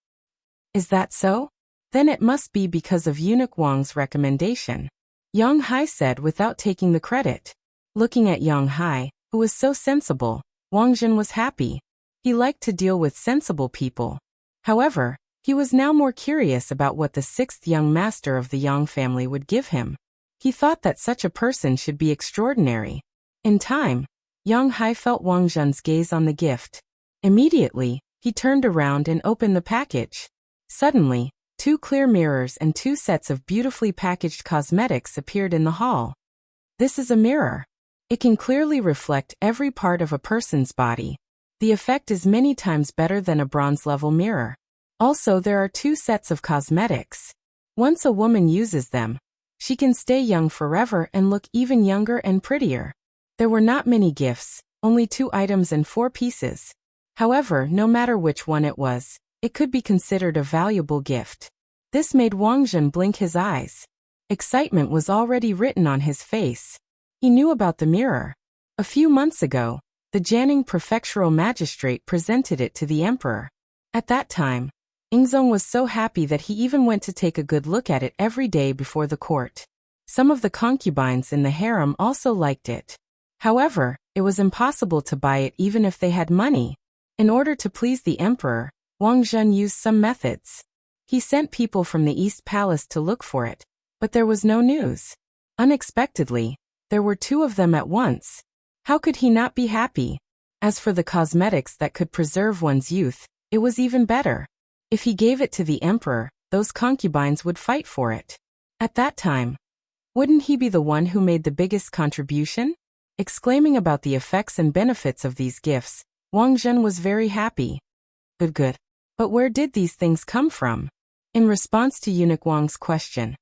Is that so? Then it must be because of eunuch Wang's recommendation. Yang Hai said without taking the credit. Looking at Yang Hai, who was so sensible, Wang Zhen was happy. He liked to deal with sensible people. However, he was now more curious about what the sixth young master of the Yang family would give him. He thought that such a person should be extraordinary. In time, Yang Hai felt Wang Zhen's gaze on the gift. Immediately, he turned around and opened the package. Suddenly, 2 clear mirrors and 2 sets of beautifully packaged cosmetics appeared in the hall. This is a mirror. It can clearly reflect every part of a person's body. The effect is many times better than a bronze-level mirror. Also, there are 2 sets of cosmetics. Once a woman uses them, she can stay young forever and look even younger and prettier. There were not many gifts, only 2 items and 4 pieces. However, no matter which one it was, it could be considered a valuable gift. This made Wang Zhen blink his eyes. Excitement was already written on his face. He knew about the mirror. A few months ago, the Jianing prefectural magistrate presented it to the emperor. At that time, Ingzong was so happy that he even went to take a good look at it every day before the court. Some of the concubines in the harem also liked it. However, it was impossible to buy it even if they had money. In order to please the emperor, Wang Zhen used some methods. He sent people from the East Palace to look for it, but there was no news. Unexpectedly, there were 2 of them at once. How could he not be happy? As for the cosmetics that could preserve one's youth, it was even better. If he gave it to the emperor, those concubines would fight for it. At that time, wouldn't he be the one who made the biggest contribution? Exclaiming about the effects and benefits of these gifts, Wang Zhen was very happy. Good. But where did these things come from? In response to eunuch Wang's question,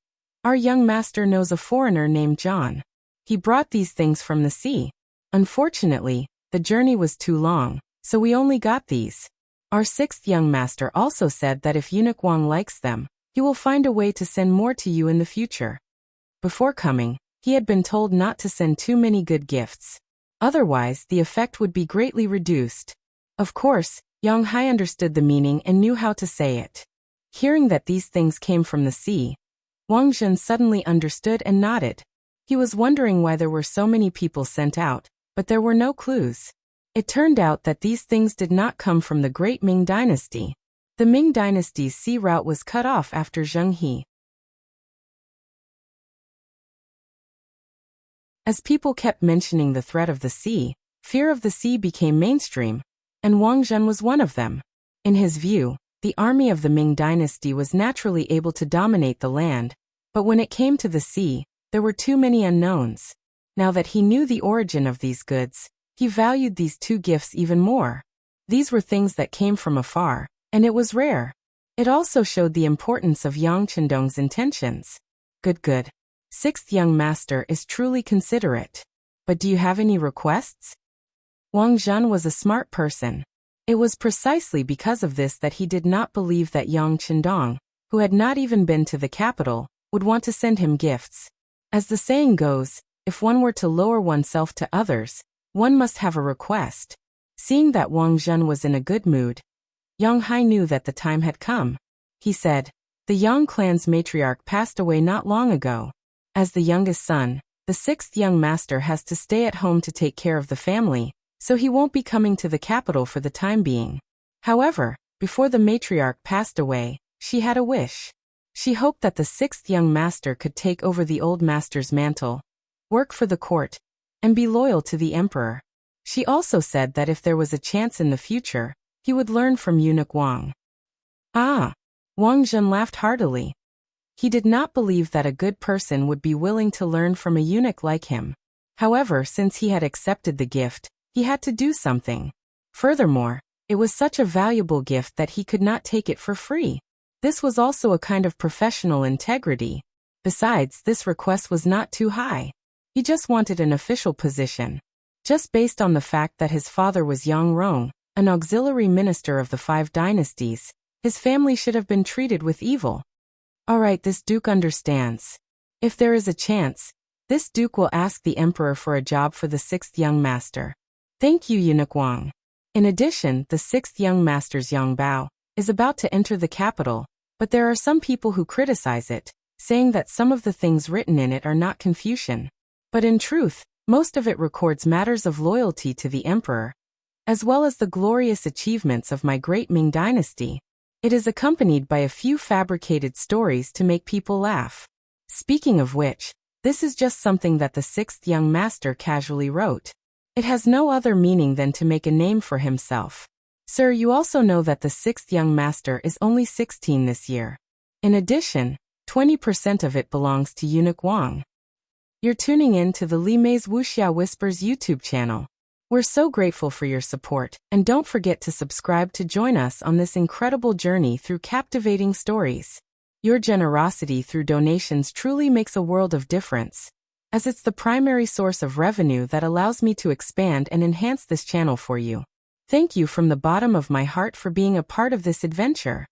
our young master knows a foreigner named John. He brought these things from the sea. Unfortunately, the journey was too long, so we only got these. Our sixth young master also said that if eunuch Wang likes them, he will find a way to send more to you in the future. Before coming, he had been told not to send too many good gifts. Otherwise, the effect would be greatly reduced. Of course, Yang Hai understood the meaning and knew how to say it. Hearing that these things came from the sea, Wang Zhen suddenly understood and nodded. He was wondering why there were so many people sent out, but there were no clues. It turned out that these things did not come from the great Ming dynasty. The Ming dynasty's sea route was cut off after Zheng He. As people kept mentioning the threat of the sea, fear of the sea became mainstream, and Wang Zhen was one of them. In his view, the army of the Ming dynasty was naturally able to dominate the land, but when it came to the sea, there were too many unknowns. Now that he knew the origin of these goods, he valued these 2 gifts even more. These were things that came from afar, and it was rare. It also showed the importance of Yang Chendong's intentions. Good. Sixth young master is truly considerate. But do you have any requests? Wang Zhen was a smart person. It was precisely because of this that he did not believe that Yang Chendong, who had not even been to the capital, would want to send him gifts. As the saying goes, if one were to lower oneself to others, one must have a request. Seeing that Wang Zhen was in a good mood, Yang Hai knew that the time had come. He said, the Yang clan's matriarch passed away not long ago. As the youngest son, the sixth young master has to stay at home to take care of the family, so he won't be coming to the capital for the time being. However, before the matriarch passed away, she had a wish. She hoped that the sixth young master could take over the old master's mantle, work for the court, and be loyal to the emperor. She also said that if there was a chance in the future, he would learn from eunuch Wang. Ah! Wang Zhen laughed heartily. He did not believe that a good person would be willing to learn from a eunuch like him. However, since he had accepted the gift, he had to do something. Furthermore, it was such a valuable gift that he could not take it for free. This was also a kind of professional integrity. Besides, this request was not too high. He just wanted an official position. Just based on the fact that his father was Yang Rong, an auxiliary minister of the Five Dynasties, his family should have been treated with evil. Alright, this duke understands. If there is a chance, this duke will ask the emperor for a job for the sixth young master. Thank you, eunuch Wang. In addition, the sixth young master's Yang Bao is about to enter the capital, but there are some people who criticize it, saying that some of the things written in it are not Confucian. But in truth, most of it records matters of loyalty to the emperor, as well as the glorious achievements of my great Ming dynasty. It is accompanied by a few fabricated stories to make people laugh. Speaking of which, this is just something that the sixth young master casually wrote. It has no other meaning than to make a name for himself. Sir, you also know that the sixth young master is only 16 this year. In addition, 20% of it belongs to eunuch Wang. You're tuning in to the Li Mei's Wuxia Whispers YouTube channel. We're so grateful for your support, and don't forget to subscribe to join us on this incredible journey through captivating stories. Your generosity through donations truly makes a world of difference, as it's the primary source of revenue that allows me to expand and enhance this channel for you. Thank you from the bottom of my heart for being a part of this adventure.